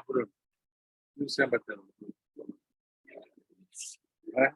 Pure. Non sempre bello. Eh?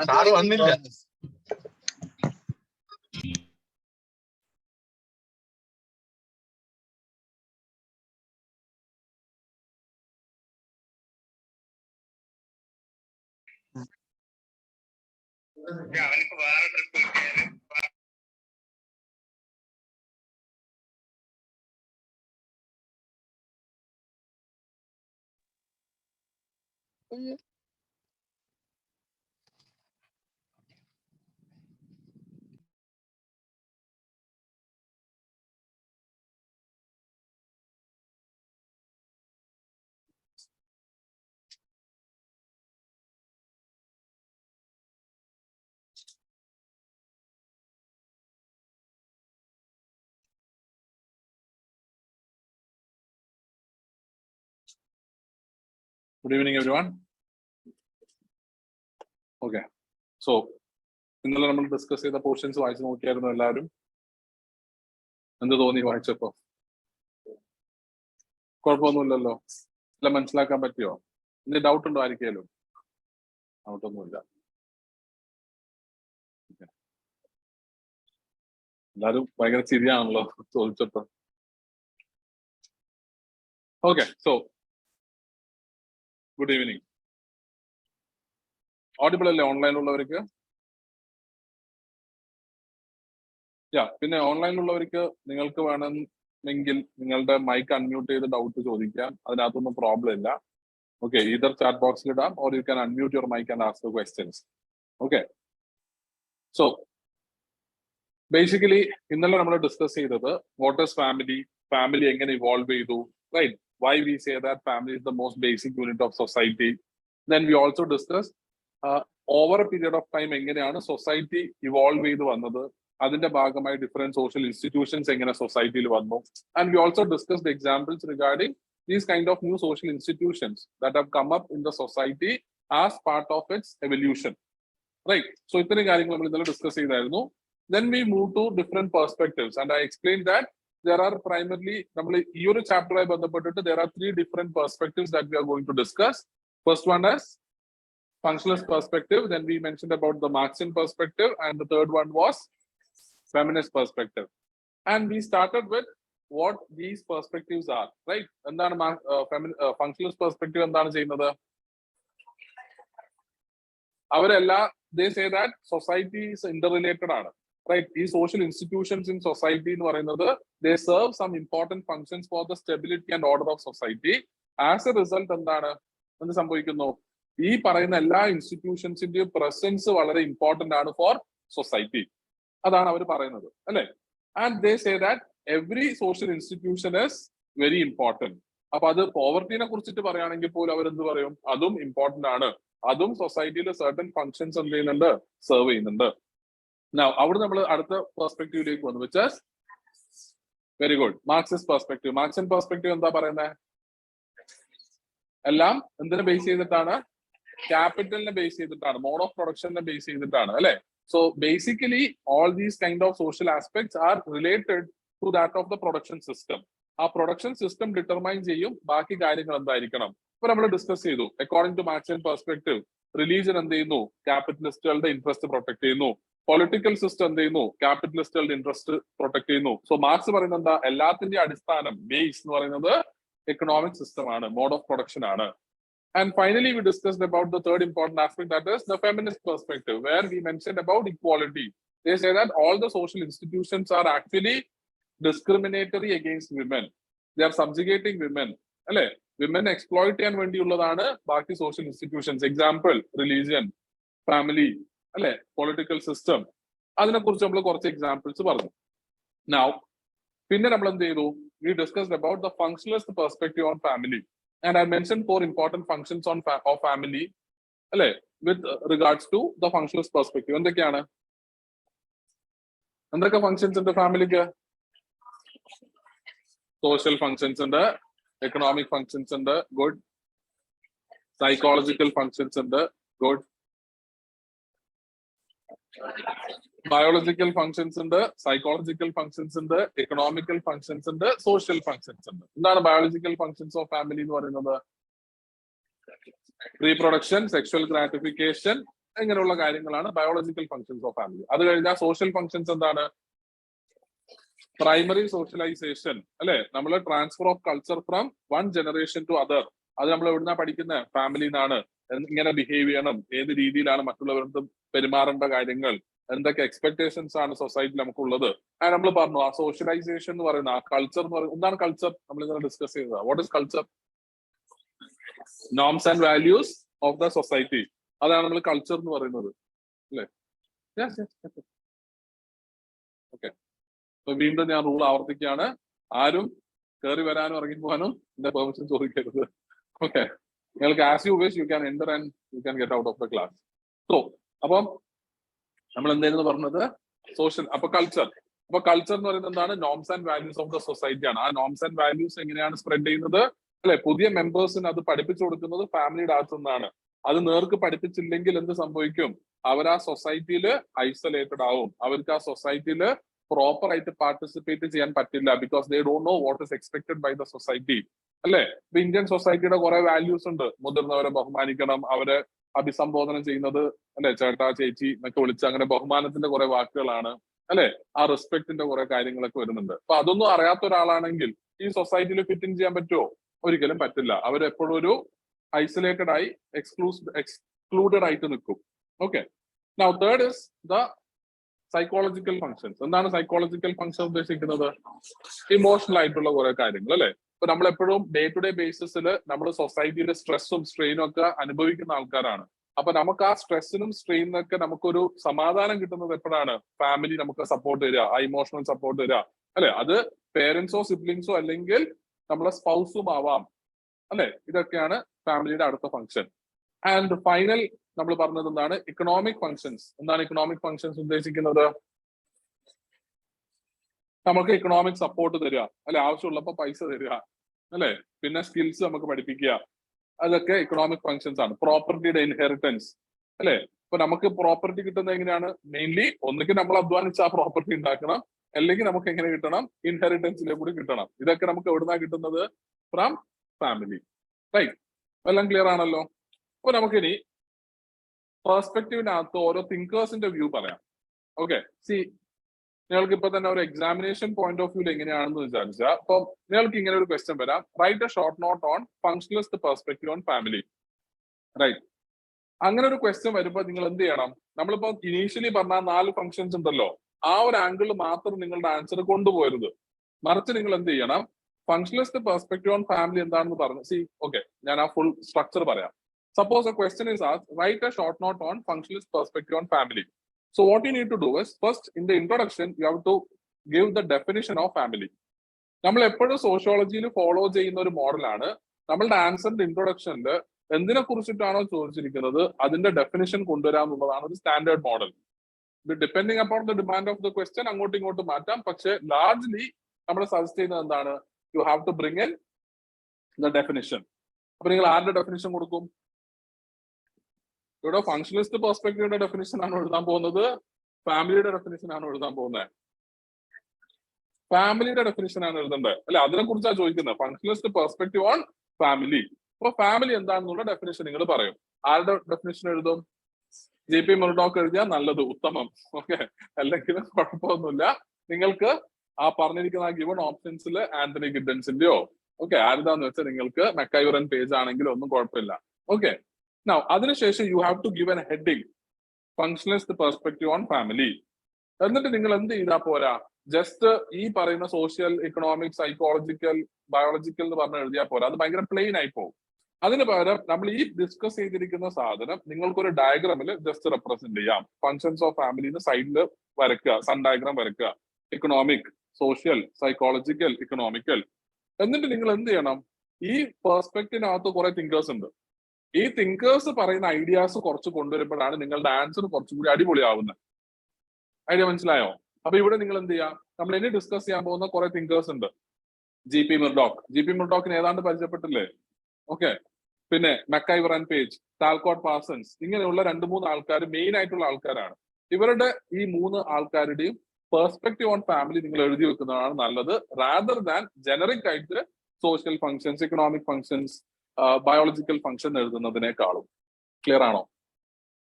Sir വന്നില്ല. അവനക്ക് വേറെ trip Good evening, everyone. Okay, so ഇന്നലെ നമ്മൾ ഡിസ്കസ് ചെയ്ത പോർഷൻസ് വായിച്ചു നോക്കിയായിരുന്നു എല്ലാവരും. എന്ത് തോന്നി വായിച്ചപ്പോ? കുഴപ്പമൊന്നുമില്ലല്ലോ, എല്ലാം മനസ്സിലാക്കാൻ പറ്റിയോ? എന്ത് ഡൗട്ട് ഉണ്ടോ ആയിരിക്കും? ഡൗട്ടൊന്നുമില്ല. എല്ലാവരും ഭയങ്കര ചിരിയാണല്ലോ ചോദിച്ചപ്പോ. Okay, so good evening. Audible അല്ലേ ഓൺലൈനിലുള്ളവർക്ക്? പിന്നെ ഓൺലൈനിലുള്ളവർക്ക് നിങ്ങൾക്ക് വേണമെങ്കിൽ നിങ്ങളുടെ മൈക്ക് അൺമ്യൂട്ട് ചെയ്ത് ഡൗട്ട് ചോദിക്കാം. അതിനകത്തൊന്നും പ്രോബ്ലം ഇല്ല. ഓക്കെ, ഈതർ ചാറ്റ് ബോക്സിൽ ഇടാം or you can unmute your mic and ask the questions. Okay, so basically ഇന്നലെ നമ്മൾ ഡിസ്കസ് ചെയ്തത് വാട്ട് ഈസ് ഫാമിലി, ഫാമിലി എങ്ങനെ ഇവോൾവ് ചെയ്തു, right? Why we say that family is the most basic unit of society. Then we also discuss over a period of time എങ്ങനെയാണ് society evolve ചെയ്ത് വന്നത്, അതിന്റെ ഭാഗമായി ഡിഫറെന്റ് സോഷ്യൽ ഇൻസ്റ്റിറ്റ്യൂഷൻസ് എങ്ങനെ സൊസൈറ്റിയിൽ വന്നു. And we also discussed examples regarding these kind of new social institutions that have come up in the society as part of its evolution, right? So ഇത്രയും കാര്യങ്ങൾ നമ്മൾ ഇന്നലെ ഡിസ്കസ് ചെയ്തായിരുന്നു. Then we move to different perspectives, and I explained that there are primarily, ഈ ഒരു ചാപ്റ്ററുമായി ബന്ധപ്പെട്ടിട്ട് there are 3 different perspectives that we are going to discuss. First one is Functionalist Perspective, then we mentioned about the Marxist Perspective, and the third one was Feminist Perspective. And we started with what these perspectives are, right? എന്താണ് Functionalist Perspective എന്താണ് ചെയ്യുന്നത്? അവരെല്ലാം they say that society is interrelated ആണ്, right? ഈ social institutions in society എന്ന് പറയുന്നത് they serve some important functions for the stability and order of society. As a result എന്ത് സംഭവിക്കുന്നു? ഈ പറയുന്ന എല്ലാ ഇൻസ്റ്റിറ്റ്യൂഷൻസിന്റെയും പ്രസൻസ് വളരെ ഇമ്പോർട്ടന്റ് ആണ് ഫോർ സൊസൈറ്റി. അതാണ് അവർ പറയുന്നത്, അല്ലെ? And they say that every social institution is very important. അപ്പൊ അത് പോവർട്ടിനെ കുറിച്ചിട്ട് പറയുകയാണെങ്കിൽ പോലും അവരെന്ത് പറയും? അതും ഇമ്പോർട്ടന്റ് ആണ്, അതും സൊസൈറ്റിയിലെ സർട്ടൻ ഫങ്ഷൻസ് എന്ത് ചെയ്യുന്നുണ്ട്, സെർവ് ചെയ്യുന്നുണ്ട്. അവിടെ നമ്മൾ അടുത്ത പെർസ്പെക്റ്റീവിലേക്ക് വന്നു, which is very good, Marxist perspective. Marxist perspective എന്താ പറയുന്നത്? എല്ലാം എന്തിനെ ബേസ് ചെയ്തിട്ടാണ്? ക്യാപിറ്റലിനെ ബേസ് ചെയ്തിട്ടാണ്, മോഡ് ഓഫ് പ്രൊഡക്ഷനെ ബേസ് ചെയ്തിട്ടാണ്, അല്ലെ? So basically all these kind of social aspects are related to that of the production system. ആ പ്രൊഡക്ഷൻ സിസ്റ്റം ഡിറ്റർമൈൻ ചെയ്യും ബാക്കി കാര്യങ്ങൾ എന്തായിരിക്കണം. ഇപ്പൊ നമ്മൾ ഡിസ്കസ് ചെയ്തു, according to Marxist perspective religion എന്ത് ചെയ്യുന്നു? ക്യാപിറ്റലിസ്റ്റുകളുടെ ഇൻട്രസ്റ്റ് പ്രൊട്ടക്ട് ചെയ്യുന്നു. പൊളിറ്റിക്കൽ സിസ്റ്റം എന്ത് ചെയ്യുന്നു? ക്യാപിറ്റലിസ്റ്റുകളുടെ ഇൻട്രസ്റ്റ് പ്രൊട്ടക്ട് ചെയ്യുന്നു. സോ മാർക്സ് പറയുന്നത് എന്താ? എല്ലാത്തിന്റെയും അടിസ്ഥാനം, ബേസ് എന്ന് പറയുന്നത് എക്കണോമിക് സിസ്റ്റം ആണ്, മോഡ് ഓഫ് പ്രൊഡക്ഷൻ ആണ്. And finally, we discussed about the third important aspect, that is the feminist perspective, where we mentioned about equality. They say that all the social institutions are actually discriminatory against women. They are subjugating women. അല്ലെ? Women exploit ചെയ്യാൻ വേണ്ടിയുള്ളതാണ് ബാക്കി social institutions. Example religion, family, അല്ലെ, political system. അതിനെക്കുറിച്ച് നമ്മൾ കുറച്ച് examples പറഞ്ഞു. Now, പിന്നെ നമ്മൾ എന്ത് ചെയ്തു? We discussed about the functionalist perspective on family. And I mentioned 4 important functions of family, അല്ലെ, with regards to the functionalist perspective. എന്തൊക്കെ ഫങ്ഷൻസ് ഉണ്ട് ഫാമിലിക്ക്? സോഷ്യൽ ഫങ്ഷൻസ് ഉണ്ട്, എക്കണോമിക് ഫങ്ഷൻസ് ഉണ്ട്, ഗുഡ്. സൈക്കോളജിക്കൽ ഫങ്ഷൻസ് ഉണ്ട്, ഗുഡ്. ബയോളജിക്കൽ ഫങ്ഷൻസ് ഉണ്ട്, psychological functions ഉണ്ട്, economical functions ഉണ്ട്, സോഷ്യൽ ഫങ്ഷൻസ് ഉണ്ട്. എന്താണ് ബയോളജിക്കൽ ഫങ്ഷൻസ് ഓഫ് ഫാമിലി എന്ന് പറയുന്നത്? റീപ്രൊഡക്ഷൻ, സെക്ഷൽ ഗ്രാറ്റിഫിക്കേഷൻ, ഇങ്ങനെയുള്ള കാര്യങ്ങളാണ് ബയോളജിക്കൽ ഫങ്ഷൻസ് ഓഫ് ഫാമിലി. അത് കഴിഞ്ഞാൽ സോഷ്യൽ ഫങ്ഷൻസ് എന്താണ്? പ്രൈമറി സോഷ്യലൈസേഷൻ, അല്ലെ? നമ്മൾ transfer of culture from one generation to other. അത് നമ്മൾ എവിടുന്നാ പഠിക്കുന്നത്? ഫാമിലിന്നാണ്. ഇങ്ങനെ ബിഹേവ് ചെയ്യണം, ഏത് രീതിയിലാണ് മറ്റുള്ളവർക്ക് പെരുമാറേണ്ട കാര്യങ്ങൾ, എന്തൊക്കെ എക്സ്പെക്ടേഷൻസ് ആണ് സൊസൈറ്റിയിൽ നമുക്കുള്ളത്. നമ്മൾ പറഞ്ഞു ആ സോഷ്യലൈസേഷൻ എന്ന് പറയുന്ന, ആ കൾച്ചർ എന്ന് പറയുന്നത് എന്താണ്? കൾച്ചർ നമ്മൾ ഇങ്ങനെ ഡിസ്കസ് ചെയ്തത്. What is culture? Norms and values of the society. അതാണ് നമ്മൾ കൾച്ചർ എന്ന് പറയുന്നത്, അല്ലേ? ഓക്കെ, അപ്പൊ വീണ്ടും ഞാൻ റൂൾ ആവർത്തിക്കുകയാണ്. ആരും കയറി വരാനും ഇറങ്ങി പോകാനും എന്റെ പെർമിഷൻ ചോദിക്കരുത്. ഓക്കെ, നിങ്ങൾക്ക് as you wish you can enter and you can get out of the class. So അപ്പം നമ്മൾ എന്തായിരുന്നു പറഞ്ഞത്? സോഷ്യൽ. അപ്പൊ കൾച്ചർ എന്ന് പറയുന്നത് എന്താണ്? Norms and values of the society ആണ്. ആ നോംസ് ആൻഡ് വാല്യൂസ് എങ്ങനെയാണ് സ്പ്രെഡ് ചെയ്യുന്നത്? അല്ലെ? പുതിയ മെമ്പേഴ്സിന് അത് പഠിപ്പിച്ചു കൊടുക്കുന്നത് ഫാമിലിയുടെ അകത്തു നിന്നാണ്. അത് നേർക്ക് പഠിപ്പിച്ചില്ലെങ്കിൽ എന്ത് സംഭവിക്കും? അവർ ആ സൊസൈറ്റിയിൽ ഐസൊലേറ്റഡ് ആവും. അവർക്ക് ആ സൊസൈറ്റിയിൽ പ്രോപ്പർ ആയിട്ട് പാർട്ടിസിപ്പേറ്റ് ചെയ്യാൻ പറ്റില്ല. Because they don't know what is expected by the society. അല്ലെ? ഇപ്പൊ ഇന്ത്യൻ സൊസൈറ്റിയുടെ കുറെ വാല്യൂസ് ഉണ്ട്. മുതിർന്നവരെ ബഹുമാനിക്കണം, അവരെ അഭിസംബോധന ചെയ്യുന്നത് അല്ലെ ചേട്ടാ ചേച്ചി എന്നൊക്കെ വിളിച്ച് അങ്ങനെ ബഹുമാനത്തിന്റെ കുറെ വാക്കുകളാണ്. അല്ലെ? ആ റെസ്പെക്ടിന്റെ കുറെ കാര്യങ്ങളൊക്കെ വരുന്നുണ്ട്. അപ്പൊ അതൊന്നും അറിയാത്ത ഒരാളാണെങ്കിൽ ഈ സൊസൈറ്റിയിൽ ഫിറ്റ് ഇൻ ചെയ്യാൻ പറ്റുമോ? ഒരിക്കലും പറ്റില്ല. അവരെപ്പോഴും ഒരു ഐസൊലേറ്റഡ് ആയി എക്സ്ക്ലൂഡഡ് ആയിട്ട് നിൽക്കും. Okay. Now third is the psychological functions. എന്താണ് സൈക്കോളജിക്കൽ ഫങ്ഷൻ ഉദ്ദേശിക്കുന്നത്? ഇമോഷണൽ ആയിട്ടുള്ള കുറെ കാര്യങ്ങൾ അല്ലെ? ഇപ്പൊ നമ്മളെപ്പോഴും ഡേ ടു ഡേ ബേസിസിൽ നമ്മൾ സൊസൈറ്റിയുടെ സ്ട്രെസ്സും സ്ട്രെയിനും ഒക്കെ അനുഭവിക്കുന്ന ആൾക്കാരാണ്. അപ്പൊ നമുക്ക് ആ സ്ട്രെസ്സിനും സ്ട്രെയിനൊക്കെ നമുക്കൊരു സമാധാനം കിട്ടുന്നത് എപ്പോഴാണ്? ഫാമിലി നമുക്ക് സപ്പോർട്ട് തരിക, ആ ഇമോഷണൽ സപ്പോർട്ട് തരിക അല്ലെ? അത് പേരൻസോ സിബ്ലിങ്സോ അല്ലെങ്കിൽ നമ്മളെ സ്പൗസും ആവാം അല്ലെ? ഇതൊക്കെയാണ് ഫാമിലിയുടെ അടുത്ത ഫംഗ്ഷൻ. ആൻഡ് ഫൈനൽ നമ്മൾ പറഞ്ഞത് എന്താണ്? Economic functions. എന്താണ് ഇക്കണോമിക് ഫങ്ഷൻസ് ഉദ്ദേശിക്കുന്നത്? നമുക്ക് ഇക്കണോമിക് സപ്പോർട്ട് തരിക അല്ലെ? ആവശ്യമുള്ളപ്പോൾ പൈസ തരിക അല്ലെ? പിന്നെ സ്കിൽസ് നമുക്ക് പഠിപ്പിക്കുക. അതൊക്കെ ഇക്കണോമിക് ഫങ്ഷൻസ് ആണ്. പ്രോപ്പർട്ടിയുടെ ഇൻഹെറിറ്റൻസ് അല്ലെ? ഇപ്പൊ നമുക്ക് പ്രോപ്പർട്ടി കിട്ടുന്നത് എങ്ങനെയാണ്? മെയിൻലി ഒന്നുകിൽ നമ്മൾ അധ്വാനിച്ച് ആ പ്രോപ്പർട്ടി ഉണ്ടാക്കണം, അല്ലെങ്കിൽ നമുക്ക് എങ്ങനെ കിട്ടണം? ഇൻഹെറിറ്റൻസിലെ കൂടി കിട്ടണം. ഇതൊക്കെ നമുക്ക് എവിടുന്നാ കിട്ടുന്നത്? From family. റൈറ്റ്? എല്ലാം ക്ലിയർ ആണല്ലോ? അപ്പൊ നമുക്കിനി പെർസ്പെക്റ്റീവിനകത്ത് ഓരോ തിങ്കേഴ്സിന്റെ വ്യൂ പറയാം. ഓക്കെ. സി, നിങ്ങൾക്ക് ഇപ്പൊ തന്നെ ഒരു എക്സാമിനേഷൻ പോയിന്റ് ഓഫ് വ്യൂ എങ്ങനെയാണെന്ന് വിചാരിച്ചാൽ, അപ്പൊ നിങ്ങൾക്ക് ഇങ്ങനെ ഒരു ക്വസ്റ്റ്യൻ വരാം: write a short note on functionalist perspective on family. Right? അങ്ങനെ ഒരു ക്വസ്റ്റ്യൻ വരുമ്പോൾ നിങ്ങൾ എന്ത് ചെയ്യണം? നമ്മളിപ്പോ ഇനീഷ്യലി പറഞ്ഞ 4 ഫങ്ഷൻസ് ഉണ്ടല്ലോ, ആ ഒരു ആംഗിളിൽ മാത്രം നിങ്ങളുടെ ആൻസർ കൊണ്ടുപോകരുത്. മറിച്ച് നിങ്ങൾ എന്ത് ചെയ്യണം? ഫങ്ഷണലിസ്റ്റ് പെർസ്പെക്റ്റീവ് ഓൺ ഫാമിലി എന്താണെന്ന് പറഞ്ഞു. സി, ഓക്കെ, ഞാൻ ആ ഫുൾ സ്ട്രക്ചർ പറയാം. Suppose a question is asked, write a short note on functionalist perspective on family. So what you need to do is, first in the introduction, you have to give the definition of family. നമ്മൾ എപ്പോഴും സോഷ്യോളജിയിൽ follow ചെയ്യുന്ന ഒരു മോഡലാണ്. നമ്മളുടെ ആൻസറിന്റെ ഇൻട്രൊഡക്ഷനിൽ എന്തിനെ കുറിച്ചിട്ടാണോ ചോദിച്ചിരിക്കുന്നത് അതിന്റെ definition കൊണ്ടുവരാന്നുള്ളതാണ് ഒരു standard model. Depending upon the demand of the question അങ്ങോട്ടും ഇങ്ങോട്ടും മാറ്റാം. പക്ഷെ ലാർജ്ലി നമ്മൾ സജസ്റ്റ് ചെയ്യുന്നത് എന്താണ്? You have to bring in the definition. അപ്പൊ നിങ്ങൾ ആരുടെ ഡെഫിനിഷൻ കൊടുക്കും? ഇവിടെ ഫങ്ഷണലിസ്റ്റ് പെർസ്പെക്റ്റീവിന്റെ ഡെഫിനിഷൻ ആണ് എഴുതാൻ പോകുന്നത്, ഫാമിലിയുടെ ഡെഫിനിഷൻ ആണ് എഴുതാൻ പോകുന്നത്? ഫാമിലിയുടെ ഡെഫിനിഷൻ ആണ് എഴുതേണ്ടത് അല്ലെ? അതിനെ കുറിച്ചാണ് ചോദിക്കുന്നത്. Functionalist perspective on family. അപ്പൊ ഫാമിലി എന്താണെന്നുള്ള ഡെഫിനിഷൻ നിങ്ങൾ പറയും. ആരുടെ ഡെഫിനിഷൻ എഴുതും? JP മുർഡോക്ക് എഴുതിയാൽ നല്ലത്, ഉത്തമം. ഓക്കെ. അല്ലെങ്കിൽ കുഴപ്പമൊന്നുമില്ല. നിങ്ങൾക്ക് ആ പറഞ്ഞിരിക്കുന്ന ആ ഗിവൺ ഓപ്ഷൻസിൽ ആന്റണി ഗിഡൻസിന്റെയോ ഓക്കെ ആരുതാന്ന് വെച്ചാൽ നിങ്ങൾക്ക് മെക്കൈവറൻ പേജ് ആണെങ്കിലും ഒന്നും കുഴപ്പമില്ല. ഓക്കെ. Now, അതിനുശേഷം you have to give an heading, functionalist perspective on family. എന്നിട്ട് നിങ്ങൾ എന്ത് ചെയ്താൽ പോരാ? ജസ്റ്റ് ഈ പറയുന്ന സോഷ്യൽ, ഇക്കണോമിക്, സൈക്കോളജിക്കൽ, ബയോളജിക്കൽ എന്ന് പറഞ്ഞ് എഴുതിയാൽ പോരാ. അത് ഭയങ്കര പ്ലെയിൻ ആയി പോകും. അതിന് പകരം നമ്മൾ ഈ ഡിസ്കസ് ചെയ്തിരിക്കുന്ന സാധനം നിങ്ങൾക്കൊരു ഡയഗ്രാമിൽ ജസ്റ്റ് റെപ്രസെന്റ് ചെയ്യാം. ഫങ്ഷൻസ് ഓഫ് ഫാമിലിന്ന് സൈഡിൽ വരയ്ക്കുക, സൺ ഡയഗ്രാം വരയ്ക്കുക. Economic, social, psychological, economical. എന്നിട്ട് നിങ്ങൾ എന്ത് ചെയ്യണം? ഈ പെർസ്പെക്റ്റീവിനകത്ത് കുറെ തിങ്കേഴ്സ് ഉണ്ട്. ഈ തിങ്കേഴ്സ് പറയുന്ന ഐഡിയാസ് കുറച്ച് കൊണ്ടുവരുമ്പോഴാണ് നിങ്ങളുടെ ആൻസർ കുറച്ചുകൂടി അടിപൊളിയാവുന്നത്. ഐഡിയ മനസ്സിലായോ? അപ്പൊ ഇവിടെ നിങ്ങൾ എന്ത് ചെയ്യാം? നമ്മൾ ഇനി ഡിസ്കസ് ചെയ്യാൻ പോകുന്ന കുറെ തിങ്കേഴ്സ് ഉണ്ട്. JP മുർഡോക്കിന് ഏതാണ്ട് പരിചയപ്പെട്ടില്ലേ? ഓക്കെ. പിന്നെ മെക്കൈവറൻ പേജ്, ടാൽക്കോട്ട് പാഴ്സൺസ്, ഇങ്ങനെയുള്ള 2-3 ആൾക്കാർ മെയിൻ ആയിട്ടുള്ള ആൾക്കാരാണ്. ഇവരുടെ ഈ 3 ആൾക്കാരുടെയും പെർസ്പെക്റ്റീവ് ഓൺ ഫാമിലി നിങ്ങൾ എഴുതി വെക്കുന്നതാണ് നല്ലത്, റാദർ ദാൻ ജനറിക് ആയിട്ട് social functions, economic functions, biological function എഴുതുന്നതിനേക്കാളും. ക്ലിയർ ആണോ?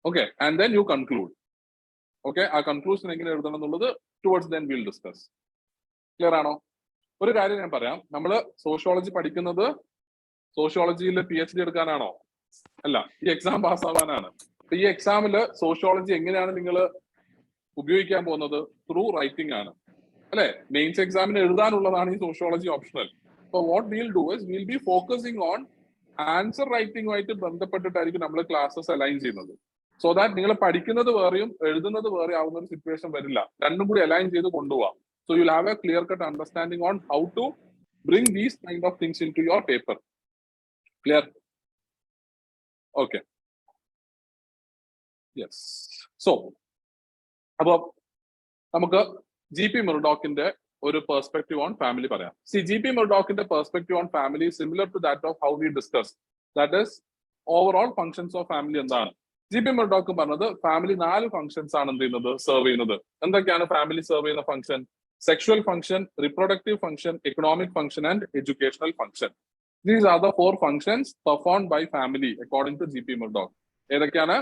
Okay. And then you conclude. Okay. ആ കൺക്ലൂഷൻ എങ്ങനെ എഴുതണം എന്നുള്ളത് towards then will discuss. Clear ആണോ? ഒരു കാര്യം ഞാൻ പറയാം. നമ്മൾ സോഷ്യോളജി പഠിക്കുന്നത് സോഷ്യോളജിയിൽ PhD എടുക്കാനാണോ? അല്ല, ഈ എക്സാം പാസ്സാവാനാണ്. അപ്പൊ ഈ എക്സാമിൽ സോഷ്യോളജി എങ്ങനെയാണ് നിങ്ങൾ ഉപയോഗിക്കാൻ പോകുന്നത്? ത്രൂ റൈറ്റിംഗ് ആണ് അല്ലെ? മെയിൻസ് എക്സാമിന് എഴുതാനുള്ളതാണ് ഈ സോഷ്യോളജി ഓപ്ഷണൽ. അപ്പൊ what will do is will be focusing on answer റൈറ്റിംഗുമായിട്ട് ബന്ധപ്പെട്ടിട്ടായിരിക്കും നമ്മൾ ക്ലാസ്സസ് അലൈൻ ചെയ്യുന്നത്. സോ ദാറ്റ് നിങ്ങൾ പഠിക്കുന്നത് വേറെയും എഴുതുന്നത് വേറെ ആവുന്ന ഒരു സിറ്റുവേഷൻ വരില്ല. രണ്ടും കൂടി അലൈൻ ചെയ്ത് കൊണ്ടുപോവാം. So you'll have a clear cut understanding on how to bring these kind of things in to your paper. Clear? Okay. Yes. So അപ്പൊ നമുക്ക് JP മുർഡോക്കിന്റെ ഒരു പെർസ്പെക്റ്റീവ് ഓൺ ഫാമിലി പറയാം. സി ജി പി മർഡോക്കിന്റെ perspective on family similar to that of how we discuss, that is overall functions of family എന്താണ്. G P Murdock പറഞ്ഞത് family 4 functions ആണ് എന്ത് ചെയ്യുന്നത്, സെർവ് ചെയ്യുന്നത്. എന്തൊക്കെയാണ് ഫാമിലി സെർവ് ചെയ്യുന്ന function? Sexual function, reproductive function, economic function and educational function. These are the 4 functions performed by family according to G.P. Murdoch. ഏതൊക്കെയാണ്?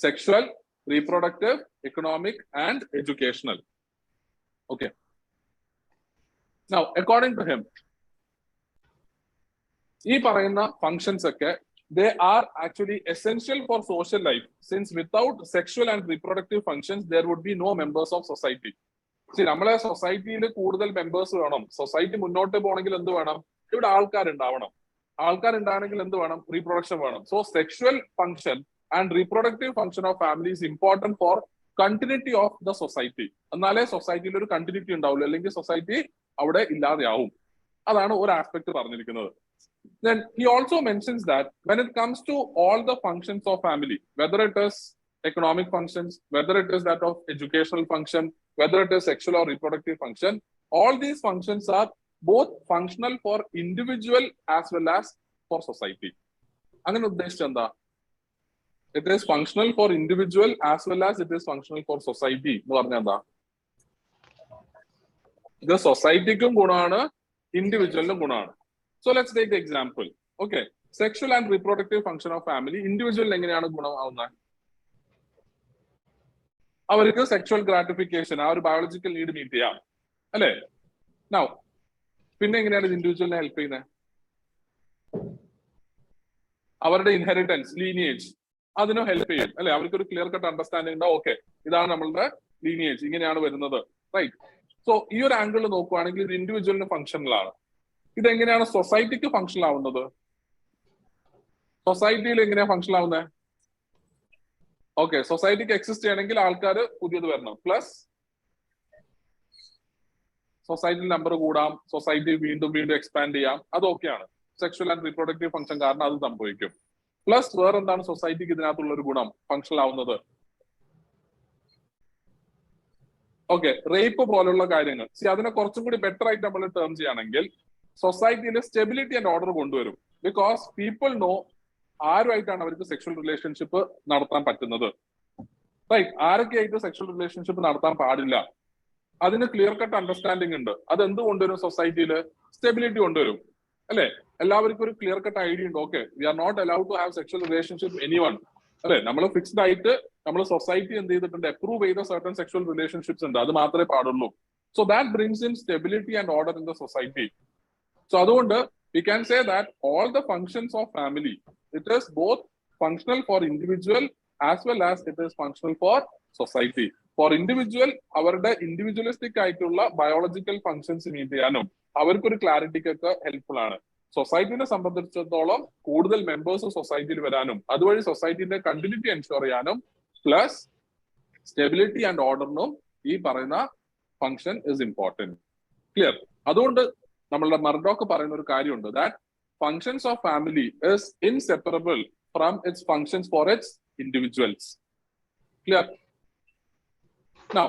Sexual, reproductive, economic and educational. Okay. Now, according to him, ഈ പറയുന്ന functions ഒക്കെ they are actually essential for social life, since without sexual and reproductive functions there would be no members of society. നമ്മളെ സൊസൈറ്റിയിൽ കൂടുതൽ members വേണം. Society മുന്നോട്ട് പോകണമെങ്കിൽ എന്ത് വേണം? ഇവിടെ ആൾക്കാരുണ്ടാവണം. ആൾക്കാരുണ്ടാവണമെങ്കിൽ എന്ത് വേണം? റീപ്രൊഡക്ഷൻ വേണം. So sexual function and reproductive function of family is important four continuity of the society. എന്നാലേ സൊസൈറ്റിയിൽ ഒരു കണ്ടിന്യൂറ്റി ഉണ്ടാവുള്ളൂ, അല്ലെങ്കിൽ സൊസൈറ്റി അവിടെ ഇല്ലാതെയാവും. അതാണ് ഒരു ആസ്പെക്ട് പറഞ്ഞിരിക്കുന്നത്. Then he also mentions that when it comes to all the functions of family, whether it is economic functions, whether it is that of educational function, whether it is sexual or reproductive function, all these functions are both functional for individual as well as for society. അങ്ങനെ ഉദ്ദേശിച്ചത് എന്താ? It is functional for individual as well as it is functional for society എന്ന് പറഞ്ഞാൽ എന്താ? ഇത് സൊസൈറ്റിക്കും ഗുണമാണ്, ഇൻഡിവിജ്വലിനും ഗുണമാണ്. So let's take the example. Okay, sexual and reproductive function of family, individual എങ്ങനെയാണ് ഗുണമാവുന്നത്? അവർക്ക് സെക്ഷുവൽ ഗ്രാറ്റിഫിക്കേഷൻ, ആ ഒരു ബയോളജിക്കൽ നീഡ് മീറ്റ് ചെയ്യാം, അല്ലെ? നൗ പിന്നെ എങ്ങനെയാണ് ഇൻഡിവിജ്വലിനെ ഹെൽപ്പ് ചെയ്യുന്നത്? അവരുടെ ഇൻഹെറിറ്റൻസ്, ലീനിയേജ്, അതിനും ഹെൽപ്പ് ചെയ്യും, അല്ലെ? അവർക്ക് ഒരു ക്ലിയർ കട്ട് അണ്ടർസ്റ്റാൻഡിംഗ് ഉണ്ടാവും. ഓക്കെ, ഇതാണ് നമ്മളുടെ ലീനിയേജ്, ഇങ്ങനെയാണ് വരുന്നത്, റൈറ്റ്? സോ ഈ ഒരു ആംഗിളിൽ നോക്കുവാണെങ്കിൽ ഇത് ഇൻഡിവിജ്വലിന് ഫംഗ്ഷനിലാണ്. ഇതെങ്ങനെയാണ് സൊസൈറ്റിക്ക് ഫംഗ്ഷൻ ആവുന്നത്? സൊസൈറ്റിയിൽ എങ്ങനെയാ ഫംഗ്ഷൻ ആവുന്നത്? ഓക്കെ, സൊസൈറ്റിക്ക് എക്സിസ്റ്റ് ചെയ്യണമെങ്കിൽ ആൾക്കാർ പുതിയത് വരണം, പ്ലസ് സൊസൈറ്റിയിൽ നമ്പർ കൂടാം, സൊസൈറ്റി വീണ്ടും വീണ്ടും എക്സ്പാൻഡ് ചെയ്യാം, അതൊക്കെയാണ് സെക്ഷൽ ആൻഡ് റീപ്രൊഡക്റ്റീവ് ഫംഗ്ഷൻ കാരണം അത് സംഭവിക്കും. പ്ലസ് വേറെ എന്താണ് സൊസൈറ്റിക്ക് ഇതിനകത്തുള്ള ഒരു ഗുണം ഫംഗ്ഷൻ ആവുന്നത്? ഓക്കെ, റേപ്പ് പോലുള്ള കാര്യങ്ങൾ. അതിനെ കുറച്ചും കൂടി ബെറ്റർ ആയിട്ട് നമ്മൾ ടേം ചെയ്യുകയാണെങ്കിൽ സൊസൈറ്റിയിൽ സ്റ്റെബിലിറ്റി ആൻഡ് ഓർഡർ കൊണ്ടുവരും. ബിക്കോസ് പീപ്പിൾ നോ ആരുമായിട്ടാണ് അവർക്ക് സെക്ഷൽ റിലേഷൻഷിപ്പ് നടത്താൻ പറ്റുന്നത്, റൈറ്റ്? ആരൊക്കെയായിട്ട് സെക്ഷൽ റിലേഷൻഷിപ്പ് നടത്താൻ പാടില്ല, അതിന് ക്ലിയർ കട്ട് അണ്ടർസ്റ്റാൻഡിംഗ് ഉണ്ട്. അത് എന്ത് കൊണ്ടുവരും? സൊസൈറ്റിയിൽ സ്റ്റെബിലിറ്റി കൊണ്ടുവരും, അല്ലെ? എല്ലാവർക്കും ഒരു ക്ലിയർ കട്ട് ഐഡിയ ഉണ്ട്. Okay, we are not allowed to have sexual relationship anyone, അല്ലെ? നമ്മൾ ഫിക്സ്ഡ് ആയിട്ട് നമ്മൾ സൊസൈറ്റി എന്ത് ചെയ്തിട്ടുണ്ട്? അപ്രൂവ് ചെയ്ത സർട്ടൺ സെക്ഷൽ റിലേഷൻഷിപ്സ് ഉണ്ട്, അത് മാത്രമേ പാടുള്ളൂ. So that brings in stability and order in the society. So അതുകൊണ്ട് we can say that all the functions of family, it is both functional for individual as well as it is functional for society. For individual, അവരുടെ individualistic ആയിട്ടുള്ള biological functions meet ചെയ്യാനും അവർക്കൊരു ക്ലാരിറ്റിക്കൊക്കെ helpful ആണ്. സൊസൈറ്റിനെ സംബന്ധിച്ചിടത്തോളം കൂടുതൽ members സൊസൈറ്റിയിൽ വരാനും അതുവഴി സൊസൈറ്റിന്റെ കണ്ടിന്യൂറ്റി എൻഷുർ ചെയ്യാനും പ്ലസ് സ്റ്റെബിലിറ്റി ആൻഡ് ഓർഡറിനും ഈ പറയുന്ന ഫങ്ഷൻ ഇസ് ഇമ്പോർട്ടന്റ്. ക്ലിയർ? അതുകൊണ്ട് നമ്മളുടെ മർഡോക്ക് പറയുന്ന ഒരു കാര്യമുണ്ട്, that functions of family is inseparable from it's functions four it's individuals. Clear? Now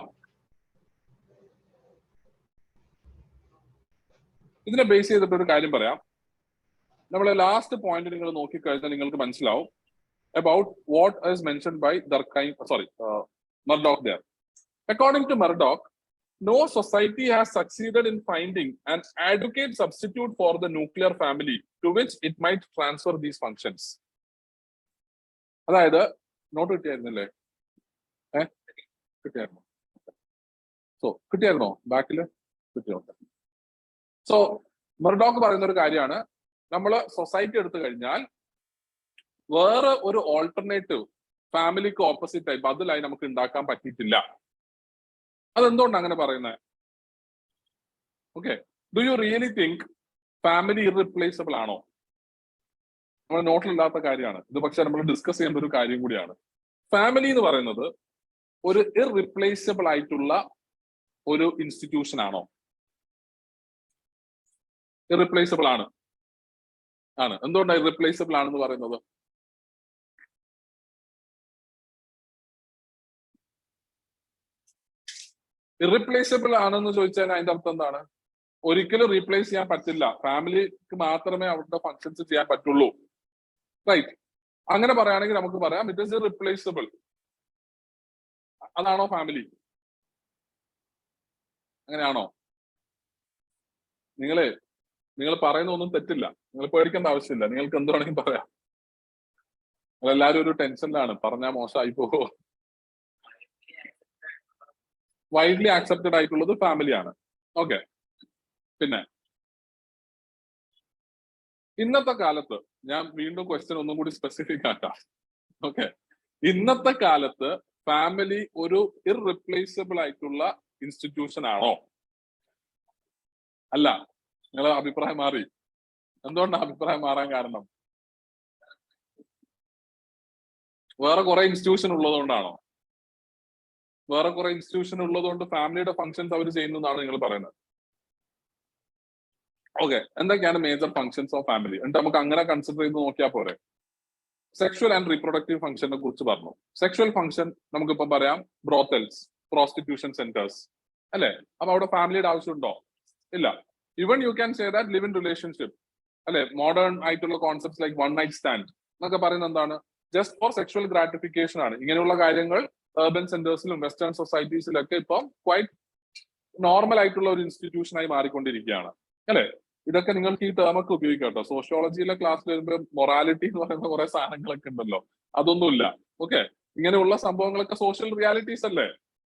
ഇതിനെ ബേസ് ചെയ്തിട്ട് ഒരു കാര്യം പറയാം. നമ്മളെ ലാസ്റ്റ് പോയിന്റ് നിങ്ങൾ നോക്കിക്കഴിഞ്ഞാൽ നിങ്ങൾക്ക് മനസ്സിലാവും about what is mentioned by Murdoch there. According to Murdoch, no society has succeeded in finding an adequate substitute for the nuclear family to which it might transfer these functions. അതായത് not കിട്ടിയായിരുന്നല്ലേ? കിട്ടിയായിരുന്നോ? കിട്ടിയായിരുന്നോ? ബാക്കില് കിട്ടിയോ? So Murdoch പറയുന്ന ഒരു കാര്യമാണ്, നമ്മൾ society എടുത്തു കഴിഞ്ഞാൽ വേറെ ഒരു ഓൾട്ടർനേറ്റീവ് ഫാമിലിക്ക് ഓപ്പോസിറ്റ് ആയി ബദലായി നമുക്ക് ഉണ്ടാക്കാൻ പറ്റിയിട്ടില്ല. അതെന്തുകൊണ്ടാണ് അങ്ങനെ പറയുന്നത്? Okay, do you really think family irreplaceable ആണോ? നമ്മുടെ നോട്ടിലില്ലാത്ത കാര്യമാണ് ഇത്, പക്ഷെ നമ്മൾ ഡിസ്കസ് ചെയ്യേണ്ട ഒരു കാര്യം കൂടിയാണ്. ഫാമിലി എന്ന് പറയുന്നത് ഒരു ഇർറിപ്ലേസബിൾ ആയിട്ടുള്ള ഒരു ഇൻസ്റ്റിറ്റ്യൂഷൻ ആണോ? ഇർറിപ്ലേസബിൾ ആണ്. എന്തുകൊണ്ടാണ് ഇർറിപ്ലേസബിൾ ആണെന്ന് പറയുന്നത്? ഇറീപ്ലേസബിൾ ആണെന്ന് ചോദിച്ചാൽ അതിന്റെ അർത്ഥം എന്താണ്? ഒരിക്കലും റീപ്ലേസ് ചെയ്യാൻ പറ്റില്ല. ഫാമിലിക്ക് മാത്രമേ അവരുടെ ഫങ്ഷൻസ് ചെയ്യാൻ പറ്റുള്ളൂ. റൈറ്റ്? അങ്ങനെ പറയുകയാണെങ്കിൽ നമുക്ക് പറയാം ഇറ്റ് ഈസ് ഇറീപ്ലേസബിൾ. അതാണോ ഫാമിലി? അങ്ങനെയാണോ? നിങ്ങൾ പറയുന്ന ഒന്നും തെറ്റില്ല. നിങ്ങൾ പേടിക്കേണ്ട ആവശ്യമില്ല. നിങ്ങൾക്ക് എന്ത് വേണമെങ്കിലും പറയാം. നിങ്ങളെല്ലാവരും ഒരു ടെൻഷനിലാണ്, പറഞ്ഞാൽ മോശമായി പോകുമോ. വൈഡ്ലി ആക്സെപ്റ്റഡ് ആയിട്ടുള്ളത് ഫാമിലിയാണ്. ഓക്കെ. പിന്നെ ഇന്നത്തെ കാലത്ത് ഞാൻ വീണ്ടും ക്വസ്റ്റ്യൻ ഒന്നും കൂടി സ്പെസിഫിക് ആക്കാം. ഓക്കെ. ഇന്നത്തെ കാലത്ത് ഫാമിലി ഒരു ഇർറിപ്ലേസബിൾ ആയിട്ടുള്ള ഇൻസ്റ്റിറ്റ്യൂഷൻ ആണോ? അല്ല. നിങ്ങളെ അഭിപ്രായം മാറി. എന്തുകൊണ്ടാണ് അഭിപ്രായം മാറാൻ കാരണം? വേറെ കുറെ ഇൻസ്റ്റിറ്റ്യൂഷൻ ഉള്ളതുകൊണ്ടാണോ? വേറെ കുറെ ഇൻസ്റ്റിറ്റ്യൂഷൻ ഉള്ളതുകൊണ്ട് ഫാമിലിയുടെ ഫങ്ഷൻസ് അവർ ചെയ്യുന്നതാണ് നിങ്ങൾ പറയുന്നത്? ഓക്കെ. എന്തൊക്കെയാണ് മേജർ ഫങ്ഷൻസ് ഓഫ് ഫാമിലി? എന്നിട്ട് നമുക്ക് അങ്ങനെ കൺസിഡർ ചെയ്ത് നോക്കിയാൽ പോരെ. സെക്ഷൽ ആൻഡ് റീപ്രൊഡക്റ്റീവ് ഫംഗ്ഷനെ കുറിച്ച് പറഞ്ഞു. സെക്ഷൽ ഫംഗ്ഷൻ നമുക്കിപ്പോ പറയാം ബ്രോത്തൽസ്, പ്രോസ്റ്റിറ്റ്യൂഷൻ സെന്റേഴ്സ്, അല്ലെ? അപ്പൊ അവിടെ ഫാമിലിയുടെ ആവശ്യമുണ്ടോ? ഇല്ല. Even U can say that live in relationship, അല്ലെ? മോഡേൺ ആയിട്ടുള്ള concepts like one night stand എന്നൊക്കെ പറയുന്നത് എന്താണ്? ജസ്റ്റ് ഫോർ സെക്ഷൽ ഗ്രാറ്റിഫിക്കേഷൻ ആണ്. ഇങ്ങനെയുള്ള കാര്യങ്ങൾ urban സെന്റേഴ്സിലും വെസ്റ്റേൺ സൊസൈറ്റീസിലൊക്കെ ഇപ്പം ക്വൈറ്റ് നോർമൽ ആയിട്ടുള്ള ഒരു ഇൻസ്റ്റിറ്റ്യൂഷനായി മാറിക്കൊണ്ടിരിക്കുകയാണ്, അല്ലെ? ഇതൊക്കെ നിങ്ങൾക്ക് ഈ ടേം ഒക്കെ ഉപയോഗിക്കാം കേട്ടോ. സോഷ്യോളജിയിലെ ക്ലാസ്സിൽ വരുമ്പോൾ മൊറാലിറ്റി എന്ന് പറയുന്ന കുറെ സാധനങ്ങളൊക്കെ ഉണ്ടല്ലോ, അതൊന്നുമില്ല. ഓക്കെ. ഇങ്ങനെയുള്ള സംഭവങ്ങളൊക്കെ സോഷ്യൽ റിയാലിറ്റീസ് അല്ലേ?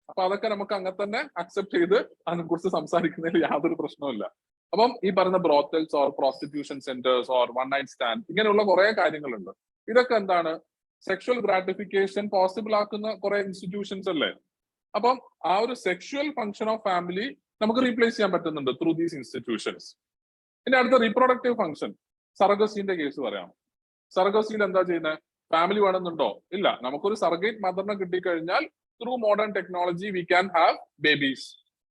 അപ്പൊ അതൊക്കെ നമുക്ക് അങ്ങനെ തന്നെ അക്സെപ്റ്റ് ചെയ്ത് അതിനെ കുറിച്ച് സംസാരിക്കുന്നതിൽ യാതൊരു പ്രശ്നവുമില്ല. അപ്പം ഈ പറയുന്ന brothels or prostitution centres or one night stand, ഇങ്ങനെയുള്ള കുറെ കാര്യങ്ങളുണ്ട്. ഇതൊക്കെ എന്താണ്? സെക്ഷൽ ഗ്രാറ്റിഫിക്കേഷൻ പോസിബിൾ ആക്കുന്ന കുറെ ഇൻസ്റ്റിറ്റ്യൂഷൻസ് അല്ലേ? അപ്പം ആ ഒരു സെക്ഷൽ ഫംഗ്ഷൻ ഓഫ് ഫാമിലി നമുക്ക് റീപ്ലേസ് ചെയ്യാൻ പറ്റുന്നുണ്ട് ത്രൂ ദീസ് ഇൻസ്റ്റിറ്റ്യൂഷൻസ്. ഇനി അടുത്ത റീപ്രൊഡക്റ്റീവ് ഫംഗ്ഷൻ, സറഗസിന്റെ കേസ് പറയാം. സറഗസിയിൽ എന്താ ചെയ്യുന്നത്? ഫാമിലി വേണമെന്നുണ്ടോ? ഇല്ല. നമുക്കൊരു സർഗേറ്റ് മദറിനെ കിട്ടിക്കഴിഞ്ഞാൽ through modern technology we can have babies.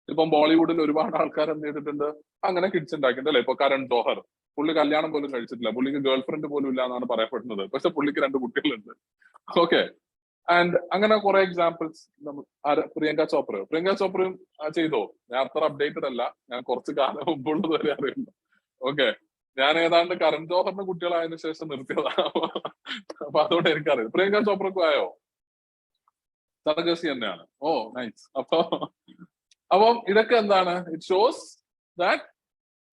ഇപ്പം ബോളിവുഡിൽ ഒരുപാട് ആൾക്കാർ എന്ത് ചെയ്തിട്ടുണ്ട്? അങ്ങനെ കിഡ്സ് ഉണ്ടാക്കിയിട്ടുണ്ട്, അല്ലെ? ഇപ്പൊ കരൺ ജോഹർ, പുള്ളി കല്യാണം പോലും കഴിച്ചിട്ടില്ല, പുള്ളിക്ക് ഗേൾ ഫ്രണ്ട് പോലും ഇല്ല എന്നാണ് പറയപ്പെടുന്നത്. പക്ഷെ പുള്ളിക്ക് 2 കുട്ടികളുണ്ട്. ഓക്കെ. ആൻഡ് അങ്ങനെ കുറെ എക്സാമ്പിൾസ്. പ്രിയങ്ക ചോപ്രയും ചെയ്തോ? ഞാൻ അത്ര അപ്ഡേറ്റഡ് അല്ല, ഞാൻ കുറച്ച് കാലം മുമ്പുള്ളത് വരെ അറിയുന്നു. ഓക്കെ. ഞാൻ ഏതാണ്ട് കരൺ ജോഹറിന്റെ കുട്ടികളായതിനു ശേഷം നിർത്തിയതാണ്. അപ്പൊ അതുകൊണ്ട് എനിക്കറിയാം. പ്രിയങ്ക ചോപ്രക്കും ആയോ? സർഗസി തന്നെയാണ്. Oh nice. അപ്പം ഇതൊക്കെ എന്താണ്? ഇറ്റ് ഷോസ് ദാറ്റ്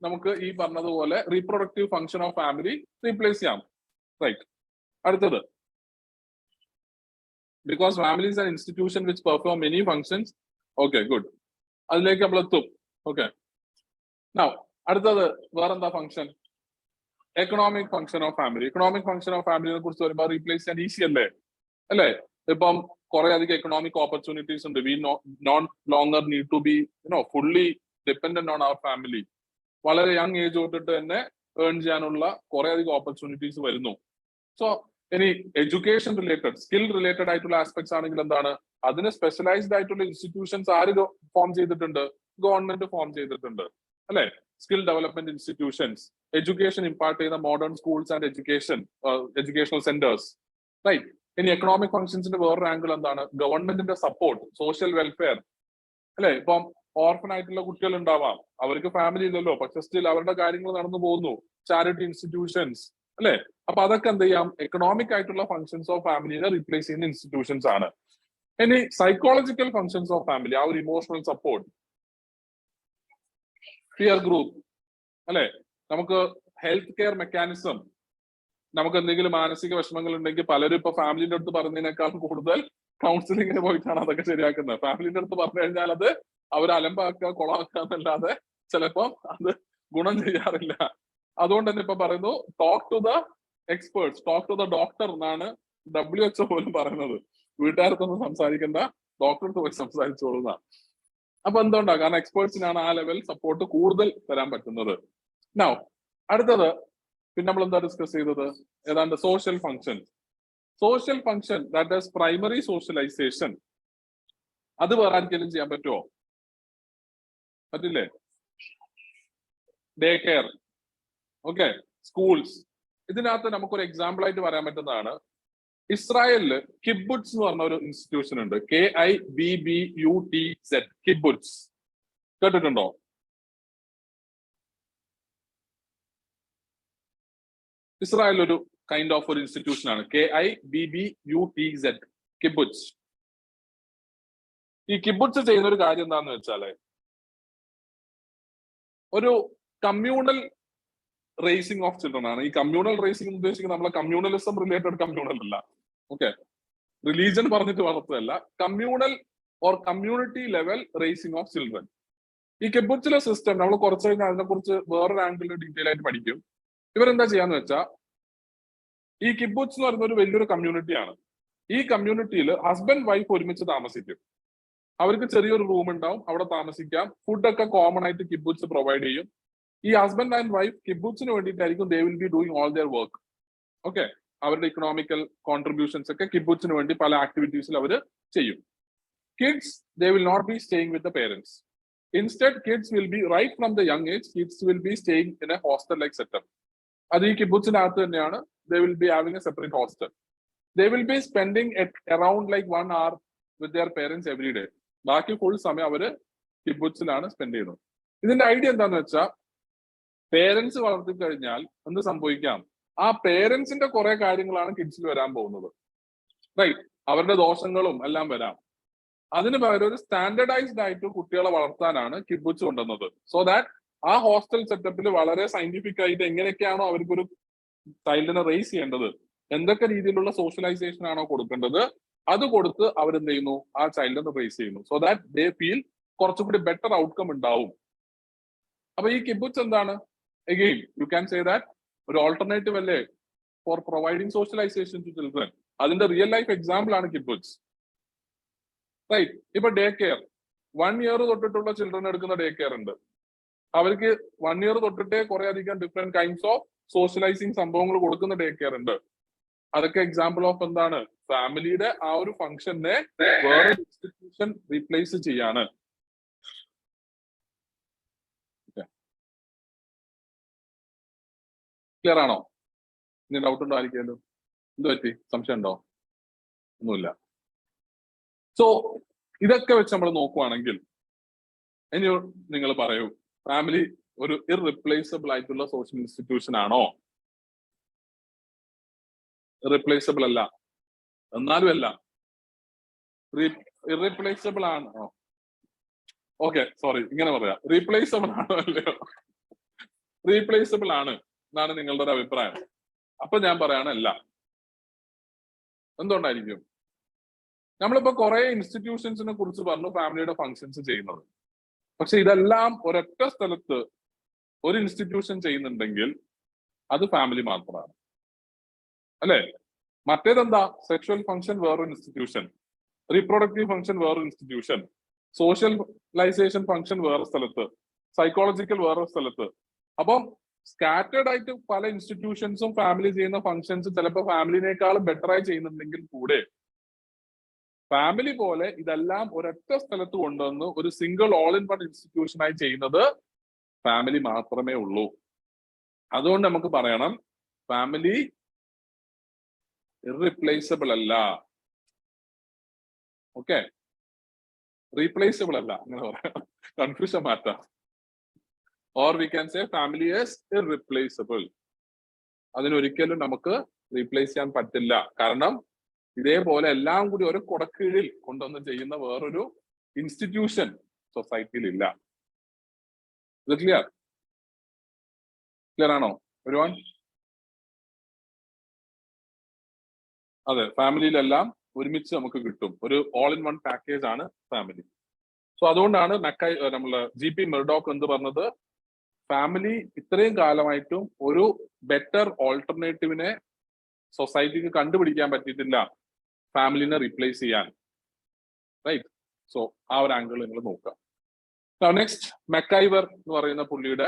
നമുക്ക് ഈ പറഞ്ഞതുപോലെ reproductive function of family replace ചെയ്യാം. റൈറ്റ്. അടുത്തത്, because family is an institution which perform many functions. Okay, good. അതിലേക്ക് നമ്മൾ എത്തും. ഓക്കെ. നൗ അടുത്തത് വേറെന്താ function? Economic function of family. Economic function of ഫാമിലിനെ കുറിച്ച് വരുമ്പോൾ റീപ്ലേസ് ചെയ്യാൻ ഈസി അല്ലേ? അല്ലേ? ഇപ്പം കുറെ അധികം എക്കണോമിക് ഓപ്പർച്യൂണിറ്റീസ് ഉണ്ട്. We not longer need to be fully dependent on our family. വളരെ യങ് ഏജ് തൊട്ടിട്ട് തന്നെ ഏൺ ചെയ്യാനുള്ള കുറെ അധികം ഓപ്പർച്യൂണിറ്റീസ് വരുന്നു. സോ ഇനി എഡ്യൂക്കേഷൻ റിലേറ്റഡ്, സ്കിൽ റിലേറ്റഡ് ആയിട്ടുള്ള ആസ്പെക്ട്സ് ആണെങ്കിൽ എന്താണ്? അതിന് സ്പെഷ്യലൈസ്ഡ് ആയിട്ടുള്ള ഇൻസ്റ്റിറ്റ്യൂഷൻസ് ആര് ഫോം ചെയ്തിട്ടുണ്ട്? ഗവൺമെന്റ് ഫോം ചെയ്തിട്ടുണ്ട്, അല്ലെ? Skill development institutions, education impart ചെയ്യുന്ന modern schools and educational centres, right? ഇനി എക്കണോമിക് ഫംഗ്ഷൻസിന്റെ വേറൊരു ആംഗിൾ എന്താണ്? ഗവൺമെന്റിന്റെ സപ്പോർട്ട്, സോഷ്യൽ വെൽഫെയർ, അല്ലെ? ഇപ്പം ഓർഫൻ ആയിട്ടുള്ള കുട്ടികൾ ഉണ്ടാവാം, അവർക്ക് ഫാമിലി ഇല്ലല്ലോ, പക്ഷെ സ്റ്റിൽ അവരുടെ കാര്യങ്ങൾ നടന്നു പോകുന്നു. ചാരിറ്റി ഇൻസ്റ്റിറ്റ്യൂഷൻസ്, അല്ലെ? അപ്പൊ അതൊക്കെ എന്ത് ചെയ്യാം? എക്കണോമിക് ആയിട്ടുള്ള ഫംഗ്ഷൻസ് ഓഫ് ഫാമിലിനെ റീപ്ലേസ് ചെയ്യുന്ന ഇൻസ്റ്റിറ്റ്യൂഷൻസ് ആണ്. ഇനി സൈക്കോളജിക്കൽ ഫംഗ്ഷൻസ് ഓഫ് ഫാമിലി, ആ ഒരു ഇമോഷണൽ സപ്പോർട്ട്, പിയർ ഗ്രൂപ്പ്, അല്ലെ? നമുക്ക് ഹെൽത്ത് കെയർ മെക്കാനിസം, നമുക്ക് എന്തെങ്കിലും മാനസിക വിഷമങ്ങൾ ഉണ്ടെങ്കിൽ പലരും ഇപ്പൊ ഫാമിലിന്റെ അടുത്ത് പറഞ്ഞതിനേക്കാൾ കൂടുതൽ കൗൺസിലിങ്ങിന് പോയിട്ടാണ് അതൊക്കെ ശരിയാക്കുന്നത്. ഫാമിലിന്റെ അടുത്ത് പറഞ്ഞു കഴിഞ്ഞാൽ അത് അവർ അലമ്പാക്കുക, കൊളാക്കുക എന്നല്ലാതെ ചിലപ്പോൾ അത് ഗുണം ചെയ്യാറില്ല. അതുകൊണ്ട് തന്നെ ഇപ്പൊ പറയുന്നു talk to the experts, talk to the doctor എന്നാണ് WHO പോലും പറയുന്നത്. വീട്ടുകാർക്കൊന്നും സംസാരിക്കേണ്ട, ഡോക്ടർക്ക് പോയി സംസാരിച്ചോളുന്ന. അപ്പൊ എന്തുകൊണ്ടാണ്? കാരണം എക്സ്പേർട്സിനാണ് ആ ലെവൽ സപ്പോർട്ട് കൂടുതൽ തരാൻ പറ്റുന്നത്. നൗ അടുത്തത്, പിന്നെ നമ്മൾ എന്താ ഡിസ്കസ് ചെയ്തത്? ഏതാണ്ട് social function. Social function that is primary socialisation, അത് വേറെ ആർക്കെങ്കിലും ചെയ്യാൻ പറ്റുമോ? പറ്റില്ലേ? Day care, okay, schools. ഇതിനകത്ത് നമുക്കൊരു എക്സാമ്പിൾ ആയിട്ട് പറയാൻ പറ്റുന്നതാണ് ഇസ്രായേലില് കിബുട്സ് എന്ന് പറഞ്ഞ ഒരു ഇൻസ്റ്റിറ്റ്യൂഷൻ ഉണ്ട്. KIBBUTZ, കിബുട്സ്. കേട്ടിട്ടുണ്ടോ? ഇസ്രായേൽ ഒരു കൈൻഡ് ഓഫ് ഒരു ഇൻസ്റ്റിറ്റ്യൂഷൻ ആണ് KIBBUTZ, കിബുട്സ്. ഈ കിബുട്സ് ചെയ്യുന്ന ഒരു കാര്യം എന്താന്ന് വെച്ചാല് ഒരു കമ്മ്യൂണൽ റേസിംഗ് ഓഫ് ചിൽഡ്രൻ ആണ്. ഈ കമ്മ്യൂണൽ റേസിംഗ് ഉദ്ദേശിക്കുന്നത് നമ്മളെ കമ്മ്യൂണലിസം റിലേറ്റഡ് കമ്മ്യൂണൽ അല്ല, ഓക്കെ, റിലീജിയൻ പറഞ്ഞിട്ട് വളർത്തുകയല്ല, communal or community level raising of children. ഈ കിബുട്സിലെ സിസ്റ്റം നമ്മൾ കുറച്ച് കഴിഞ്ഞാൽ അതിനെക്കുറിച്ച് വേറൊരു ആംഗിളിൽ ഡീറ്റെയിൽ ആയിട്ട് പഠിക്കും. ഇവരെന്താ ചെയ്യാന്ന് വെച്ചാൽ, ഈ കിബുട്സ് എന്ന് പറയുന്ന ഒരു വലിയൊരു കമ്മ്യൂണിറ്റിയാണ്. ഈ കമ്മ്യൂണിറ്റിയിൽ ഹസ്ബൻഡ് വൈഫ് ഒരുമിച്ച് താമസിക്കും. അവർക്ക് ചെറിയൊരു റൂം ഉണ്ടാവും, അവിടെ താമസിക്കാം. ഫുഡൊക്കെ കോമൺ ആയിട്ട് കിബുട്സ് പ്രൊവൈഡ് ചെയ്യും. ഈ ഹസ്ബൻഡ് ആൻഡ് വൈഫ് കിബുട്സിന് വേണ്ടിയിട്ടായിരിക്കും they will be doing all their work. Okay, അവരുടെ ഇക്കണോമിക്കൽ കോൺട്രിബ്യൂഷൻസ് ഒക്കെ കിബുട്സിന് വേണ്ടി പല ആക്ടിവിറ്റീസിൽ അവർ ചെയ്യും. Kids they will not be staying with the parents. Instead kids will be right from the young age kids will be staying in a hostel like setup. അത് ഈ കിബുട്സിനകത്ത് തന്നെയാണ്. They will be having a separate hostel. They will be spending around like 1 hour with their parents every day. ബാക്കി full സമയം അവര് കിബുട്സിലാണ് spend ചെയ്യുന്നത്. ഇതിന്റെ idea എന്താന്ന് വെച്ചാൽ, പേരൻസ് വളർത്തി കഴിഞ്ഞാൽ എന്ത് സംഭവിക്കാം, ആ പേരൻസിന്റെ കുറെ കാര്യങ്ങളാണ് കിഡ്സിൽ വരാൻ പോകുന്നത്, റൈറ്റ്? അവരുടെ ദോഷങ്ങളും എല്ലാം വരാം. അതിന് പകരം ഒരു സ്റ്റാൻഡർഡൈസ്ഡ് ആയിട്ട് കുട്ടികളെ വളർത്താനാണ് കിബുട്സ് കൊണ്ടുവന്നത്. സോ ദാറ്റ് ആ ഹോസ്റ്റൽ സെറ്റപ്പിൽ വളരെ സയന്റിഫിക് ആയിട്ട് എങ്ങനെയൊക്കെയാണോ അവർക്കൊരു ചൈൽഡിനെ റേസ് ചെയ്യേണ്ടത്, എന്തൊക്കെ രീതിയിലുള്ള സോഷ്യലൈസേഷൻ ആണോ കൊടുക്കേണ്ടത്, അത് കൊടുത്ത് അവരെന്ത് ചെയ്യുന്നു, ആ ചൈൽഡിനെ റേസ് ചെയ്യുന്നു. സോ ദാറ്റ് ദേ ഫീൽ കുറച്ചുകൂടി ബെറ്റർ ഔട്ട്കം ഉണ്ടാവും. അപ്പൊ ഈ കിബുട്സ് എന്താണ്? Again you can say that ഒരു ഓൾട്ടർനേറ്റീവ് അല്ലേ for providing socialisation to children. അതിന്റെ റിയൽ ലൈഫ് എക്സാമ്പിൾ ആണ് കിബുട്സ്, റൈറ്റ്? ഇപ്പൊ ഡേ കെയർ, 1 year തൊട്ടിട്ടുള്ള ചിൽഡ്രൻ എടുക്കുന്ന ഡേ കെയർ ഉണ്ട്. അവർക്ക് 1 year തൊട്ടിട്ടേ കുറെ അധികം ഡിഫറെന്റ് കൈൻഡ്സ് ഓഫ് സോഷ്യലൈസിങ് സംഭവങ്ങൾ കൊടുക്കുന്ന ഡേ കെയർ ഉണ്ട്. അതൊക്കെ എക്സാമ്പിൾ ഓഫ് എന്താണ്, ഫാമിലിയുടെ ആ ഒരു ഫംഗ്ഷനെ വേറെ ഇൻസ്റ്റിറ്റ്യൂഷൻ റീപ്ലേസ് ചെയ്യാണ്. ക്ലിയർ ആണോ? ഇനി ഡൗട്ട് ഉണ്ടോ ആയിരിക്കുമല്ലോ? എന്ത് പറ്റി? സംശയം ഉണ്ടോ? ഒന്നുമില്ല. സോ ഇതൊക്കെ വെച്ച് നമ്മൾ നോക്കുവാണെങ്കിൽ ഇനി നിങ്ങൾ പറയൂ, ഫാമിലി ഒരു ഇർറിപ്ലേസബിൾ ആയിട്ടുള്ള സോഷ്യൽ ഇൻസ്റ്റിറ്റ്യൂഷൻ ആണോ? ഇറിപ്ലേസബിൾ അല്ല, എന്നാലും അല്ല, ഇറിപ്ലേസബിൾ ആണോ? ഓക്കെ, സോറി, ഇങ്ങനെ പറയാം, റീപ്ലേസബിൾ ആണോ അല്ലയോ? റീപ്ലേസബിൾ ആണ് എന്നാണ് നിങ്ങളുടെ ഒരു അഭിപ്രായം. അപ്പൊ ഞാൻ പറയാണ് അല്ല. എന്തുകൊണ്ടായിരിക്കും? നമ്മളിപ്പോ കുറെ ഇൻസ്റ്റിറ്റ്യൂഷൻസിനെ കുറിച്ച് പറഞ്ഞു, ഫാമിലിയുടെ ഫങ്ഷൻസ് ചെയ്യുന്നത്. പക്ഷെ ഇതെല്ലാം ഒരൊറ്റ സ്ഥലത്ത് ഒരു ഇൻസ്റ്റിറ്റ്യൂഷൻ ചെയ്യുന്നുണ്ടെങ്കിൽ അത് ഫാമിലി മാത്രമാണ്, അല്ലെ? മറ്റേതെന്താ? സെക്ഷൽ ഫംഗ്ഷൻ വേറൊരു ഇൻസ്റ്റിറ്റ്യൂഷൻ, റീപ്രൊഡക്റ്റീവ് ഫംഗ്ഷൻ വേറൊരു ഇൻസ്റ്റിറ്റ്യൂഷൻ, സോഷ്യലൈസേഷൻ ഫംഗ്ഷൻ വേറെ സ്ഥലത്ത്, സൈക്കോളജിക്കൽ വേറൊരു സ്ഥലത്ത്. അപ്പം സ്കാറ്റേർഡ് ആയിട്ട് പല ഇൻസ്റ്റിറ്റ്യൂഷൻസും ഫാമിലി ചെയ്യുന്ന ഫംഗ്ഷൻസ് ചിലപ്പോൾ ഫാമിലിനേക്കാളും ബെറ്റർ ആയി ചെയ്യുന്നുണ്ടെങ്കിൽ കൂടെ ഫാമിലി പോലെ ഇതെല്ലാം ഒരൊറ്റ സ്ഥലത്ത് കൊണ്ടുവന്ന് ഒരു single all in one institution ആയി ചെയ്യുന്നത് ഫാമിലി മാത്രമേ ഉള്ളൂ. അതുകൊണ്ട് നമുക്ക് പറയണം, ഫാമിലി ഇർറിപ്ലേസബിൾ അല്ല, ഓക്കെ? റീപ്ലേസബിൾ അല്ല, അങ്ങനെ പറയാം, കൺഫ്യൂഷൻ മാറ്റാം. Or we can say family is irreplaceable. അതിനൊരിക്കലും നമുക്ക് റീപ്ലേസ് ചെയ്യാൻ പറ്റില്ല. കാരണം ഇതേപോലെ എല്ലാം കൂടി ഒരു കുടക്കീഴിൽ കൊണ്ടുവന്ന് ചെയ്യുന്ന വേറൊരു ഇൻസ്റ്റിറ്റ്യൂഷൻ സൊസൈറ്റിയിൽ ഇല്ല. ഇത് ക്ലിയർ? ക്ലിയർ ആണോ ഒരുവൺ? അതെ, ഫാമിലിയിലെല്ലാം ഒരുമിച്ച് നമുക്ക് കിട്ടും. ഒരു ഓൾ ഇൻ വൺ പാക്കേജ് ആണ് ഫാമിലി. സോ അതുകൊണ്ടാണ് നമ്മള് GP മെർഡോക്ക് എന്ത് പറഞ്ഞത്, ഫാമിലി ഇത്രയും കാലമായിട്ടും ഒരു ബെറ്റർ ഓൾട്ടർനേറ്റീവിനെ സൊസൈറ്റിക്ക് കണ്ടുപിടിക്കാൻ പറ്റിയിട്ടില്ല ഫാമിലിനെ റീപ്ലേസ് ചെയ്യാൻ, റൈറ്റ്? സോ ആ ഒരു ആംഗിൾ നിങ്ങൾ നോക്കാം. നെക്സ്റ്റ്, മെക്കൈവർ എന്ന് പറയുന്ന പുള്ളിയുടെ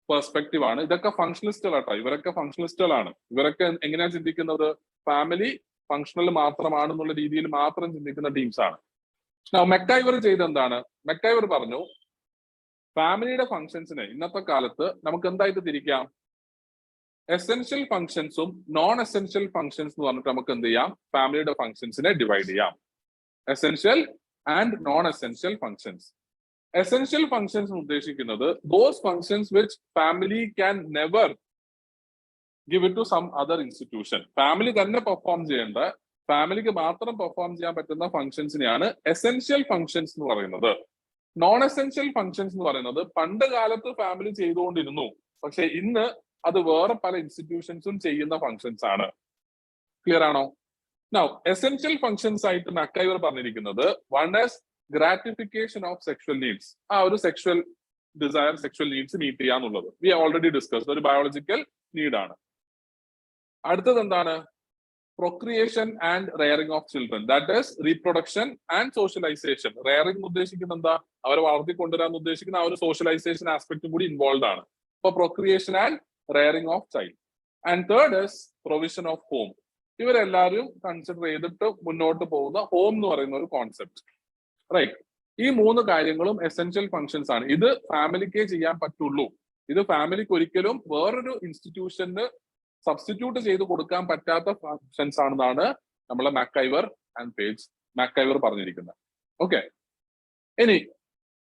പെർസ്പെക്റ്റീവ് ആണ്. ഇതൊക്കെ ഫങ്ഷണലിസ്റ്റുകളാട്ടോ, ഇവരൊക്കെ ഫങ്ഷണലിസ്റ്റുകളാണ്. ഇവരൊക്കെ എങ്ങനെയാ ചിന്തിക്കുന്നത്? ഫാമിലി ഫങ്ഷണൽ മാത്രമാണെന്നുള്ള രീതിയിൽ മാത്രം ചിന്തിക്കുന്ന ടീംസ് ആണ്. മെക്കൈവർ ചെയ്തെന്താണ്? മെക്കൈവർ പറഞ്ഞു, ഫാമിലിയുടെ ഫങ്ഷൻസിനെ ഇന്നത്തെ കാലത്ത് നമുക്ക് എന്തായിട്ട് തിരിക്കാം? എസെൻഷ്യൽ ഫങ്ഷൻസും നോൺ എസെൻഷ്യൽ ഫങ്ഷൻസ് എന്ന് പറഞ്ഞിട്ട് നമുക്ക് എന്ത് ചെയ്യാം, ഫാമിലിയുടെ ഫങ്ഷൻസിനെ ഡിവൈഡ് ചെയ്യാം. Essential and non essential functions. Essential functions ഉദ്ദേശിക്കുന്നത് those functions which family can never give it to some other institution. Family തന്നെ പെർഫോം ചെയ്യേണ്ട, ഫാമിലിക്ക് മാത്രം പെർഫോം ചെയ്യാൻ പറ്റുന്ന ഫങ്ഷൻസിനെയാണ് എസെൻഷ്യൽ ഫങ്ഷൻസ് എന്ന് പറയുന്നത്. നോൺ എസെൻഷ്യൽ ഫങ്ഷൻസ് എന്ന് പറയുന്നത് പണ്ട് കാലത്ത് ഫാമിലി ചെയ്തുകൊണ്ടിരുന്നു, പക്ഷെ ഇന്ന് അത് വേറെ പല ഇൻസ്റ്റിറ്റ്യൂഷൻസും ചെയ്യുന്ന ഫങ്ഷൻസ് ആണ്. ക്ലിയർ ആണോ? നൗ എസെൻഷ്യൽ ഫങ്ഷൻസ് ആയിട്ട് മക്കൈവർ പറഞ്ഞിരിക്കുന്നത് one is gratification of sexual needs. ആ ഒരു sexual desire, sexual needs meet ചെയ്യാന്നുള്ളത് വി ഓൾറെഡി ഡിസ്കസ്ഡ്, ഒരു ബയോളജിക്കൽ നീഡ് ആണ്. അടുത്തത് എന്താണ്? Procreation and rearing of children, that is reproduction and socialisation. Rearing ഉദ്ദേശിക്കുന്നത് എന്താ? അവരെ വളർത്തിക്കൊണ്ടുവരാൻ ഉദ്ദേശിക്കുന്ന ആ ഒരു സോഷ്യലൈസേഷൻ ആസ്പെക്ടും കൂടി ഇൻവോൾവ് ആണ്. അപ്പൊ procreation and rearing of child. And third is provision of home. ഇവരെല്ലാവരും കൺസിഡർ ചെയ്തിട്ട് മുന്നോട്ട് പോകുന്ന ഹോം എന്ന് പറയുന്ന ഒരു കോൺസെപ്റ്റ്. റൈറ്റ്. ഈ മൂന്ന് കാര്യങ്ങളും എസെൻഷ്യൽ ഫങ്ഷൻസ് ആണ്. ഇത് ഫാമിലിക്കേ ചെയ്യാൻ പറ്റുള്ളൂ. ഇത് ഫാമിലിക്ക് ഒരിക്കലും വേറൊരു ഇൻസ്റ്റിറ്റ്യൂഷന് സബ്സ്റ്റിറ്റ്യൂട്ട് ചെയ്ത് കൊടുക്കാൻ പറ്റാത്ത ഫങ്ഷൻസ് ആണെന്നാണ് നമ്മളെ മക്കൈവർ ആൻഡ് മക്കൈവർ പറഞ്ഞിരിക്കുന്നത്. ഓക്കെ, ഇനി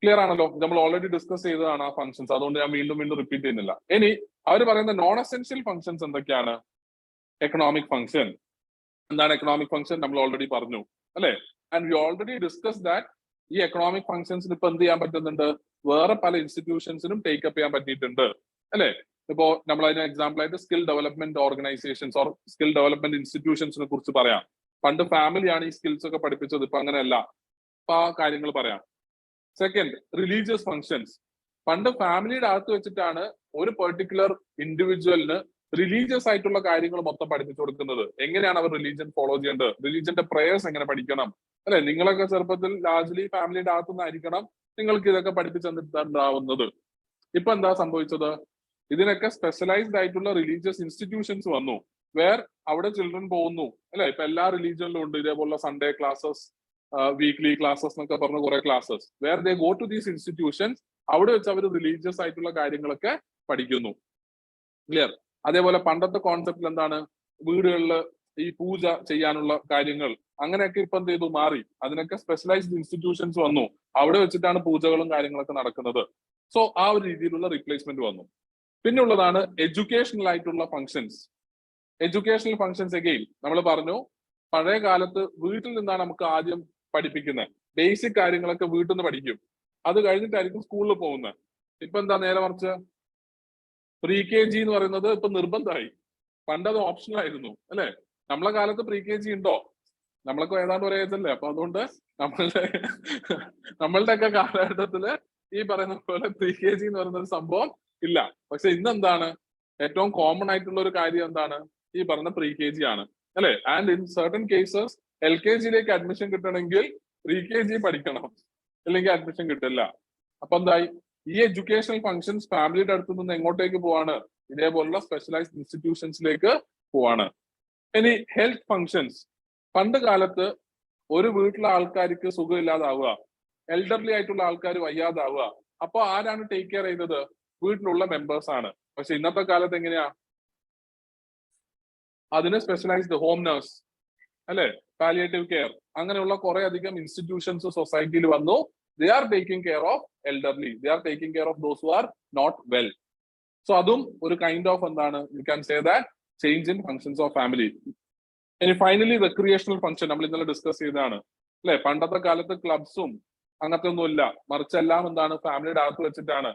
ക്ലിയർ ആണല്ലോ? നമ്മൾ ഓൾറെഡി ഡിസ്കസ് ചെയ്തതാണ് ആ ഫങ്ഷൻസ്, അതുകൊണ്ട് ഞാൻ വീണ്ടും റിപ്പീറ്റ് ചെയ്യുന്നില്ല. ഇനി അവർ പറയുന്ന നോൺ എസെൻഷ്യൽ ഫങ്ഷൻസ് എന്തൊക്കെയാണ്? Economic function. എന്താണ് എക്കണോമിക് ഫങ്ഷൻ? നമ്മൾ ഓൾറെഡി പറഞ്ഞു അല്ലെ? And we already discuss that ഈ എക്കണോമിക് ഫങ്ഷൻസിന് ഇപ്പൊ എന്ത് ചെയ്യാൻ പറ്റുന്നുണ്ട്? വേറെ പല ഇൻസ്റ്റിറ്റ്യൂഷൻസിനും ടേക്കപ്പ് ചെയ്യാൻ പറ്റിയിട്ടുണ്ട് അല്ലെ? ഇപ്പോ നമ്മൾ അതിന് എക്സാമ്പിൾ ആയിട്ട് skill development organisations or skill development ഇൻസ്റ്റിറ്റ്യൂഷൻസിനെ കുറിച്ച് പറയാം. പണ്ട് ഫാമിലിയാണ് ഈ സ്കിൽസ് ഒക്കെ പഠിപ്പിച്ചത്, ഇപ്പൊ അങ്ങനെയല്ല. അപ്പൊ ആ കാര്യങ്ങൾ പറയാം. Second, religious functions. പണ്ട് ഫാമിലിയുടെ അകത്ത് വെച്ചിട്ടാണ് ഒരു പെർട്ടിക്കുലർ ഇൻഡിവിജ്വലിന് റിലീജിയസ് ആയിട്ടുള്ള കാര്യങ്ങൾ മൊത്തം പഠിപ്പിച്ചു കൊടുക്കുന്നത്. എങ്ങനെയാണ് അവർ റിലീജിയൻ ഫോളോ ചെയ്യേണ്ടത്, റിലീജിയന്റെ പ്രേയേഴ്സ് എങ്ങനെ പഠിക്കണം അല്ലെ? നിങ്ങളൊക്കെ ചെറുപ്പത്തിൽ ലാർജ്ലി ഫാമിലിയുടെ അകത്തുനിന്നായിരിക്കണം നിങ്ങൾക്ക് ഇതൊക്കെ പഠിപ്പിച്ചു തന്നിട്ടുണ്ടാവുന്നത്. ഇപ്പൊ എന്താ സംഭവിച്ചത്? ഇതിനൊക്കെ സ്പെഷ്യലൈസ്ഡ് ആയിട്ടുള്ള റിലീജിയസ് ഇൻസ്റ്റിറ്റ്യൂഷൻസ് വന്നു, വേർ അവിടെ ചിൽഡ്രൻ പോകുന്നു അല്ലെ? ഇപ്പൊ എല്ലാ റിലീജിയനിലും ഉണ്ട് ഇതേപോലുള്ള സൺഡേ ക്ലാസ്സസ്, വീക്ക്ലി ക്ലാസ്സസ് എന്നൊക്കെ പറഞ്ഞ കുറെ classes, where they go to these institutions. അവിടെ വെച്ച് അവർ റിലീജിയസ് ആയിട്ടുള്ള കാര്യങ്ങളൊക്കെ പഠിക്കുന്നു. ക്ലിയർ? അതേപോലെ പണ്ടത്തെ കോൺസെപ്റ്റിൽ എന്താണ്? വീടുകളിൽ ഈ പൂജ ചെയ്യാനുള്ള കാര്യങ്ങൾ അങ്ങനെയൊക്കെ ഇപ്പൊ എന്ത് ചെയ്തു? മാറി. അതിനൊക്കെ സ്പെഷ്യലൈസ്ഡ് ഇൻസ്റ്റിറ്റ്യൂഷൻസ് വന്നു, അവിടെ വെച്ചിട്ടാണ് പൂജകളും കാര്യങ്ങളൊക്കെ നടക്കുന്നത്. സോ ആ ഒരു രീതിയിലുള്ള റീപ്ലേസ്മെന്റ് വന്നു. പിന്നെ ഉള്ളതാണ് എഡ്യൂക്കേഷണൽ ആയിട്ടുള്ള ഫങ്ഷൻസ്. എഡ്യൂക്കേഷണൽ ഫങ്ഷൻസ് അഗെയിൻ നമ്മൾ പറഞ്ഞു, പഴയ കാലത്ത് വീട്ടിൽ നിന്നാണ് നമുക്ക് ആദ്യം പഠിപ്പിക്കുന്നത്. ബേസിക് കാര്യങ്ങളൊക്കെ വീട്ടിൽ നിന്ന് പഠിക്കും, അത് കഴിഞ്ഞിട്ടായിരിക്കും സ്കൂളിൽ പോകുന്നത്. ഇപ്പൊ എന്താ നേരെ മറിച്ച്? പ്രീ കെ ജി എന്ന് പറയുന്നത് ഇപ്പൊ നിർബന്ധമായി. പണ്ടത് ഓപ്ഷണൽ ആയിരുന്നു അല്ലെ? നമ്മളെ കാലത്ത് പ്രീ കെ ജി ഉണ്ടോ? നമ്മളൊക്കെ ഏതാണ്ട് ഒരേ ഏജല്ലേ, അപ്പൊ അതുകൊണ്ട് നമ്മളുടെ ഒക്കെ കാലഘട്ടത്തില് ഈ പറയുന്ന പോലെ പ്രീ കെ ജി എന്ന് പറയുന്ന ഒരു സംഭവം ഇല്ല. പക്ഷെ ഇന്നെന്താണ് ഏറ്റവും കോമൺ ആയിട്ടുള്ള ഒരു കാര്യം? എന്താണ്? ഈ പറഞ്ഞ പ്രീ കെ ജി ആണ് അല്ലെ? And in certain cases L K ജിയിലേക്ക് അഡ്മിഷൻ കിട്ടണമെങ്കിൽ പ്രീ കെ ജി പഠിക്കണം, അല്ലെങ്കിൽ അഡ്മിഷൻ കിട്ടില്ല. അപ്പൊ എന്തായി? ഈ എഡ്യൂക്കേഷണൽ ഫങ്ഷൻസ് ഫാമിലിയുടെ അടുത്ത് നിന്ന് എങ്ങോട്ടേക്ക് പോവാണ്? ഇതേപോലുള്ള സ്പെഷ്യലൈസ്ഡ് ഇൻസ്റ്റിറ്റ്യൂഷൻസിലേക്ക് പോവാണ്. ഇനി ഹെൽത്ത് ഫങ്ഷൻസ്. പണ്ട് കാലത്ത് ഒരു വീട്ടിലെ ആൾക്കാർക്ക് സുഖമില്ലാതാവുക, എൽഡർലി ആയിട്ടുള്ള ആൾക്കാർ വയ്യാതാവുക, അപ്പൊ ആരാണ് ടേക്ക് കെയർ ചെയ്തത്? വീട്ടിലുള്ള മെമ്പേഴ്സ് ആണ്. പക്ഷെ ഇന്നത്തെ കാലത്ത് എങ്ങനെയാ? അതിന് സ്പെഷ്യലൈസ്ഡ് ഹോം നഴ്സ് അല്ലെ, പാലിയേറ്റീവ് കെയർ, അങ്ങനെയുള്ള കുറെ അധികം ഇൻസ്റ്റിറ്റ്യൂഷൻസ് സൊസൈറ്റിയിൽ വന്നു. They are taking care of elderly, they are taking care of those who are not well. So അതും ഒരു കൈൻഡ് ഓഫ് എന്താണ്, you can say that change in functions of family. ഇനി finally recreational function നമ്മൾ ഇന്നലെ discuss ചെയ്തതാണ് അല്ലെ? പണ്ടത്തെ കാലത്ത് ക്ലബ്സും അങ്ങനത്തെ ഒന്നുമില്ല, മറിച്ച് എല്ലാം എന്താണ്? ഫാമിലിയുടെ അകത്ത് വെച്ചിട്ടാണ്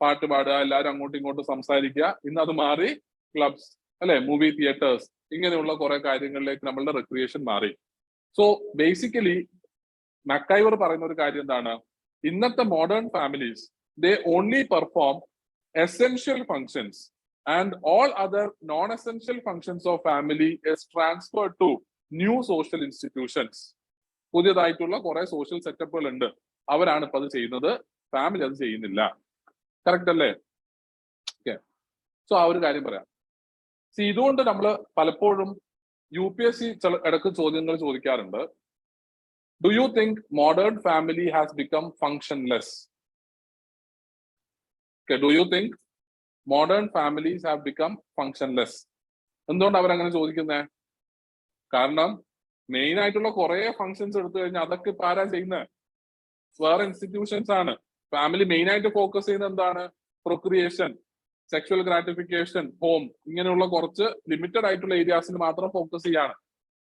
പാട്ട് പാടുക, എല്ലാവരും അങ്ങോട്ടും ഇങ്ങോട്ടും സംസാരിക്കുക. ഇന്ന് അത് മാറി ക്ലബ്സ് അല്ലെ, മൂവി തിയേറ്റേഴ്സ്, ഇങ്ങനെയുള്ള കുറെ കാര്യങ്ങളിലേക്ക് നമ്മളുടെ റെക്രിയേഷൻ മാറി. സോ ബേസിക്കലി മക്കൈവർ പറയുന്ന ഒരു കാര്യം എന്താണ്? ഇന്നത്തെ modern families they only perform essential functions and all other non essential functions of family is transferred to new social institutions. പുതിയതായിട്ടുള്ള കുറെ സോഷ്യൽ സെറ്റപ്പുകൾ ഉണ്ട്, അവരാണ് ഇപ്പൊ അത് ചെയ്യുന്നത്, ഫാമിലി അത് ചെയ്യുന്നില്ല. കറക്റ്റ് അല്ലേ? ഓക്കെ. സോ ആ ഒരു കാര്യം പറയാം. ഇതുകൊണ്ട് നമ്മൾ പലപ്പോഴും UPSC ഇടക്ക് ചോദ്യങ്ങൾ ചോദിക്കാറുണ്ട്. Do you think modern family has become functionless? Do you think modern families have become functionless. എന്തുകൊണ്ട് അവരങ്ങനെ ചോദിക്കുന്നത്? കാരണം മെയിൻ ആയിട്ടുള്ള കുറെ ഫങ്ഷൻസ് എടുത്തു കഴിഞ്ഞാൽ അതൊക്കെ ഇപ്പൊ ആരാ ചെയ്യുന്നത്? വേറെ ഇൻസ്റ്റിറ്റ്യൂഷൻസ് ആണ്. ഫാമിലി മെയിൻ ആയിട്ട് ഫോക്കസ് ചെയ്യുന്നത് എന്താണ്? പ്രൊക്രിയേഷൻ, സെക്ഷൽ ഗ്രാറ്റിഫിക്കേഷൻ, ഹോം, ഇങ്ങനെയുള്ള കുറച്ച് ലിമിറ്റഡ് ആയിട്ടുള്ള ഏരിയാസിന് മാത്രം ഫോക്കസ് ചെയ്യാണ്.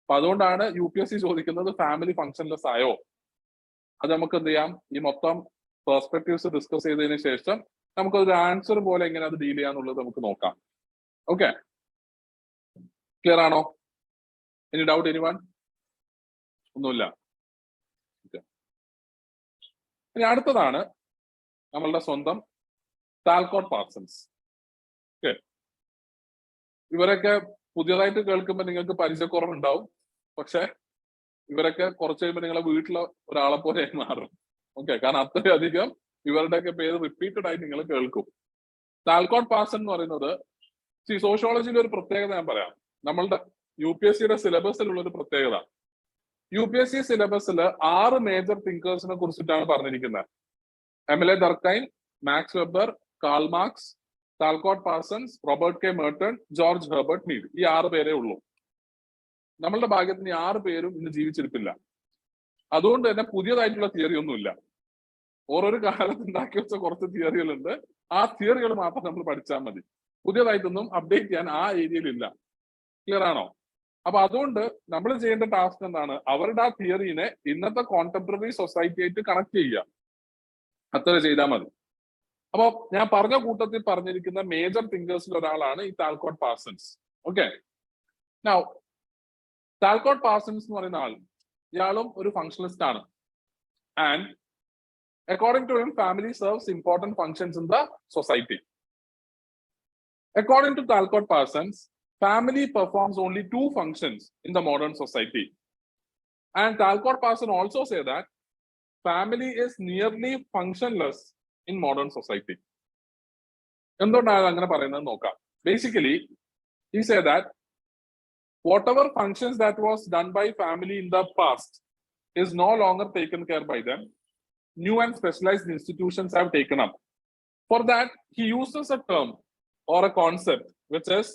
അപ്പൊ അതുകൊണ്ടാണ് UPSC ചോദിക്കുന്നത് ഫാമിലി ഫങ്ഷൻലെസ് ആയോ? അത് നമുക്ക് എന്ത് ചെയ്യാം, ഈ മൊത്തം പെർസ്പെക്ടീവ്സ് ഡിസ്കസ് ചെയ്തതിനു ശേഷം നമുക്കൊരു ആൻസർ പോലെ എങ്ങനെ അത് ഡീൽ ചെയ്യാന്നുള്ളത് നമുക്ക് നോക്കാം. ഓക്കെ, ക്ലിയർ ആണോ? Any doubt anyone? ഒന്നുമില്ല. ഇനി അടുത്തതാണ് നമ്മളുടെ സ്വന്തം താൽക്കോട്ട് പാർസൺസ്. ഓക്കെ, ഇവരൊക്കെ പുതിയതായിട്ട് കേൾക്കുമ്പോൾ നിങ്ങൾക്ക് പരിചയക്കുറവുണ്ടാവും. പക്ഷെ ഇവരൊക്കെ കുറച്ച് കഴിയുമ്പോൾ നിങ്ങളെ വീട്ടിലെ ഒരാളെ പോലെ മാറും. ഓക്കെ, കാരണം അത്രയധികം ഇവരുടെയൊക്കെ പേര് റിപ്പീറ്റഡ് ആയി നിങ്ങൾ കേൾക്കും. താൽക്കോട്ട് പാർസൺ എന്ന് പറയുന്നത് സോഷ്യോളജിയിലെ ഒരു പ്രത്യേകത ഞാൻ പറയാം. നമ്മളുടെ UPSCയുടെ സിലബസിലുള്ള ഒരു പ്രത്യേകത, UPSC സിലബസിൽ 6 മേജർ തിങ്കേഴ്സിനെ കുറിച്ചിട്ടാണ് പറഞ്ഞിരിക്കുന്നത്. Emile Durkheim, Max Weber, Karl Marx, Talcott Parsons, Robert K Merton, George Herbert Mead. ഈ 6 പേരേ ഉള്ളൂ. നമ്മളുടെ ഭാഗ്യത്തിന് ഈ 6 പേരും ഇന്ന് ജീവിച്ചിരിപ്പില്ല. അതുകൊണ്ട് തന്നെ പുതിയതായിട്ടുള്ള തിയറി ഒന്നുമില്ല. ഓരോരോ കാലത്ത് ഉണ്ടാക്കി വെച്ച കുറച്ച് തിയറികളുണ്ട്. ആ തിയറികൾ മാത്രം നമ്മൾ പഠിച്ചാൽ മതി. പുതിയതായിട്ടൊന്നും അപ്ഡേറ്റ് ചെയ്യാൻ ആ ഏരിയയിലില്ല. ക്ലിയർ ആണോ? അപ്പൊ അതുകൊണ്ട് നമ്മൾ ചെയ്യേണ്ട ടാസ്ക് എന്താണ്? അവരുടെ ആ തിയറിനെ ഇന്നത്തെ കോണ്ടംപററി സൊസൈറ്റി ആയിട്ട് കണക്ട് ചെയ്യുക. അത്ര ചെയ്താൽ മതി. അപ്പൊ ഞാൻ പറഞ്ഞ കൂട്ടത്തിൽ പറഞ്ഞിരിക്കുന്ന മേജർ തിങ്കേഴ്സിൽ ഒരാളാണ് ഈ താൽക്കോട്ട് പാർസൺസ്. ഓക്കെ, നൗ താൽക്കോട്ട് പാർസൺസ് എന്ന് പറയുന്ന ആൾ, ഇയാളും ഒരു ഫങ്ഷണലിസ്റ്റ് ആണ്. And according to him, family serves important functions in the society. According to Talcott Parsons, family performs only 2 functions in the modern society. And Talcott Parsons also say that family is nearly functionless in modern society. എന്തുകൊണ്ടാണ് അങ്ങനെ പറയുന്നത് നോക്കാം. Basically, he said that whatever functions that was done by family in the past is no longer taken care by them. New and specialized institutions have taken up. For that, he uses a term or a concept which is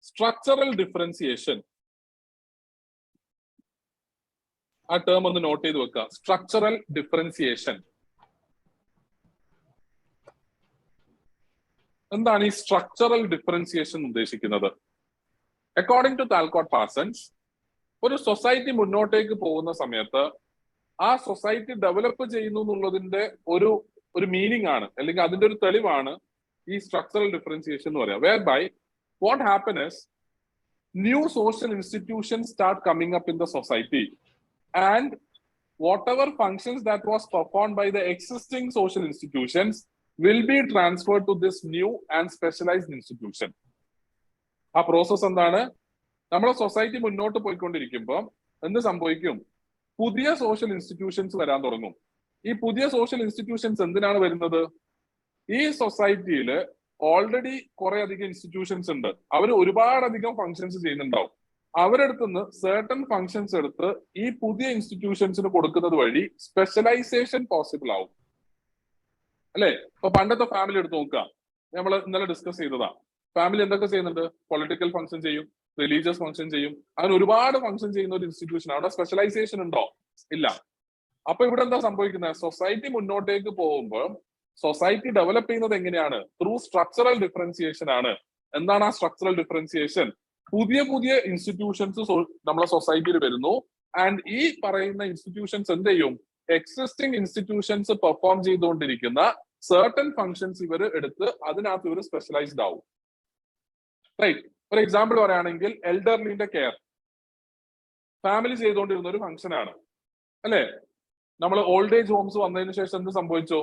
structural differentiation. ആ term ഒന്ന് not ചെയ്ത് വെക്കുക. Structural differentiation. എന്താണ് ഈ structural differentiation ഉദ്ദേശിക്കുന്നത്? According to താൽക്കോട്ട് Parsons, ഒരു society മുന്നോട്ടേക്ക് പോകുന്ന സമയത്ത് ആ സൊസൈറ്റി ഡെവലപ്പ് ചെയ്യുന്നു എന്നുള്ളതിന്റെ ഒരു മീനിങ് ആണ്, അല്ലെങ്കിൽ അതിന്റെ ഒരു തെളിവാണ് ഈ സ്ട്രക്ചറൽ ഡിഫറൻസിയേഷൻ എന്ന് പറയാം. Whereby what happen is new social institutions start coming up in the society and whatever functions that was performed by the existing social institutions will be transferred to this new and specialized institution. ആ process എന്താണ്? നമ്മുടെ society മുന്നോട്ട് പോയിക്കൊണ്ടിരിക്കുമ്പോൾ എന്ത് സംഭവിക്കും? പുതിയ social institutions വരാൻ തുടങ്ങും. ഈ പുതിയ സോഷ്യൽ ഇൻസ്റ്റിറ്റ്യൂഷൻസ് എന്തിനാണ് വരുന്നത്? ഈ സൊസൈറ്റിയിൽ ഓൾറെഡി കുറെ അധികം ഇൻസ്റ്റിറ്റ്യൂഷൻസ് ഉണ്ട്. അവർ ഒരുപാടധികം ഫങ്ഷൻസ് ചെയ്യുന്നുണ്ടാവും. അവരെടുത്തുനിന്ന് certain ഫങ്ഷൻസ് എടുത്ത് ഈ പുതിയ ഇൻസ്റ്റിറ്റ്യൂഷൻസിന് കൊടുക്കുന്നത് വഴി സ്പെഷ്യലൈസേഷൻ പോസിബിൾ ആവും. അല്ലെ? ഇപ്പൊ പണ്ടത്തെ ഫാമിലി എടുത്ത് നോക്കുക. നമ്മൾ ഇന്നലെ ഡിസ്കസ് ചെയ്തതാ. ഫാമിലി എന്തൊക്കെ ചെയ്യുന്നുണ്ട്? പൊളിറ്റിക്കൽ ഫങ്ഷൻ ചെയ്യും, റിലീജിയസ് ഫങ്ഷൻ ചെയ്യും, അങ്ങനെ ഒരുപാട് ഫങ്ഷൻ ചെയ്യുന്ന ഒരു ഇൻസ്റ്റിറ്റ്യൂഷൻ. അവിടെ സ്പെഷ്യലൈസേഷൻ ഉണ്ടോ? ഇല്ല. അപ്പൊ ഇവിടെ എന്താ സംഭവിക്കുന്നത്? സൊസൈറ്റി മുന്നോട്ടേക്ക് പോകുമ്പോൾ സൊസൈറ്റി ഡെവലപ്പ് ചെയ്യുന്നത് എങ്ങനെയാണ്? ത്രൂ സ്ട്രക്ചറൽ ഡിഫറൻസിയേഷൻ ആണ്. എന്താണ് ആ സ്ട്രക്ചറൽ ഡിഫറൻസിയേഷൻ? പുതിയ പുതിയ ഇൻസ്റ്റിറ്റ്യൂഷൻസ് നമ്മളെ സൊസൈറ്റിയിൽ വരുന്നു. ആൻഡ് ഈ പറയുന്ന ഇൻസ്റ്റിറ്റ്യൂഷൻസ് എന്ത് ചെയ്യും? എക്സിസ്റ്റിംഗ് ഇൻസ്റ്റിറ്റ്യൂഷൻസ് പെർഫോം ചെയ്തുകൊണ്ടിരിക്കുന്ന certain ഫങ്ഷൻസ് ഇവർ എടുത്ത് അതിനകത്ത് ഇവർ സ്പെഷ്യലൈസ്ഡ് ആവും. റൈറ്റ്? ഒരു എക്സാമ്പിൾ പറയുകയാണെങ്കിൽ എൽഡർലിന്റെ കെയർ ഫാമിലി ചെയ്തുകൊണ്ടിരുന്ന ഒരു ഫംഗ്ഷൻ ആണ്, അല്ലെ? നമ്മൾ ഓൾഡ് ഏജ് ഹോംസ് വന്നതിന് ശേഷം എന്ത് സംഭവിച്ചു?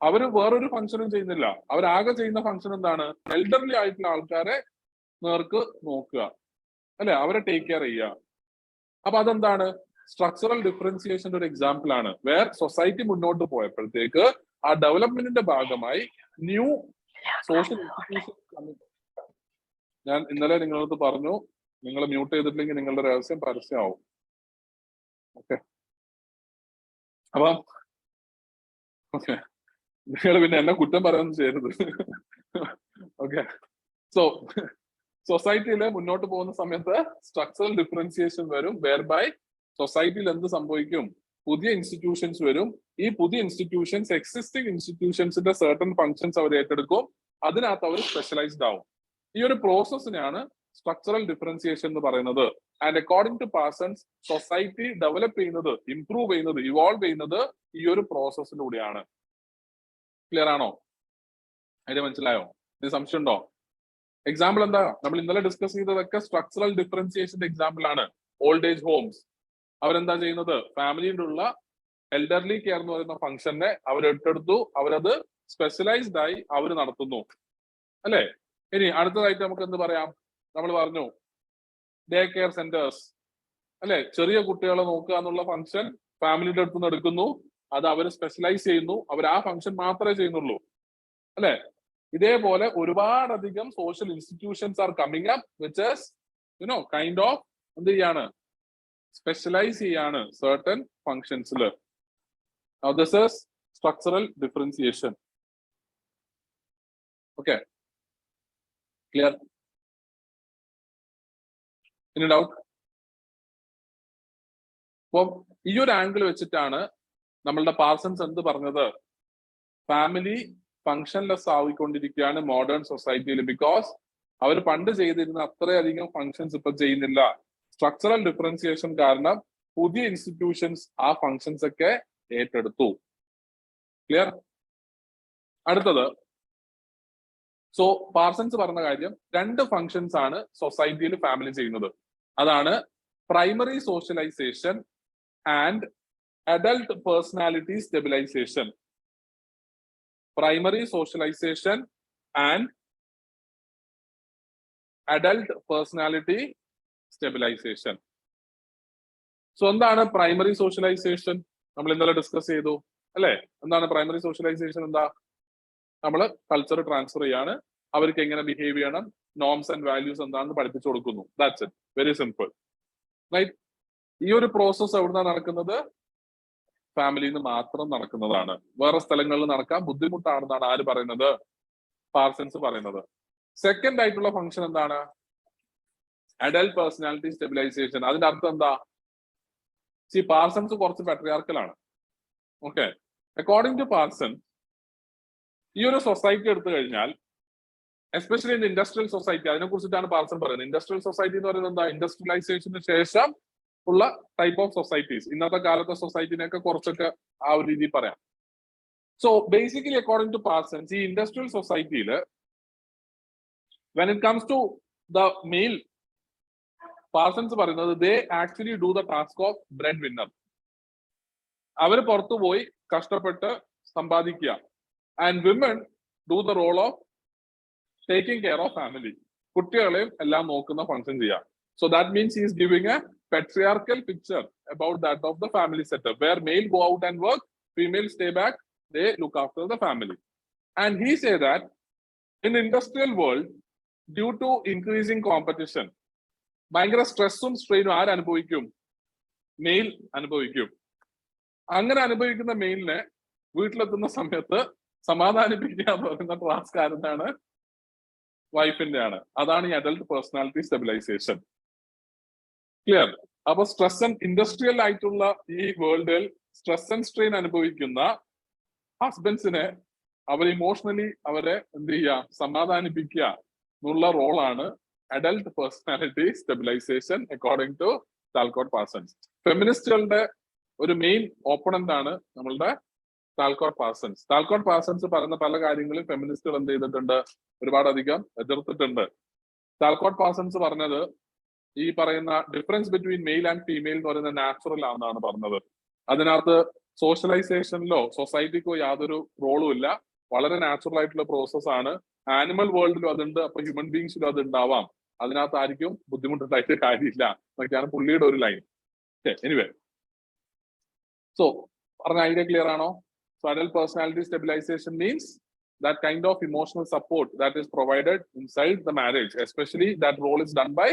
അവര് വേറൊരു ഫംഗ്ഷനും ചെയ്യുന്നില്ല. അവരാകെ ചെയ്യുന്ന ഫംഗ്ഷൻ എന്താണ്? എൽഡർലി ആയിട്ടുള്ള ആൾക്കാരെ നേർക്ക് നോക്കുക, അല്ലെ? അവരെ ടേക്ക് കെയർ ചെയ്യുക. അപ്പൊ അതെന്താണ്? സ്ട്രക്ചറൽ ഡിഫറൻസിയേഷന്റെ ഒരു എക്സാമ്പിൾ ആണ്. വേർ സൊസൈറ്റി മുന്നോട്ട് പോയപ്പോഴത്തേക്ക് ആ ഡെവലപ്മെന്റിന്റെ ഭാഗമായി ന്യൂ സോഷ്യൽ ഇൻസ്റ്റിറ്റ്യൂഷൻ. ഞാൻ ഇന്നലെ നിങ്ങളടുത്ത് പറഞ്ഞു, നിങ്ങൾ മ്യൂട്ട് ചെയ്തിട്ടില്ലെങ്കിൽ നിങ്ങളുടെ രഹസ്യം പരസ്യമാവും. ഓക്കെ, അപ്പം ഓക്കെ, നിങ്ങൾ പിന്നെ എന്നെ കുറ്റം പറയാനൊന്നും ചെയ്യരുത്. ഓക്കെ, സോ സൊസൈറ്റിയിൽ മുന്നോട്ട് പോകുന്ന സമയത്ത് സ്ട്രക്ചറൽ ഡിഫറൻസിയേഷൻ വരും. വെയർബൈ സൊസൈറ്റിയിൽ എന്ത് സംഭവിക്കും? പുതിയ ഇൻസ്റ്റിറ്റ്യൂഷൻസ് വരും. ഈ പുതിയ ഇൻസ്റ്റിറ്റ്യൂഷൻസ് എക്സിസ്റ്റിംഗ് ഇൻസ്റ്റിറ്റ്യൂഷൻസിന്റെ സർട്ടൺ ഫങ്ഷൻസ് അവർ ഏറ്റെടുക്കും. അതിനകത്ത് അവർ സ്പെഷ്യലൈസ്ഡ് ആവും. ഈ ഒരു പ്രോസസ്സിനാണ് സ്ട്രക്ചറൽ ഡിഫറൻസിയേഷൻ എന്ന് പറയുന്നത്. And according to Parsons, society develop ചെയ്യുന്നത്, ഇംപ്രൂവ് ചെയ്യുന്നത്, ഇവോൾവ് ചെയ്യുന്നത് ഈ ഒരു പ്രോസസ്സിലൂടെയാണ്. ക്ലിയർ ആണോ? അതിന് മനസ്സിലായോ? ഇത് സംശയം ഉണ്ടോ? എക്സാമ്പിൾ എന്താ? നമ്മൾ ഇന്നലെ ഡിസ്കസ് ചെയ്തതൊക്കെ സ്ട്രക്ചറൽ ഡിഫറൻസിയേഷന്റെ എക്സാമ്പിൾ ആണ്. ഓൾഡ് ഏജ് ഹോംസ് അവരെന്താ ചെയ്യുന്നത്? ഫാമിലിയുടെ ഉള്ള എൽഡർലി കെയർ എന്ന് പറയുന്ന ഫംഗ്ഷനെ അവർ ഏറ്റെടുത്തു, അവരത് സ്പെഷ്യലൈസ്ഡ് ആയി അവർ നടത്തുന്നു, അല്ലെ? ഇനി അടുത്തതായിട്ട് നമുക്ക് എന്ത് പറയാം? നമ്മൾ പറഞ്ഞു ഡേ കെയർ സെന്റേഴ്സ്, അല്ലെ? ചെറിയ കുട്ടികളെ നോക്കുക എന്നുള്ള ഫംഗ്ഷൻ ഫാമിലിയുടെ അടുത്ത് നിന്ന് എടുക്കുന്നു, അത് അവർ സ്പെഷ്യലൈസ് ചെയ്യുന്നു, അവർ ആ ഫംഗ്ഷൻ മാത്രമേ ചെയ്യുന്നുള്ളൂ, അല്ലെ? ഇതേപോലെ ഒരുപാടധികം social institutions are coming up which is kind of എന്ത് ചെയ്യാണ്? സ്പെഷ്യലൈസ് ചെയ്യാണ് സർട്ടൻ ഫങ്ഷൻസിൽ. This is structural differentiation. Okay, clear? ഇനി ഡൗട്ട്? അപ്പൊ ഈ ഒരു ആംഗിൾ വെച്ചിട്ടാണ് നമ്മളുടെ പാർസൺസ് എന്ത് പറഞ്ഞത്? ഫാമിലി ഫങ്ഷൻലെസ് ആയിക്കൊണ്ടിരിക്കുകയാണ് മോഡേൺ സൊസൈറ്റിയിൽ. ബിക്കോസ് അവർ പണ്ട് ചെയ്തിരുന്ന അത്രയധികം ഫങ്ഷൻസ് ഇപ്പൊ ചെയ്യുന്നില്ല. സ്ട്രക്ചറൽ ഡിഫറൻസിയേഷൻ കാരണം പുതിയ ഇൻസ്റ്റിറ്റ്യൂഷൻസ് ആ ഫങ്ഷൻസ് ഒക്കെ ഏറ്റെടുത്തു. ക്ലിയർ? അടുത്തത്, സോ പാർസൺസ് പറഞ്ഞ കാര്യം, രണ്ട് ഫങ്ഷൻസ് ആണ് സൊസൈറ്റിയിൽ ഫാമിലി ചെയ്യുന്നത്. അതാണ് primary socialisation and adult personality stabilisation. Primary socialisation and adult personality stabilisation. So എന്താണ് പ്രൈമറി സോഷ്യലൈസേഷൻ? നമ്മൾ ഇന്നലെ ഡിസ്കസ് ചെയ്തു, അല്ലെ? എന്താണ് പ്രൈമറി സോഷ്യലൈസേഷൻ? എന്താ? നമ്മൾ കൾച്ചർ ട്രാൻസ്ഫർ ചെയ്യാണ്, അവർക്ക് എങ്ങനെ ബിഹേവ് ചെയ്യണം, നോംസ് ആൻഡ് വാല്യൂസ് എന്താണെന്ന് പഠിപ്പിച്ചു കൊടുക്കുന്നു. That's it, very simple, right? ഈ ഒരു പ്രോസസ് എവിടുന്നാണ് നടക്കുന്നത്? ഫാമിലിയിൽ നിന്ന് മാത്രം നടക്കുന്നതാണ്. വേറെ സ്ഥലങ്ങളിൽ നടക്കാൻ ബുദ്ധിമുട്ടാണെന്നാണ് ആര് പറയുന്നത്? പാർസൺസ് പറയുന്നത്. സെക്കൻഡ് ആയിട്ടുള്ള ഫംഗ്ഷൻ എന്താണ്? Adult personality stabilisation. അതിന്റെ അർത്ഥം എന്താ? പാർസൺസ് കുറച്ച് പെട്രിയാർക്കലാണ്. ഓക്കെ, അക്കോർഡിംഗ് ടു പാർസൺ, ഈ ഒരു സൊസൈറ്റി എടുത്തു കഴിഞ്ഞാൽ, എസ്പെഷ്യലി ഇൻ ഇൻഡസ്ട്രിയൽ സൊസൈറ്റി, അതിനെ കുറിച്ചിട്ടാണ് പാർസൺ പറയുന്നത്. ഇൻഡസ്ട്രിയൽ സൊസൈറ്റി എന്ന് പറയുന്നത് എന്താ? ഇൻഡസ്ട്രിയലൈസേഷന് ശേഷം ഉള്ള ടൈപ്പ് ഓഫ് സൊസൈറ്റീസ്. ഇന്നത്തെ കാലത്തെ സൊസൈറ്റിനെയൊക്കെ കുറച്ചൊക്കെ ആ ഒരു രീതിയിൽ പറയാം. So basically according to Parsons, ഈ ഇൻഡസ്ട്രിയൽ സൊസൈറ്റിയിൽ when it comes to the male, Parsons പറയുന്നത് they actually do the task of breadwinner. അവർ പുറത്തുപോയി കഷ്ടപ്പെട്ട് സമ്പാദിക്കുക. And women do the role of taking care of family. കുട്ടികളെയും എല്ലാം നോക്കുന്ന ഫംഗ്ഷൻ ചെയ്യാം. So that means he is giving a patriarchal picture about that of the family setup, where male go out and work, female stay back, they look after the family. And he say that in industrial world, due to increasing competition, ഭയങ്കര സ്ട്രെസ്സും സ്ട്രെയിനും ആര് അനുഭവിക്കും? Mail അനുഭവിക്കും. അങ്ങനെ അനുഭവിക്കുന്ന മെയിലിനെ വീട്ടിലെത്തുന്ന സമയത്ത് സമാധാനിപ്പിക്കുക എന്ന് പറയുന്ന ടാസ്ക് ആരുടെയാണ്? വൈഫിന്റെ ആണ്. അതാണ് ഈ അഡൽട്ട് പേഴ്സണാലിറ്റി സ്റ്റെബിലൈസേഷൻ. ക്ലിയർ? അപ്പൊ സ്ട്രെസ് ആൻഡ് ഇൻഡസ്ട്രിയൽ ആയിട്ടുള്ള ഈ വേൾഡിൽ സ്ട്രെസ് ആൻഡ് സ്ട്രെയിൻ അനുഭവിക്കുന്ന ഹസ്ബൻഡ്സിനെ അവർ ഇമോഷണലി അവരെ എന്ത് ചെയ്യുക? സമാധാനിപ്പിക്കുക എന്നുള്ള റോളാണ് adult personality stabilisation according to Talcott Parsons. ഫെമിനിസ്റ്റുകളുടെ ഒരു മെയിൻ ഓപ്പണന്റ് ആണ് നമ്മളുടെ താൽക്കോട്ട് പാഴ്സൺസ്. താൽക്കോട്ട് പാഴ്സൺസ് പറയുന്ന പല കാര്യങ്ങളും ഫെമിനിസ്റ്റുകൾ എന്ത് ചെയ്തിട്ടുണ്ട്? ഒരുപാടധികം എതിർത്തിട്ടുണ്ട്. താൽക്കോട്ട് പാഴ്സൺസ് പറഞ്ഞത് ഈ പറയുന്ന difference between male and female എന്ന് പറയുന്നത് നാച്ചുറൽ ആണെന്നാണ് പറഞ്ഞത്. അതിനകത്ത് സോഷ്യലൈസേഷനിലോ സൊസൈറ്റിക്കോ യാതൊരു റോളും ഇല്ല. വളരെ നാച്ചുറൽ ആയിട്ടുള്ള പ്രോസസ് ആണ്. ആനിമൽ വേൾഡിലും അതുണ്ട്, അപ്പൊ ഹ്യൂമൻ ബീങ്സിലും അത് ഉണ്ടാവാം. അതിനകത്ത് ആയിരിക്കും ബുദ്ധിമുട്ടുണ്ടായിട്ട് കാര്യമില്ല എന്നൊക്കെയാണ് പുള്ളിയുടെ ഒരു ലൈൻ. എനിവേ, സോ പറഞ്ഞ ഐഡിയ ക്ലിയർ ആണോ? So adult personality stabilisation means that kind of emotional support that is provided inside the marriage, especially that role is done by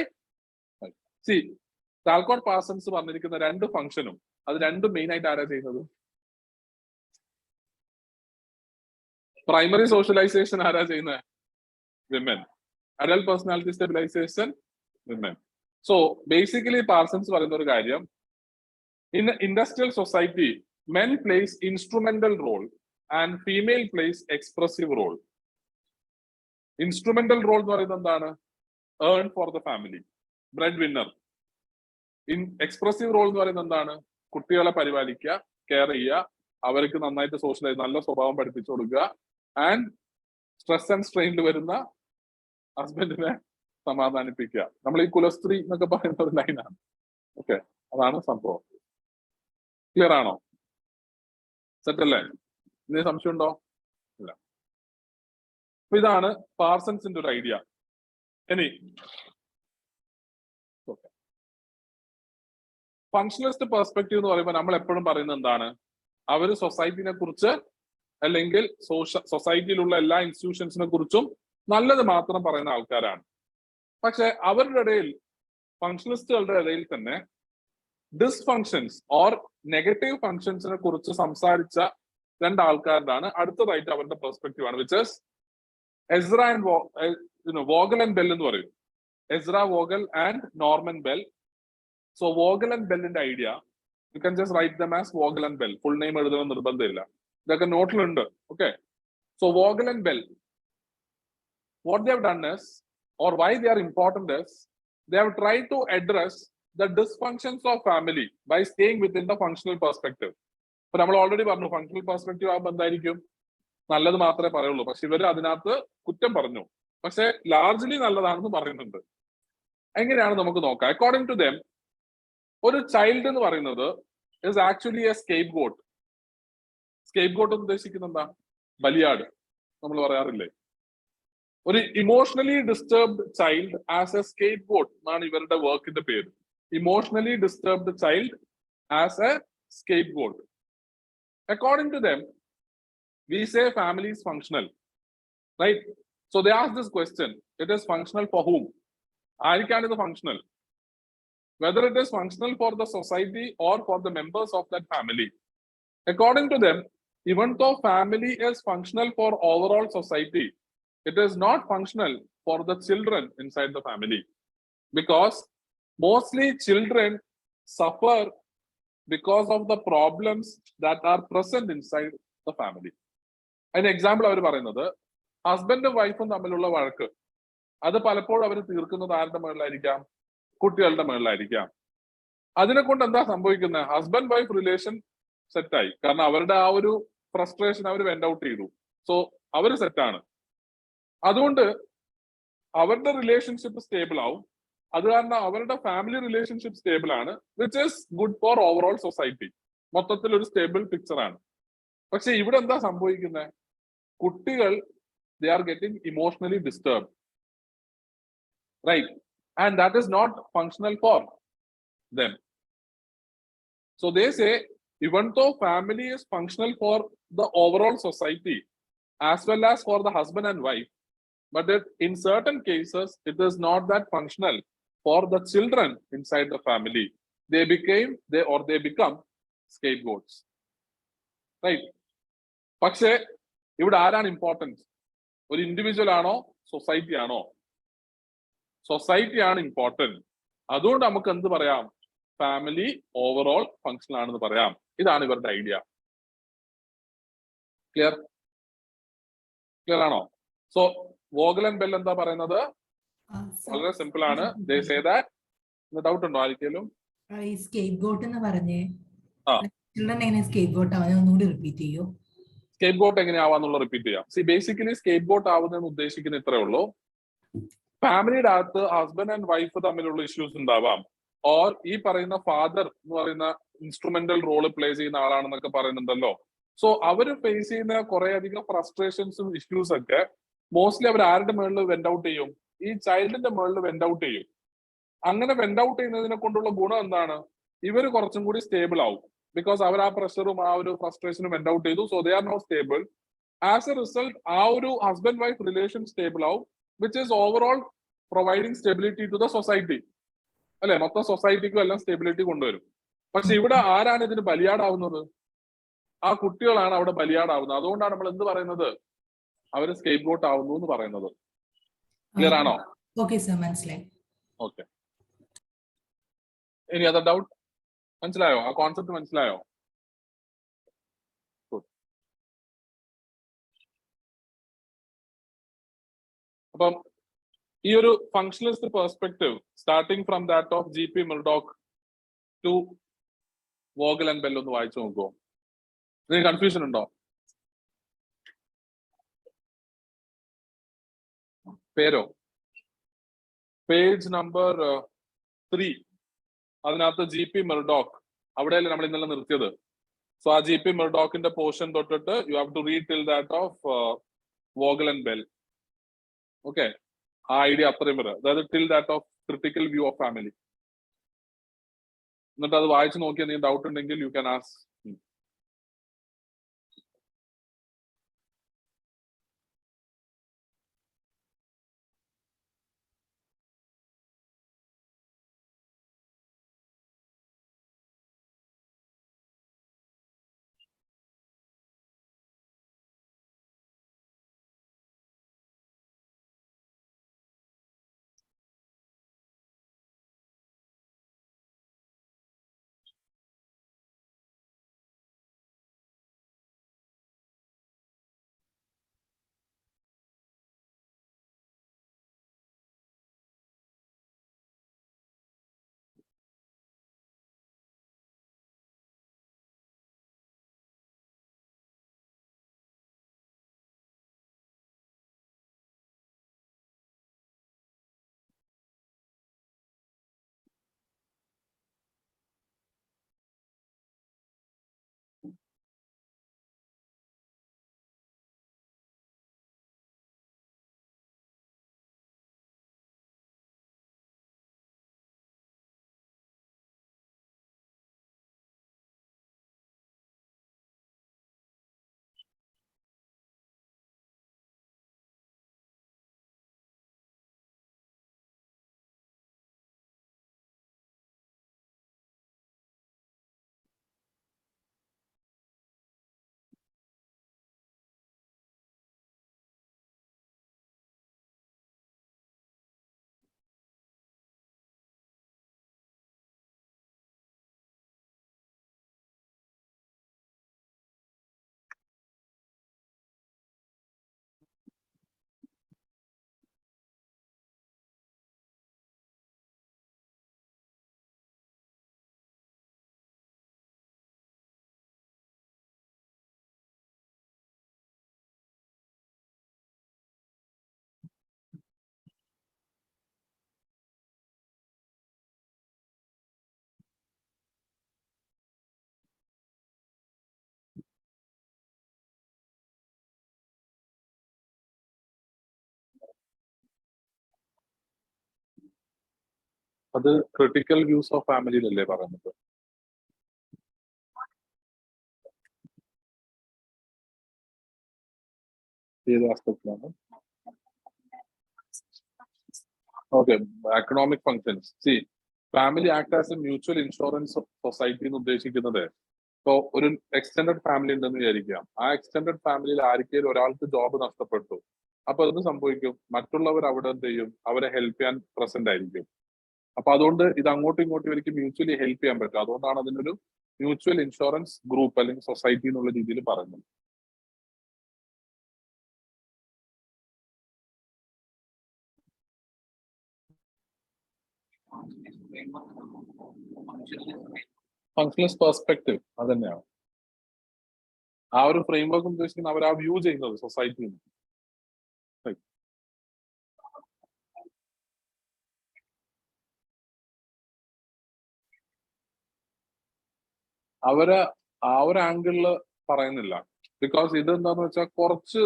Talcott Parsons പറഞ്ഞിരിക്കുന്ന രണ്ട് ഫംഗ്ഷനും അത് രണ്ടും മെയിൻ ആയിട്ട് ആരാ ചെയ്യുന്നത്? പ്രൈമറി സോഷ്യലൈസേഷൻ ആരാ ചെയ്യുന്നത്? Women. Adult personality stabilisation women. So basically Parsons പറയുന്ന ഒരു കാര്യം, in industrial society men plays instrumental role and female plays expressive role. Instrumental role എന്ന് പറയുന്നത് എന്താണ്? Earn for the family, bread winner. In expressive role എന്ന് പറയുന്നത് എന്താണ്? കുട്ടികളെ പരിപാലിക്കുക, കെയർ ചെയ്യുക, അവർക്ക് നന്നായിട്ട് സോഷ്യലൈസ്, നല്ല സ്വഭാവം പഠിപ്പിച്ചു കൊടുക്കുക, ആൻഡ് സ്ട്രെസ് ആൻഡ് സ്ട്രെയിനിൽ വരുന്ന ഹസ്ബൻഡിനെ സമാധാനിപ്പിക്കുക. നമ്മൾ ഈ കുലസ്ത്രീ എന്നൊക്കെ പറയുന്ന ഒരു ലൈനാണ്. ഓക്കെ, അതാണ് സംഭവം. ക്ലിയർ ആണോ? സെറ്റ് അല്ലേ? ഇനി സംശയം ഉണ്ടോ? ഇല്ല. അപ്പൊ ഇതാണ് പാർസൺസിന്റെ ഒരു ഐഡിയ. ഇനി ഫങ്ഷണലിസ്റ്റ് പെർസ്പെക്റ്റീവ് എന്ന് പറയുമ്പോൾ നമ്മൾ എപ്പോഴും പറയുന്നത് എന്താണ്? അവർ സൊസൈറ്റിനെ കുറിച്ച് അല്ലെങ്കിൽ സൊസൈറ്റിയിലുള്ള എല്ലാ ഇൻസ്റ്റിറ്റ്യൂഷൻസിനെ കുറിച്ചും നല്ലത് മാത്രം പറയുന്ന ആൾക്കാരാണ്. പക്ഷെ അവരുടെ ഇടയിൽ, ഫങ്ഷണലിസ്റ്റുകളുടെ ഇടയിൽ തന്നെ ഡിസ്ഫങ്ഷൻസ് ഓർ നെഗറ്റീവ് ഫങ്ഷൻസിനെ കുറിച്ച് സംസാരിച്ച രണ്ടാൾക്കാരാണ് അടുത്തതായിട്ട് അവരുടെ പെർസ്പെക്റ്റീവ് ആണ്, which is Ezra and Vogel and Bell എന്ന് പറയും. Ezra Vogel and Norman Bell. So Vogel and ബെല്ലിന്റെ idea, you can just write them as Vogel and Bell. Full name എഴുതണമെന്ന് നിർബന്ധമില്ല, ഇതൊക്കെ നോട്ടിലുണ്ട്. Okay, so Vogel and Bell, what they have done is, or why they are important is, they have tried to address the dysfunctions of family by staying within the functional perspective. ഇപ്പൊ നമ്മൾ already പറഞ്ഞു, functional perspective ആകുമ്പോൾ എന്തായിരിക്കും? നല്ലത് മാത്രമേ പറയുള്ളൂ. പക്ഷെ ഇവര് അതിനകത്ത് കുറ്റം പറഞ്ഞു, പക്ഷെ ലാർജ്ലി നല്ലതാണെന്ന് പറയുന്നുണ്ട്. എങ്ങനെയാണ് നമുക്ക് നോക്കാം. അക്കോർഡിംഗ് ടു ദം, ഒരു ചൈൽഡ് എന്ന് പറയുന്നത് is actually A scape got. Scape got എന്ന് ഉദ്ദേശിക്കുന്നത് എന്താ? ബലിയാട് നമ്മൾ പറയാറില്ലേ? ഒരു emotionally disturbed child as A scape got എന്നാണ് ഇവരുടെ വർക്കിന്റെ പേര്. Emotionally disturbed child as A scape got. According to them, we say family is functional, right? So they ask this question: it is functional for whom? ആർക്കാണ് ഇത് functional? Whether it is functional for the society or for the members of that family. According to them, even though family is functional for overall society, it is not functional for the children inside the family, because mostly children suffer because of the problems that are present inside the family. അതിന് example അവർ പറയുന്നത്, ഹസ്ബൻഡും വൈഫും തമ്മിലുള്ള വഴക്ക്, അത് പലപ്പോഴും അവർ തീർക്കുന്നത് ആരുടെ മുകളിലായിരിക്കാം? കുട്ടികളുടെ മുകളിലായിരിക്കാം. അതിനെ കൊണ്ട് എന്താ സംഭവിക്കുന്നത്? ഹസ്ബൻഡ് വൈഫ് റിലേഷൻ സെറ്റായി, കാരണം അവരുടെ ആ ഒരു ഫ്രസ്ട്രേഷൻ അവർ വെന്റ് ഔട്ട് ചെയ്തു. സോ അവർ സെറ്റാണ്. അതുകൊണ്ട് അവരുടെ റിലേഷൻഷിപ്പ് സ്റ്റേബിൾ ആവും. അത് കാരണം അവരുടെ ഫാമിലി റിലേഷൻഷിപ്പ് സ്റ്റേബിൾ ആണ്, which is good for overall society. മൊത്തത്തിൽ ഒരു സ്റ്റേബിൾ പിക്ചർ ആണ്. പക്ഷെ ഇവിടെ എന്താ സംഭവിക്കുന്നത്? കുട്ടികൾ, they are getting emotionally disturbed, right? And that is not functional for them. So they say, even though family is functional for the overall society as well as for the husband and wife, but in certain cases it is not that functional for the children inside the family. They become scapegoats, right? പക്ഷേ ഇവിടെ ആരാണ് important? ഒരു individual ആണോ society ആണോ? Society ആണ് important. അതുകൊണ്ട് നമുക്ക് എന്ത് പറയാം? ഫാമിലി ഓവറോൾ ഫങ്ഷൻ ആണെന്ന് പറയാം. ഇതാണ് ഇവരുടെ ഐഡിയ. ക്ലിയർ ആണോ? സോ വോഗൽ ആൻഡ് ബെൽ എന്താ പറയുന്നത്? വളരെ സിമ്പിൾ ആണ്. They say that, ഡൗട്ട് ഉണ്ടോ ആർക്കെങ്കിലും? ഈ സ്കേപ്പ് ഗോട്ട് എന്ന് പറഞ്ഞേ, എങ്ങനെ സ്കേപ്പ് ഗോട്ട് ആവാൻ ഒന്നുകൂടി റിപ്പീറ്റ് ചെയ്യോ? സ്കേപ്പ് ഗോട്ട് എങ്ങനെയാവാന്നുള്ള റിപ്പീറ്റ് ചെയ്യാം. ബേസിക്കലി സ്കേപ്പ് ഗോട്ട് ആവുന്നതെന്ന് ഉദ്ദേശിക്കുന്ന ഇത്രേ ഉള്ളൂ. ഫാമിലിയുടെ അകത്ത് ഹസ്ബൻഡ് ആൻഡ് വൈഫ് തമ്മിലുള്ള ഇഷ്യൂസ് ഉണ്ടാവാം, ഓർ ഈ പറയുന്ന ഫാദർ എന്ന് പറയുന്ന ഇൻസ്ട്രുമെന്റൽ റോള് പ്ലേ ചെയ്യുന്ന ആളാണെന്നൊക്കെ പറയുന്നുണ്ടല്ലോ. സോ അവര് ഫേസ് ചെയ്യുന്ന കുറെ അധികം ഫ്രസ്ട്രേഷൻസും ഇഷ്യൂസ് ഒക്കെ മോസ്റ്റ്ലി അവർ ആരുടെ മുകളിൽ വെന്റ് ഔട്ട് ചെയ്യും? ഈ ചൈൽഡിന്റെ മുകളിൽ വെന്റ് ഔട്ട് ചെയ്യും. അങ്ങനെ വെന്റ് ഔട്ട് ചെയ്യുന്നതിനെ കൊണ്ടുള്ള ഗുണം എന്താണ്? ഇവര് കുറച്ചും കൂടി സ്റ്റേബിൾ ആവും. ബിക്കോസ് അവർ ആ പ്രഷറും ആ ഒരു ഫ്രസ്ട്രേഷനും വെന്റ് ഔട്ട് ചെയ്തു. So they are not stable. As a result ആ ഒരു ഹസ്ബൻഡ് വൈഫ് റിലേഷൻ സ്റ്റേബിൾ ആവും, which is overall providing stability to the society. അല്ലെ? മൊത്തം സൊസൈറ്റിക്കും എല്ലാം സ്റ്റെബിലിറ്റി കൊണ്ടുവരും. പക്ഷെ ഇവിടെ ആരാണ് ഇതിന് ബലിയാടാവുന്നത്? ആ കുട്ടികളാണ് അവിടെ ബലിയാടാവുന്നത്. അതുകൊണ്ടാണ് നമ്മൾ എന്ത് പറയുന്നത്? അവർ സ്കേപ്പ് ഗോട്ട് ആവുന്നു എന്ന് പറയുന്നത്. ക്ലിയർ ആണോ? ഓക്കെ സർ, മനസ്സിലായി. ഓക്കെ, ഇനി അതർ ഡൗട്ട്? മനസ്സിലായോ? ആ കോൺസെപ്റ്റ് മനസ്സിലായോ? അപ്പം ഈ ഒരു functionalist perspective starting from that of GP. Murdock to Vogel and Bell ഒന്ന് വായിച്ചു നോക്കുമോ? ഇതിന് കൺഫ്യൂഷൻ ഉണ്ടോ? പേരോ? പേജ് നമ്പർ 3, അതിനകത്ത് ജി.പി. മിർഡോക്ക്, അവിടെയല്ലേ നമ്മൾ ഇന്നലെ നിർത്തിയത്. സോ ആ ജി.പി. മിർഡോക്കിന്റെ പോർഷൻ തൊട്ടിട്ട് you have to read till that of Vogel and Bell. Okay, ആ ഐഡിയ അത്രയും വരെ, അതായത് till that of critical view of family. എന്നിട്ട് അത് വായിച്ചു നോക്കിയാൽ നീ ഡൗട്ട് ഉണ്ടെങ്കിൽ യു ക്യാൻ ആസ്ക്. അത് ക്രിട്ടിക്കൽ വ്യൂസ് ഓഫ് ഫാമിലിയിലല്ലേ പറയുന്നത്? ഏത് ആസ്പെക്റ്റിലാണ്? Okay, economic functions. See, family act as a mutual insurance society എന്ന് ഉദ്ദേശിക്കുന്നത്, ഇപ്പോ ഒരു എക്സ്റ്റെൻഡഡ് ഫാമിലി ഉണ്ടെന്ന് വിചാരിക്കാം. ആ എക്സ്റ്റെൻഡഡ് ഫാമിലിയിൽ ആർക്കെങ്കിലും ഒരാൾക്ക് ജോബ് നഷ്ടപ്പെട്ടു. അപ്പൊ എന്ത് സംഭവിക്കും? മറ്റുള്ളവർ അവിടെ എന്ത് ചെയ്യും? അവരെ ഹെൽപ്പ് ചെയ്യാൻ പ്രസന്റ് ആയിരിക്കും. അപ്പൊ അതുകൊണ്ട് ഇത് അങ്ങോട്ടും ഇങ്ങോട്ടും ഇവർക്ക് മ്യൂച്വലി ഹെൽപ്പ് ചെയ്യാൻ പറ്റും. അതുകൊണ്ടാണ് അതിനൊരു മ്യൂച്വൽ ഇൻഷുറൻസ് ഗ്രൂപ്പ് അല്ലെങ്കിൽ സൊസൈറ്റി എന്നുള്ള രീതിയിൽ പറയുന്നത്. ഫങ്ഷണലിസ്റ്റ് പെർസ്പെക്റ്റീവ് അത് തന്നെയാണ്. ആ ഒരു ഫ്രെയിം വർക്ക് ഉദ്ദേശിക്കുന്നത് അവർ ആ വ്യൂ ചെയ്യുന്നത് സൊസൈറ്റിയിൽ. അവര് ആ ഒരു ആംഗിളില് പറയുന്നില്ല. ബിക്കോസ് ഇത് എന്താന്ന് വെച്ചാൽ കുറച്ച്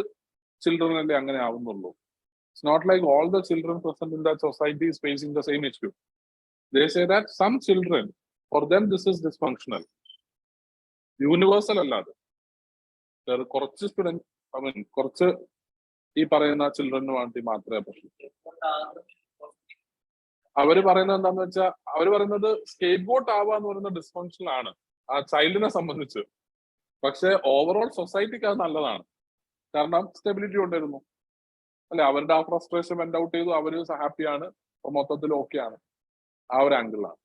ചിൽഡ്രൻ അല്ലേ അങ്ങനെ ആവുന്നുള്ളൂ. It's not like all the children present in that society is facing the same issue. They say that some children, for them this is dysfunctional. Universal അല്ലാതെ കുറച്ച് സ്റ്റുഡൻറ്, ഐ മീൻ കുറച്ച് ഈ പറയുന്ന ചിൽഡ്രന് വേണ്ടി മാത്രമേ പ്രശ്നം. അവര് പറയുന്നത് എന്താന്ന് വെച്ചാൽ, അവര് പറയുന്നത് സ്കേപ്പ് ഗോട്ട് ആവുക എന്ന് പറയുന്നത് ഡിസ്ഫങ്ഷണൽ ആണ് ആ ചൈൽഡിനെ സംബന്ധിച്ച്. പക്ഷെ ഓവറോൾ സൊസൈറ്റിക്ക് അത് നല്ലതാണ്. കാരണം സ്റ്റെബിലിറ്റി ഉണ്ടായിരുന്നു അല്ലെ. അവരുടെ ആ ഫ്രസ്ട്രേഷൻ വെന്റ് ഔട്ട് ചെയ്തു, അവര് ഹാപ്പിയാണ്, മൊത്തത്തിൽ ഓക്കെ ആണ്. ആ ഒരു ആംഗിളാണ്.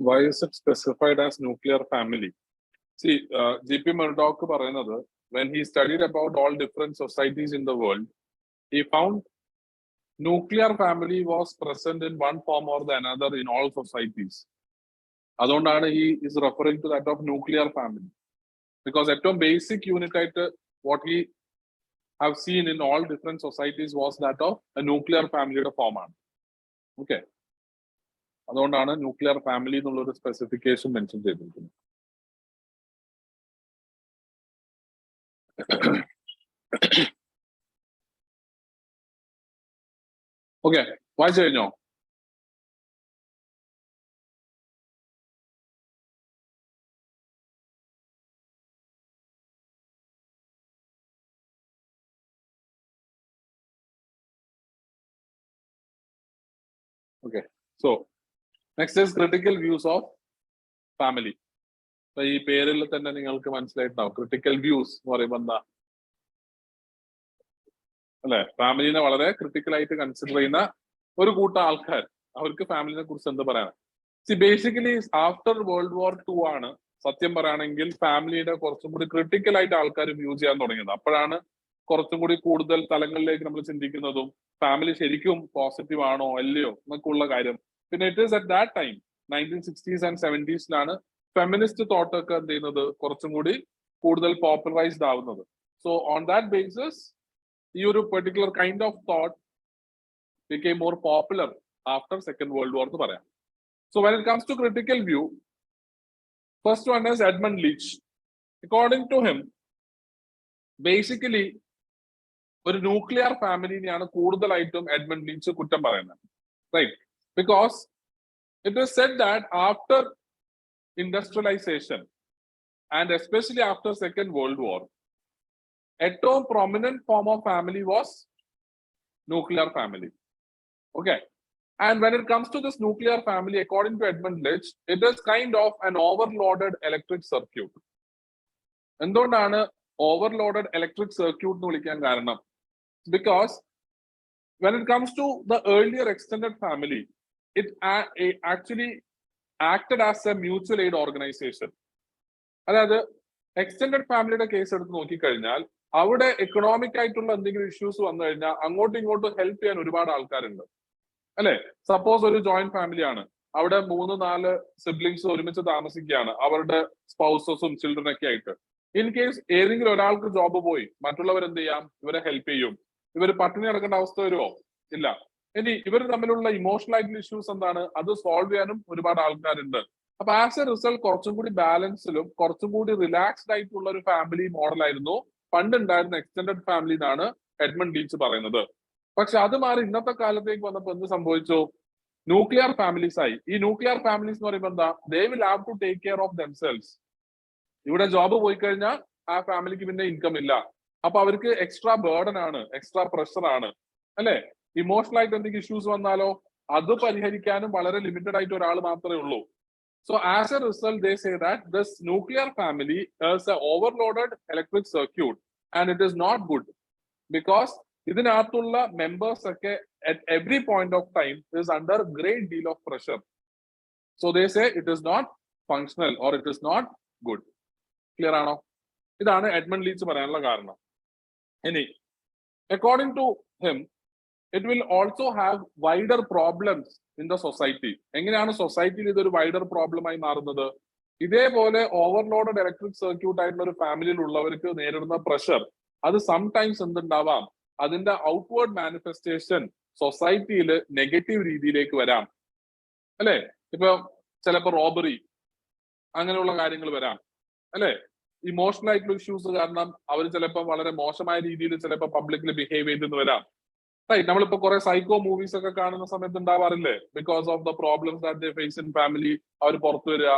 Why is it specified as nuclear family? See, G.P. Murdoch പറയുന്നത്, when he studied about all different societies in the world, he found nuclear family was present in one form or the another in all societies. അതുകൊണ്ടാണ് he is referring to that of nuclear family. Because ഏറ്റവും basic unit ആയിട്ട് what he have seen in all different societies was that of a nuclear family form ആണ്. Okay. അതുകൊണ്ടാണ് nuclear family എന്നുള്ള ഒരു specification mention ചെയ്തിരിക്കുന്നത്. Okay, വായിച്ചു കഴിഞ്ഞോ? Okay, so next is critical views of family. അപ്പൊ ഈ പേരിൽ തന്നെ നിങ്ങൾക്ക് മനസ്സിലായിട്ടുണ്ടാവും ക്രിട്ടിക്കൽ വ്യൂസ് എന്ന് പറയുമ്പോൾ എന്താ അല്ലെ. ഫാമിലിനെ വളരെ ക്രിട്ടിക്കൽ ആയിട്ട് കൺസിഡർ ചെയ്യുന്ന ഒരു കൂട്ടം ആൾക്കാർ, അവർക്ക് ഫാമിലിനെ കുറിച്ച് എന്ത് പറയാനാണ്? C basically after world war 2 ആണ് സത്യം പറയുകയാണെങ്കിൽ ഫാമിലിയുടെ കുറച്ചും കൂടി ക്രിട്ടിക്കൽ ആയിട്ട് ആൾക്കാർ വ്യൂ ചെയ്യാൻ തുടങ്ങിയത്. അപ്പോഴാണ് കുറച്ചും കൂടി കൂടുതൽ തലങ്ങളിലേക്ക് നമ്മൾ ചിന്തിക്കുന്നതും ഫാമിലി ശരിക്കും പോസിറ്റീവ് ആണോ അല്ലയോ എന്നൊക്കെ ഉള്ള കാര്യം. പിന്നെ it is at that time 1960s and 70s feminist thought ഒക്കെ എന്ത് ചെയ്യുന്നത് കുറച്ചും കൂടി കൂടുതൽ പോപ്പുലറൈസ്ഡ് ആവുന്നത്. സോ ഓൺ ദാറ്റ് ബേസിസ് ഈ ഒരു particular kind of thought became more popular after Second World War എന്ന് പറയാം. So when it comes to critical view, first one is Edmund Leach. According to him, basically ഒരു nuclear ഫാമിലിനെയാണ് കൂടുതലായിട്ടും Edmund Leach കുറ്റം പറയുന്നത്, right? Because it is said that after industrialisation and especially after second world war ഏറ്റവും prominent form of family was nuclear family. Okay, and when it comes to this nuclear family, according to Edmund Leach, it is kind of an overloaded electric circuit. എന്തുകൊണ്ടാണ് overloaded electric circuit എന്ന് വിളിക്കാൻ കാരണം? Because when it comes to the earlier extended family, it actually acted as a mutual aid organization. അതായത് extended ഫാമിലിയുടെ case എടുത്ത് നോക്കിക്കഴിഞ്ഞാൽ അവിടെ economic ആയിട്ടുള്ള എന്തെങ്കിലും ഇഷ്യൂസ് വന്നു കഴിഞ്ഞാൽ അങ്ങോട്ടും ഇങ്ങോട്ടും ഹെൽപ്പ് ചെയ്യാൻ ഒരുപാട് ആൾക്കാരുണ്ട്, അല്ലെ? സപ്പോസ് ഒരു ജോയിന്റ് ഫാമിലിയാണ്, അവിടെ 3-4 സിബ്ലിങ്സ് ഒരുമിച്ച് താമസിക്കുകയാണ്, അവരുടെ സ്പൗസസും ചിൽഡ്രൻ ഒക്കെ ആയിട്ട്. ഇൻ കേസ് ഏതെങ്കിലും ഒരാൾക്ക് ജോബ് പോയി, മറ്റുള്ളവർ എന്ത് ചെയ്യാം? ഇവരെ ഹെൽപ്പ് ചെയ്യും. ഇവർ പട്ടിണി നടക്കേണ്ട അവസ്ഥ വരുമോ? ഇല്ല. ഇനി ഇവർ തമ്മിലുള്ള ഇമോഷണൽ ആയിട്ടുള്ള ഇഷ്യൂസ് എന്താണ്? അത് സോൾവ് ചെയ്യാനും ഒരുപാട് ആൾക്കാരുണ്ട്. അപ്പൊ ആസ് എ റിസൾട്ട് കുറച്ചും കൂടി ബാലൻസിലും കുറച്ചും കൂടി റിലാക്സ്ഡ് ആയിട്ടുള്ള ഒരു ഫാമിലി മോഡലായിരുന്നു പണ്ട് ഉണ്ടായിരുന്ന എക്സ്റ്റെൻഡഡ് ഫാമിലി എന്നാണ് എഡ്മണ്ട് ലീച്ച് പറയുന്നത്. പക്ഷെ അത് മാറി ഇന്നത്തെ കാലത്തേക്ക് വന്നപ്പോൾ എന്ത് സംഭവിച്ചു? ന്യൂക്ലിയർ ഫാമിലീസ് ആയി. ഈ ന്യൂക്ലിയർ ഫാമിലീസ് എന്ന് പറയുമ്പോൾ എന്താ? They will have to take care of themselves. ഇവിടെ ജോബ് പോയി കഴിഞ്ഞാൽ ആ ഫാമിലിക്ക് പിന്നെ ഇൻകം ഇല്ല. അപ്പൊ അവർക്ക് എക്സ്ട്രാ ബേർഡൻ ആണ്, എക്സ്ട്രാ പ്രഷർ ആണ്, അല്ലെ? ഇമോഷണൽ ആയിട്ട് എന്തെങ്കിലും ഇഷ്യൂസ് വന്നാലോ അത് പരിഹരിക്കാനും വളരെ ലിമിറ്റഡ് ആയിട്ട് ഒരാൾ മാത്രമേ ഉള്ളൂ. So as a result, they say that this nuclear family is an overloaded electric circuit and it is not good because ഇതിനകത്തുള്ള മെമ്പേഴ്സ് ഒക്കെ at every point of time is under great deal of pressure. So they say it is not functional or it is not good. Clear ആണോ? ഇതാണ് Edmund leech പറയാനുള്ള കാരണം. ഇനി according to him, it will also have wider problems in the society. എങ്ങനെയാണ് സൊസൈറ്റിയിൽ ഇതൊരു wider problem ആയി മാറുന്നത്? ഇതേപോലെ ഓവർലോഡഡ് ഇലക്ട്രിക് സർക്യൂട്ട് ആയിട്ടുള്ള ഒരു ഫാമിലിയിൽ ഉള്ളവർക്ക് നേരിടുന്ന പ്രഷർ അത് സംടൈംസ് എന്തുണ്ടാവാം? അതിന്റെ ഔട്ട്വേർഡ് മാനിഫെസ്റ്റേഷൻ സൊസൈറ്റിയിൽ നെഗറ്റീവ് രീതിയിലേക്ക് വരാം, അല്ലെ? ഇപ്പൊ ചിലപ്പോൾ റോബറി അങ്ങനെയുള്ള കാര്യങ്ങൾ വരാം, അല്ലെ? ഇമോഷണൽ ആയിട്ടുള്ള ഇഷ്യൂസ് കാരണം അവർ ചിലപ്പോൾ വളരെ മോശമായ രീതിയിൽ ചിലപ്പോൾ പബ്ലിക്കിൽ ബിഹേവ് ചെയ്തെന്ന് വരാം. റൈറ്റ്, നമ്മളിപ്പോ കുറെ സൈക്കോ മൂവീസ് ഒക്കെ കാണുന്ന സമയത്ത് ഉണ്ടാവാറില്ലേ? Because of the problems that they face in family അവർ പുറത്തു വരിക,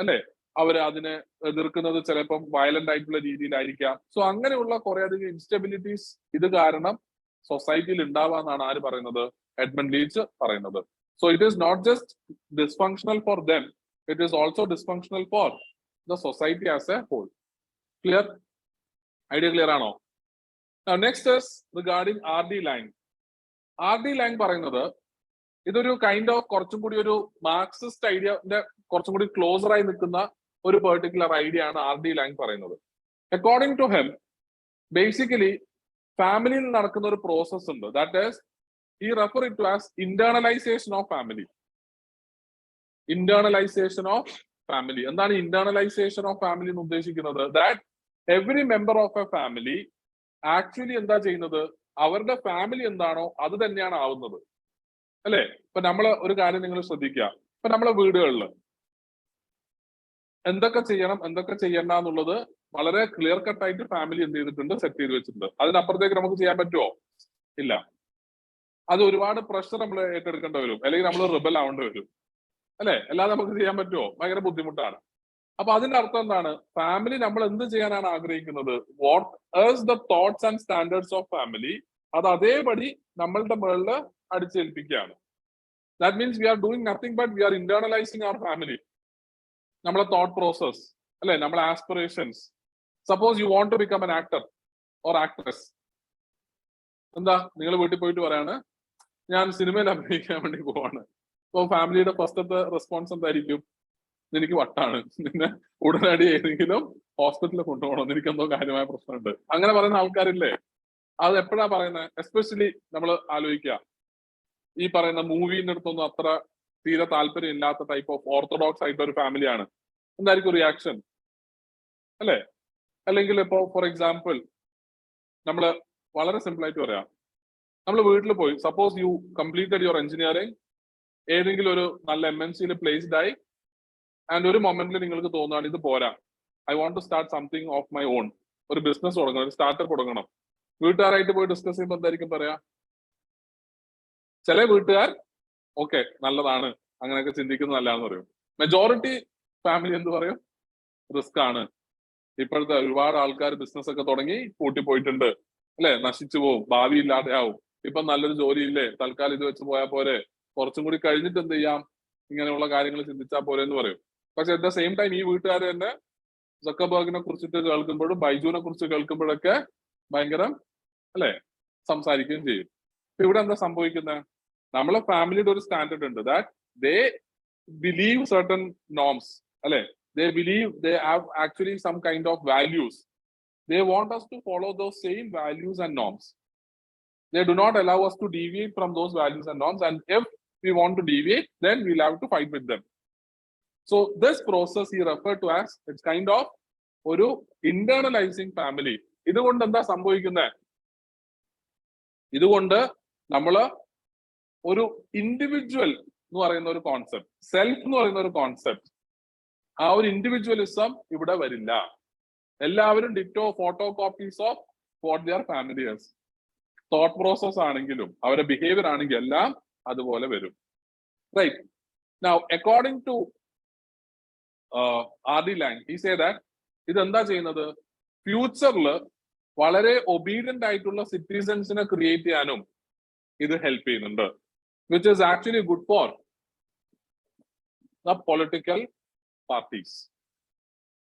അല്ലെ? അവർ അതിനെ എതിർക്കുന്നത് ചിലപ്പം വയലന്റ് ആയിട്ടുള്ള രീതിയിലായിരിക്കാം. സോ അങ്ങനെയുള്ള കുറെ അധികം ഇൻസ്റ്റെബിലിറ്റീസ് ഇത് കാരണം സൊസൈറ്റിയിൽ ഉണ്ടാവാന്നാണ് ആര് പറയുന്നത്? എഡ്മണ്ട് ലീച്ച് പറയുന്നത്. So it is not just dysfunctional for them, it is also dysfunctional for the society as a whole. Clear? Idea clear ആണോ? Next is regarding R D Laing. R D Laing പറയുന്നത് ഇതൊരു kind of കുറച്ചും കൂടി ഒരു Marxist ഐഡിയന്റെ കുറച്ചും കൂടി closer ആയി നിൽക്കുന്ന ഒരു പെർട്ടിക്കുലർ ഐഡിയ ആണ് ആർ ഡി ലൈൻ പറയുന്നത്. അക്കോർഡിംഗ് ടു ഹെം, ബേസിക്കലി ഫാമിലിയിൽ നടക്കുന്ന ഒരു പ്രോസസ് ഉണ്ട്. That is he refer it to as internalization of family. Internalization of family. എന്താണ് internalization of family എന്ന് ഉദ്ദേശിക്കുന്നത്? That every member of a family actually എന്താ ചെയ്യുന്നത്? അവരുടെ ഫാമിലി എന്താണോ അത് തന്നെയാണ് ആവുന്നത്, അല്ലെ? ഇപ്പൊ നമ്മള് ഒരു കാര്യം നിങ്ങൾ ശ്രദ്ധിക്കുക. ഇപ്പൊ നമ്മളെ വീടുകളിൽ എന്തൊക്കെ ചെയ്യണം എന്തൊക്കെ ചെയ്യണ്ട എന്നുള്ളത് വളരെ ക്ലിയർ കട്ട് ആയിട്ട് ഫാമിലി എന്ത് ചെയ്തിട്ടുണ്ട്? സെറ്റ് ചെയ്ത് വെച്ചിട്ടുണ്ട്. അതിനപ്പുറത്തേക്ക് നമുക്ക് ചെയ്യാൻ പറ്റുമോ? ഇല്ല. അത് ഒരുപാട് പ്രഷർ നമ്മൾ ഏറ്റെടുക്കേണ്ടി വരും, അല്ലെങ്കിൽ നമ്മൾ റിബൽ ആവേണ്ടി വരും, അല്ലെ? അല്ലാതെ നമുക്ക് ചെയ്യാൻ പറ്റുമോ? ഭയങ്കര ബുദ്ധിമുട്ടാണ്. അപ്പൊ അതിന്റെ അർത്ഥം എന്താണ്? ഫാമിലി നമ്മൾ എന്ത് ചെയ്യാനാണ് ആഗ്രഹിക്കുന്നത്? What is the thoughts and standards of family, അത് അതേപടി നമ്മളുടെ മുകളിൽ അടിച്ചേൽപ്പിക്കുകയാണ്. That means we are doing nothing but we are internalising our family. നമ്മളെ തോട്ട് പ്രോസസ്, അല്ലെ? നമ്മളെ aspirations. Suppose you want to become an actor or actress. എന്താ, നിങ്ങൾ വീട്ടിൽ പോയിട്ട് പറയാണ് ഞാൻ സിനിമയിൽ അഭിനയിക്കാൻ വേണ്ടി പോവാണ്. അപ്പൊ ഫാമിലിയുടെ ഫസ്റ്റത്തെ റെസ്പോൺസ് എന്തായിരിക്കും? എനിക്ക് വട്ടാണ്, നിന്നെ ഉടനടി ഏതെങ്കിലും ഹോസ്പിറ്റലിൽ കൊണ്ടുപോകണം, എനിക്കെന്തോ കാര്യമായ പ്രശ്നമുണ്ട്. അങ്ങനെ പറയുന്ന ആൾക്കാരില്ലേ? അത് എപ്പോഴാ പറയുന്നത്? എസ്പെഷ്യലി നമ്മൾ ആലോചിക്കുക, ഈ പറയുന്ന മൂവീന്റെ അടുത്തൊന്നും അത്ര തീരെ താല്പര്യം ഇല്ലാത്ത ടൈപ്പ് ഓഫ് ഓർത്തഡോക്സ് ആയിട്ട് ഒരു ഫാമിലിയാണ്. എന്തായിരിക്കും റിയാക്ഷൻ, അല്ലെ? അല്ലെങ്കിൽ ഇപ്പോ ഫോർ എക്സാമ്പിൾ നമ്മള് വളരെ സിമ്പിൾ ആയിട്ട് പറയാം, നമ്മൾ വീട്ടിൽ പോയി, suppose you completed your engineering, ഏതെങ്കിലും ഒരു നല്ല MNC പ്ലേസ്ഡ് ആയി, ആൻഡ് ഒരു മൊമെന്റിൽ നിങ്ങൾക്ക് തോന്നുകയാണ് ഇത് പോരാ, I want to start something of my own, ഒരു ബിസിനസ് തുടങ്ങണം, ഒരു സ്റ്റാർട്ടപ്പ് തുടങ്ങണം. വീട്ടുകാരായിട്ട് പോയി ഡിസ്കസ് ചെയ്യുമ്പോൾ എന്തായിരിക്കും പറയാ? ചില വീട്ടുകാർ ഓക്കെ നല്ലതാണ്, അങ്ങനെയൊക്കെ ചിന്തിക്കുന്നത് നല്ലതാണെന്ന് പറയും. മെജോറിറ്റി ഫാമിലി എന്ത് പറയും? റിസ്ക് ആണ്, ഇപ്പോഴത്തെ ഒരുപാട് ആൾക്കാർ ബിസിനസ് ഒക്കെ തുടങ്ങി പൂട്ടിപ്പോയിട്ടുണ്ട്, അല്ലെ? നശിച്ചു പോവും, ഭാവി ഇല്ലാതെ ആവും. ഇപ്പൊ നല്ലൊരു ജോലി ഇല്ലേ, തൽക്കാലം ഇത് വെച്ച് പോയാൽ പോരെ, കുറച്ചും കൂടി കഴിഞ്ഞിട്ട് എന്ത് ചെയ്യാം, ഇങ്ങനെയുള്ള കാര്യങ്ങൾ ചിന്തിച്ചാൽ പോരെ എന്ന് പറയും. പക്ഷെ അറ്റ് ദ സെയിം ടൈം ഈ വീട്ടുകാർ തന്നെ സക്കർബർഗിനെ കുറിച്ചിട്ട് കേൾക്കുമ്പോഴും ബൈജുവിനെ കുറിച്ച് കേൾക്കുമ്പോഴൊക്കെ ഭയങ്കര, അല്ലെ, സംസാരിക്കുകയും ചെയ്യും. ഇപ്പൊ ഇവിടെ എന്താ സംഭവിക്കുന്നത്? നമ്മളെ ഫാമിലിയുടെ ഒരു സ്റ്റാൻഡേർഡ് ഉണ്ട്, that they believe certain norms, അല്ലെ? They believe they have actually some kind of values. They want us to follow those same values and norms. They do not allow us to deviate from those values and norms. And if we want to deviate, then we'll have to fight with them. So this process he referred to as, it's kind of ഒരു internalizing family. ഇതുകൊണ്ട് എന്താ സംഭവിക്കുന്നത്? ഇതുകൊണ്ട് നമ്മള് ഒരു individual എന്ന് പറയുന്ന ഒരു കോൺസെപ്റ്റ്, സെൽഫ് എന്ന് പറയുന്ന ഒരു കോൺസെപ്റ്റ്, ആ ഒരു ഇൻഡിവിജ്വലിസം ഇവിടെ വരില്ല. എല്ലാവരും ditto photo copies of what their families. Thought process ആണെങ്കിലും അവരുടെ ബിഹേവിയർ ആണെങ്കിലും എല്ലാം അതുപോലെ വരും. Right. Now according to R.D. Laing, he say that ഇതെന്താ ചെയ്യുന്നത്, ഫ്യൂച്ചറിൽ വളരെ ഒബീഡിയന്റ് ആയിട്ടുള്ള സിറ്റിസൺസിനെ ക്രിയേറ്റ് ചെയ്യാനും ഇത് ഹെൽപ്പ് ചെയ്യുന്നുണ്ട്, which is actually good for the political parties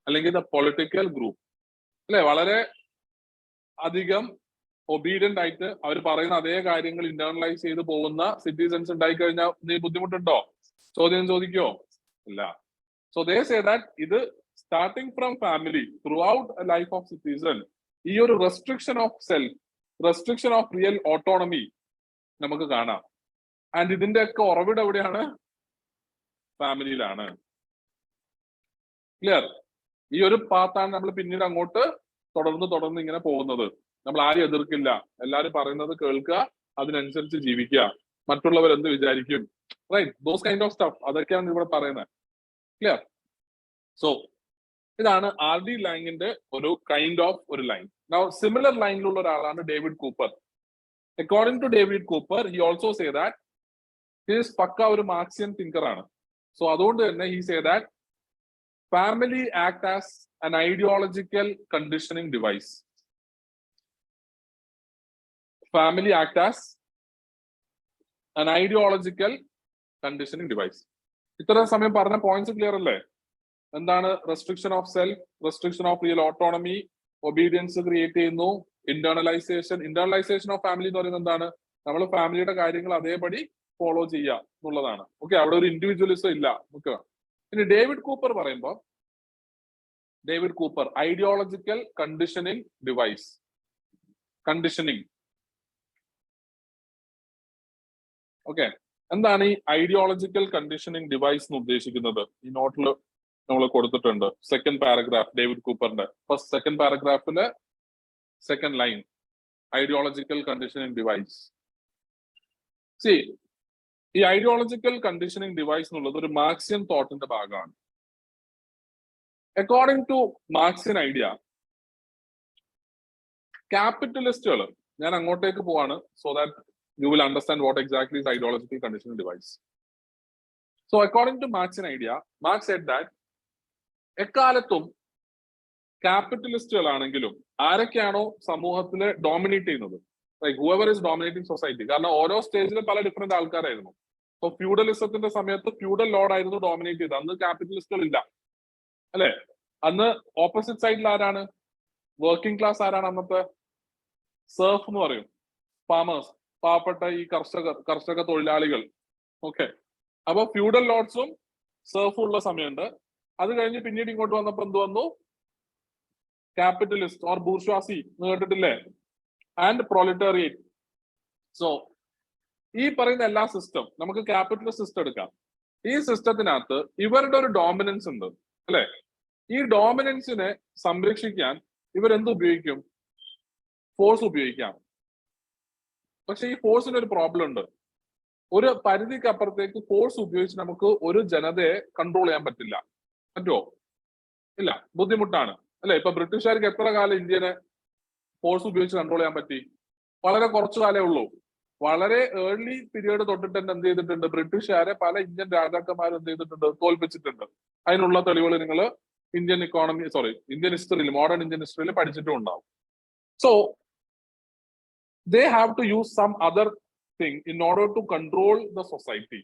അല്ലെങ്കിൽ ദ പൊളിറ്റിക്കൽ ഗ്രൂപ്പ്. അല്ലെ, വളരെ അധികം ഒബീഡിയന്റ് ആയിട്ട് അവർ പറയുന്ന അതേ കാര്യങ്ങൾ ഇന്റേണലൈസ് ചെയ്ത് പോകുന്ന സിറ്റിസൺസ് ഉണ്ടായി കഴിഞ്ഞാൽ നീ ബുദ്ധിമുട്ടുണ്ടോ? ചോദ്യം ചോദിക്കോ? ഇല്ല. So they say that ഇത് starting from family throughout a life of citizen, ഈ ഒരു restriction of self, restriction of real autonomy നമുക്ക് കാണാം. ആൻഡ് ഇതിന്റെ ഒക്കെ ഉറവിടം എവിടെയാണ്? ഫാമിലിയിലാണ്. ക്ലിയർ? ഈ ഒരു പാത്താണ് നമ്മൾ പിന്നീട് അങ്ങോട്ട് തുടർന്ന് ഇങ്ങനെ പോകുന്നത്. നമ്മൾ ആരും എതിർക്കില്ല, എല്ലാവരും പറയുന്നത് കേൾക്കുക, അതിനനുസരിച്ച് ജീവിക്കുക, മറ്റുള്ളവർ എന്ത് വിചാരിക്കും, right, those kind of stuff, അതൊക്കെയാണ് ഇവിടെ പറയുന്നത്. ക്ലിയർ? സോ ഇതാണ് R.D. Langന്റെ ഒരു കൈൻഡ് ഓഫ് ഒരു ലൈൻ. നൗ സിമിലർ ലൈനിലുള്ള ഒരാളാണ് David Cooper. According to David Cooper, he also say that his പക്ക ഒരു മാർക്സിയൻ തിങ്കർ ആണ്. സോ അതുകൊണ്ട് തന്നെ he say that family act as an ideological conditioning device. Family act as an ideological conditioning device. ഇത്ര സമയം പറഞ്ഞ points clear അല്ലേ? എന്താണ് restriction of self, restriction of real autonomy, obedience create ചെയ്യുന്നു, ഇന്റേണലൈസേഷൻ of family എന്ന് പറയുന്നത് എന്താണ്? നമ്മൾ ഫാമിലിയുടെ കാര്യങ്ങൾ അതേപടി ഫോളോ ചെയ്യുക എന്നുള്ളതാണ്. ഓക്കെ, അവിടെ ഒരു ഇൻഡിവിജ്വലിസം ഇല്ല. ഓക്കെ, ഇനി ഡേവിഡ് കൂപ്പർ പറയുമ്പോൾ, David Cooper ideological conditioning device, conditioning. Okay, എന്താണ് ഈ ഐഡിയോളജിക്കൽ കണ്ടീഷനിങ് ഡിവൈസ് എന്ന് ഉദ്ദേശിക്കുന്നത്? ഈ നോട്ടിൽ നമ്മൾ കൊടുത്തിട്ടുണ്ട്. സെക്കൻഡ് പാരഗ്രാഫ് ഡേവിഡ് കൂപ്പറിന്റെ സെക്കൻഡ് പാരഗ്രാഫിലെ second line, ideological conditioning device. See, ഈ ഐഡിയോളജിക്കൽ കണ്ടീഷനിങ് ഡിവൈസ് എന്നുള്ളത് ഒരു മാർക്സിയൻ തോട്ടിന്റെ ഭാഗമാണ്. അക്കോർഡിംഗ് ടു മാർക്സിയൻ ഐഡിയ, ക്യാപിറ്റലിസ്റ്റുകൾ, ഞാൻ അങ്ങോട്ടേക്ക് പോവാണ് so that you will understand what exactly is ideological conditioning device. So according to Marxian idea, Marx said that എക്കാലത്തും ക്യാപിറ്റലിസ്റ്റുകളാണെങ്കിലും ആരൊക്കെയാണോ സമൂഹത്തില് ഡോമിനേറ്റ് ചെയ്യുന്നത്, like whoever is dominating society, കാരണം ഓരോ സ്റ്റേജിലും പല ഡിഫറെന്റ് ആൾക്കാരായിരുന്നു. ഇപ്പൊ ഫ്യൂഡലിസത്തിന്റെ സമയത്ത് ഫ്യൂഡൽ ലോഡ് ആയിരുന്നു ഡോമിനേറ്റ് ചെയ്തത്, അന്ന് ക്യാപിറ്റലിസ്റ്റുകൾ ഇല്ല, അല്ലെ? അന്ന് ഓപ്പോസിറ്റ് സൈഡിൽ ആരാണ്? വർക്കിംഗ് ക്ലാസ് ആരാണ് അന്നത്തെ? സർഫ് എന്ന് പറയും, ഫാമേഴ്സ്, പാവപ്പെട്ട ഈ കർഷക തൊഴിലാളികൾ. ഓക്കെ, അപ്പൊ ഫ്യൂഡൽ ലോഡ്സും സർഫും ഉള്ള സമയമുണ്ട്. അത് കഴിഞ്ഞ് പിന്നീട് ഇങ്ങോട്ട് വന്നപ്പോ എന്ത് വന്നു? ക്യാപിറ്റലിസ്റ്റ് ഓർ ബൂർഷ്വാസി എന്ന് കേട്ടിട്ടില്ലേ? ആൻഡ് പ്രൊലറ്റേറിയറ്റ്. സോ ഈ പറയുന്ന എല്ലാ സിസ്റ്റം, നമുക്ക് ക്യാപിറ്റലിസ്റ്റ് സിസ്റ്റം എടുക്കാം. ഈ സിസ്റ്റത്തിനകത്ത് ഇവരുടെ ഒരു ഡോമിനൻസ് ഉണ്ട്, അല്ലെ? ഈ ഡോമിനൻസിനെ സംരക്ഷിക്കാൻ ഇവരെന്ത് ഉപയോഗിക്കും? ഫോഴ്സ് ഉപയോഗിക്കാം. പക്ഷെ ഈ ഫോഴ്സിന് ഒരു പ്രോബ്ലം ഉണ്ട്. ഒരു പരിധിക്ക് അപ്പുറത്തേക്ക് ഫോഴ്സ് ഉപയോഗിച്ച് നമുക്ക് ഒരു ജനതയെ കൺട്രോൾ ചെയ്യാൻ പറ്റില്ല. പറ്റുമോ? ഇല്ല, ബുദ്ധിമുട്ടാണ്, അല്ലെ? ഇപ്പൊ ബ്രിട്ടീഷുകാർക്ക് എത്ര കാലം ഇന്ത്യനെ ഫോഴ്സ് ഉപയോഗിച്ച് കൺട്രോൾ ചെയ്യാൻ പറ്റി? വളരെ കുറച്ചു കാലേ ഉള്ളൂ. വളരെ ഏർലി പീരീഡ് തൊട്ടിട്ട് തന്നെ എന്ത് ചെയ്തിട്ടുണ്ട്? ബ്രിട്ടീഷുകാരെ പല ഇന്ത്യൻ രാജാക്കന്മാരും എന്ത് ചെയ്തിട്ടുണ്ട്? തോൽപ്പിച്ചിട്ടുണ്ട്. അതിനുള്ള തെളിവുകൾ നിങ്ങൾ ഇന്ത്യൻ ഹിസ്റ്ററിയിൽ, മോഡേൺ ഇന്ത്യൻ ഹിസ്റ്ററിയിൽ പഠിച്ചിട്ടും ഉണ്ടാവും. So they have to use some other thing in order to control the society.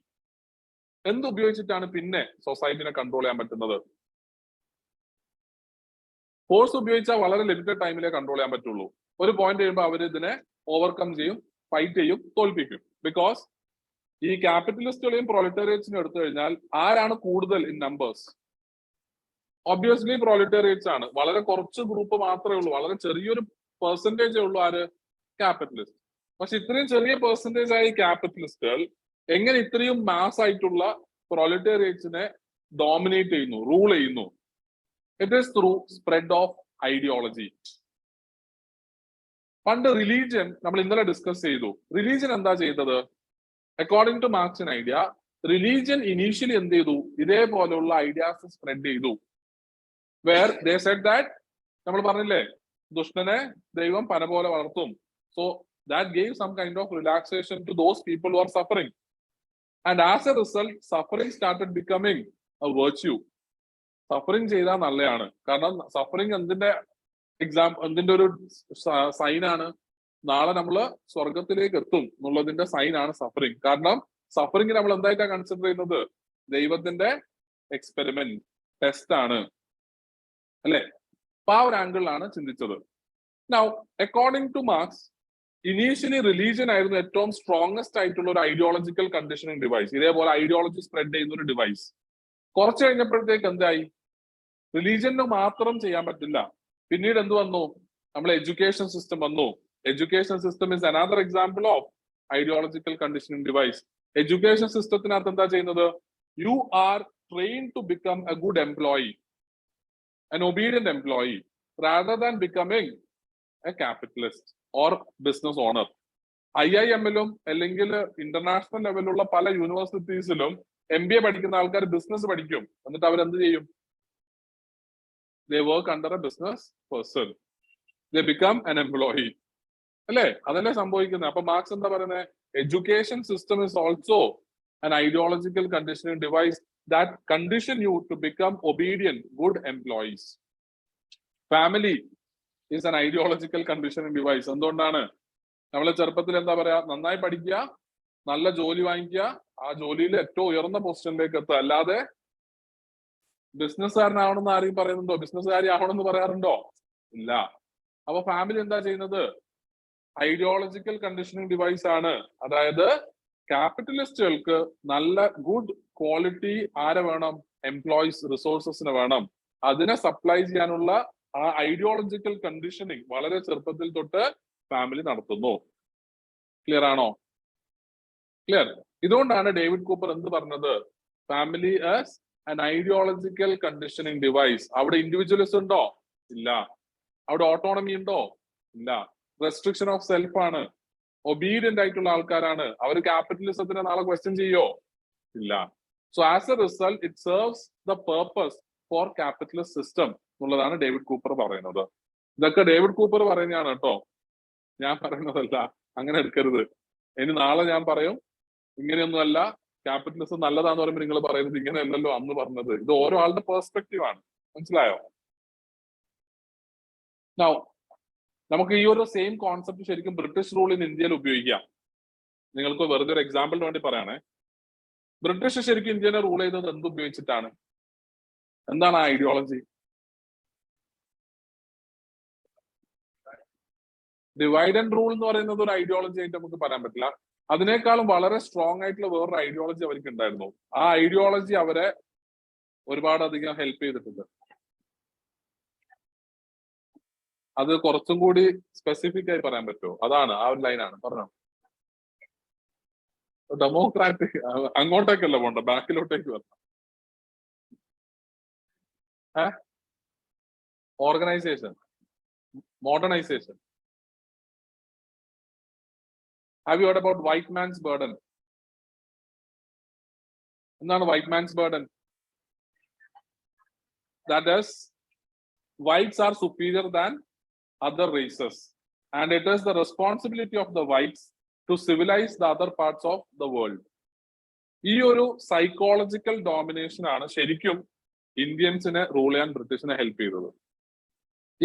എന്ത് ഉപയോഗിച്ചിട്ടാണ് പിന്നെ സൊസൈറ്റിനെ കൺട്രോൾ ചെയ്യാൻ പറ്റുന്നത്? ഫോഴ്സ് ഉപയോഗിച്ചാൽ വളരെ ലിമിറ്റഡ് ടൈമിലേ കൺട്രോൾ ചെയ്യാൻ പറ്റുള്ളൂ. ഒരു പോയിന്റ് കഴിയുമ്പോൾ അവർ ഇതിനെ ഓവർകം ചെയ്യും, ഫൈറ്റ് ചെയ്യും, തോൽപ്പിക്കും. ബിക്കോസ് ഈ ക്യാപിറ്റലിസ്റ്റുകളെയും പ്രൊലറ്റേറിയറ്റ്സിനെയും എടുത്തു കഴിഞ്ഞാൽ ആരാണ് കൂടുതൽ ഇൻ നമ്പേഴ്സ്? ഒബ്വിയസ്ലി പ്രൊലറ്റേറിയറ്റ്സ് ആണ്. വളരെ കുറച്ച് ഗ്രൂപ്പ് മാത്രമേ ഉള്ളൂ, വളരെ ചെറിയൊരു പെർസെന്റേജേ ഉള്ളൂ ആര്? ക്യാപിറ്റലിസ്റ്റ്. പക്ഷെ ഇത്രയും ചെറിയ പെർസെന്റേജ് ആയി ക്യാപിറ്റലിസ്റ്റുകൾ എങ്ങനെ ഇത്രയും മാസ് ആയിട്ടുള്ള പ്രൊലറ്റേറിയറ്റ്സിനെ ഡോമിനേറ്റ് ചെയ്യുന്നു, റൂൾ ചെയ്യുന്നു? It is through spread of ideology. പണ്ട് റിലീജിയൻ നമ്മൾ ഇന്നലെ ഡിസ്കസ് ചെയ്തു. റിലീജിയൻ എന്താ ചെയ്തത്? According to Marxian idea, religion initially എന്ത് ചെയ്തു, ഇതേപോലെയുള്ള ഐഡിയാസ് സ്പ്രെഡ് ചെയ്തു. വേർ ദേ സെഡ് ദാറ്റ്, നമ്മൾ പറഞ്ഞില്ലേ ദുഷ്ടനെ ദൈവം പന പോലെ വളർത്തും. So that gave some kind of relaxation to those people who are suffering. And as a result suffering started becoming a virtue. Suffering ചെയ്താൽ നല്ലതാണ്. കാരണം സഫറിംഗ് എന്തിന്റെ ഒരു സൈനാണ്? നാളെ നമ്മൾ സ്വർഗത്തിലേക്ക് എത്തും എന്നുള്ളതിന്റെ സൈനാണ് സഫറിംഗ്. കാരണം സഫറിംഗ് നമ്മൾ എന്തായിട്ടാണ് കൺസിഡർ ചെയ്യുന്നത്? ദൈവത്തിന്റെ എക്സ്പെരിമെന്റ്, ടെസ്റ്റ് ആണ്, അല്ലെ? അപ്പൊ ആ ഒരു ആംഗിളിലാണ് ചിന്തിച്ചത്. Now according two marks, initially religion ആയിരുന്നു ഏറ്റവും സ്ട്രോങ്സ്റ്റ് ആയിട്ടുള്ള ഒരു ഐഡിയോളജിക്കൽ കണ്ടീഷനിങ് ഡിവൈസ്. ഇതേപോലെ ഐഡിയോളജി സ്പ്രെഡ് ചെയ്യുന്ന ഒരു ഡിവൈസ്. കുറച്ച് കഴിഞ്ഞപ്പോഴത്തേക്ക് എന്തായി? റിലീജിയന് മാത്രം ചെയ്യാൻ പറ്റില്ല. പിന്നീട് എന്ത് വന്നു? നമ്മൾ എഡ്യൂക്കേഷൻ സിസ്റ്റം വന്നു. Education system is another example of ideological conditioning device. Education സിസ്റ്റത്തിനകത്ത് എന്താ ചെയ്യുന്നത്? You are train to become a good employee, an obedient employee, rather than becoming a capitalist or business owner. IIM-ലും അല്ലെങ്കിൽ international ലെവലിലുള്ള പല യൂണിവേഴ്സിറ്റീസിലും MBA പഠിക്കുന്ന ആൾക്കാർ business പഠിക്കും. എന്നിട്ട് അവരെന്ത് ചെയ്യും? They work under a business person. They become an employee. അല്ലേ? അതല്ലേ സംഭവിക്കുന്നത്. അപ്പൊ മാർക്സ് എന്താ പറയുന്നത്? Education system is also an ideological conditioning device that condition you to become obedient, good employees. Family is an ideological conditioning device. എന്തുകൊണ്ടാണ്? നമ്മളെ ചെറുപ്പത്തിൽ എന്താ പറയാ? നന്നായി പഠിക്കുക, നല്ല ജോലി വാങ്ങിക്കുക, ആ ജോലിയിൽ ഏറ്റവും ഉയർന്ന പൊസിഷനിലേക്ക് എത്തുക. അല്ലാതെ ബിസിനസ്സുകാരനാവണമെന്ന് ആരെയും പറയുന്നുണ്ടോ? ബിസിനസ്സുകാരി ആവണമെന്ന് പറയാറുണ്ടോ? ഇല്ല. അപ്പൊ ഫാമിലി എന്താ ചെയ്യുന്നത്? ഐഡിയോളജിക്കൽ കണ്ടീഷനിങ് ഡിവൈസ് ആണ്. അതായത് ക്യാപിറ്റലിസ്റ്റുകൾക്ക് നല്ല ഗുഡ് ക്വാളിറ്റി ആരെ വേണം? എംപ്ലോയീസ്, റിസോഴ്സസിന് വേണം. അതിനെ സപ്ലൈ ചെയ്യാനുള്ള ആ ഐഡിയോളജിക്കൽ കണ്ടീഷനിങ് വളരെ ചെറുപ്പത്തിൽ തൊട്ട് ഫാമിലി നടത്തുന്നു. ക്ലിയർ ആണോ? ക്ലിയർ. ഇതുകൊണ്ടാണ് ഡേവിഡ് കൂപ്പർ എന്ത് പറഞ്ഞത്? Family as an ideological conditioning device. അവിടെ ഇൻഡിവിജ്വലിസം ഉണ്ടോ? ഇല്ല. അവിടെ ഓട്ടോണമി ഉണ്ടോ? ഇല്ല. റെസ്ട്രിക്ഷൻ ഓഫ് സെൽഫ് ആണ്. ഒബീഡിയന്റ് ആയിട്ടുള്ള ആൾക്കാരാണ്. അവർ ക്യാപിറ്റലിസത്തിനെ നാളെ ക്വസ്റ്റ്യൻ ചെയ്യോ? ഇല്ല. So as a result it serves the purpose for capitalist system എന്നുള്ളതാണ് ഡേവിഡ് കൂപ്പർ പറയുന്നത്. ഇതൊക്കെ ഡേവിഡ് കൂപ്പർ പറയുന്നതാണ് കേട്ടോ, ഞാൻ പറയുന്നതല്ല. അങ്ങനെ എടുക്കരുത്. ഇനി നാളെ ഞാൻ പറയും ഇങ്ങനെയൊന്നുമല്ല, ക്യാപിറ്റലിസം നല്ലതാന്ന് പറയുമ്പോൾ നിങ്ങൾ പറയുന്നത് ഇങ്ങനെയല്ലല്ലോ അന്ന് പറഞ്ഞത്. ഇത് ഓരോ ആളുടെ പെർസ്പെക്റ്റീവ് ആണ്. മനസ്സിലായോ? നൗ നമുക്ക് ഈ ഒരു സെയിം കോൺസെപ്റ്റ് ശരിക്കും ബ്രിട്ടീഷ് റൂൾ ഇൻ ഇന്ത്യയിൽ ഉപയോഗിക്കാം. നിങ്ങൾക്ക് വെറുതെ ഒരു എക്സാമ്പിളിന് വേണ്ടി പറയണേ. ബ്രിട്ടീഷ് ശരിക്കും ഇന്ത്യനെ റൂൾ ചെയ്തത് എന്ത് ഉപയോഗിച്ചിട്ടാണ്? എന്താണ് ആ ഐഡിയോളജി? ഡിവൈഡ് ആൻഡ് റൂൾ എന്ന് പറയുന്നത് ഒരു ഐഡിയോളജി ആയിട്ട് നമുക്ക് പറയാൻ പറ്റില്ല. അതിനേക്കാളും വളരെ സ്ട്രോങ് ആയിട്ടുള്ള വേറൊരു ഐഡിയോളജി അവർക്ക് ഉണ്ടായിരുന്നു. ആ ഐഡിയോളജി അവരെ ഒരുപാട് അധികം ഹെൽപ്പ് ചെയ്തിട്ടുണ്ട്. അത് കുറച്ചും കൂടി സ്പെസിഫിക് ആയി പറയാൻ പറ്റുമോ? അതാണ് ആ ഒരു ലൈനാണ്. പറഞ്ഞോ. ഡെമോക്രാറ്റിക് അങ്ങോട്ടേക്കല്ല പോണ്ട, ബാക്കിലോട്ടേക്ക് വരണം. Organisation, modernisation. Have you heard about white man's burden? എന്താണ് white man's burden? That is, whites are superior than other races, and it is the responsibility of the whites to civilize the other parts of the world. ഈ ഒരു psychological domination ആണ് ശരിക്കും ഇന്ത്യൻസിനെ rule ചെയ്യാൻ ബ്രിട്ടീഷിനെ help ചെയ്തത്.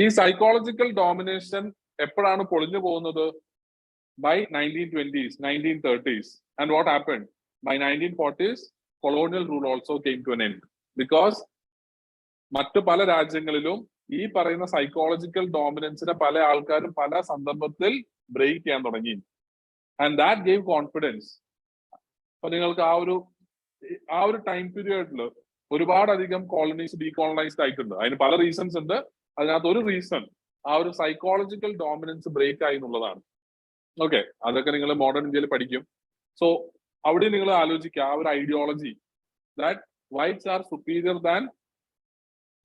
ഈ psychological domination എപ്പോഴാണ് പൊളിഞ്ഞു പോകുന്നത്? By 1920s, 1930s. And what happened? By 1940s, colonial rule also came to an end. Because മറ്റു പല രാജ്യങ്ങളിലും ഈ പറയുന്ന സൈക്കോളജിക്കൽ ഡോമിനൻസിനെ പല ആൾക്കാരും പല സന്ദർഭത്തിൽ ബ്രേക്ക് ചെയ്യാൻ തുടങ്ങി. And that gave confidence. അപ്പൊ നിങ്ങൾക്ക് ആ ഒരു ടൈം പീരിയഡിൽ ഒരുപാട് അധികം കോളനീസ് ഡീകോളനൈസ്ഡ് ആയിട്ടുണ്ട്. അതിന് പല റീസൺസ് ഉണ്ട്. അതിനകത്ത് ഒരു റീസൺ ആ ഒരു സൈക്കോളജിക്കൽ ഡോമിനൻസ് ബ്രേക്ക് ആയി എന്നുള്ളതാണ്. ഓക്കെ, അതൊക്കെ നിങ്ങൾ മോഡേൺ ഇന്ത്യയിൽ പഠിക്കും. സോ അവിടെ നിങ്ങൾ ആലോചിക്കുക ആ ഒരു ideology that whites R superior than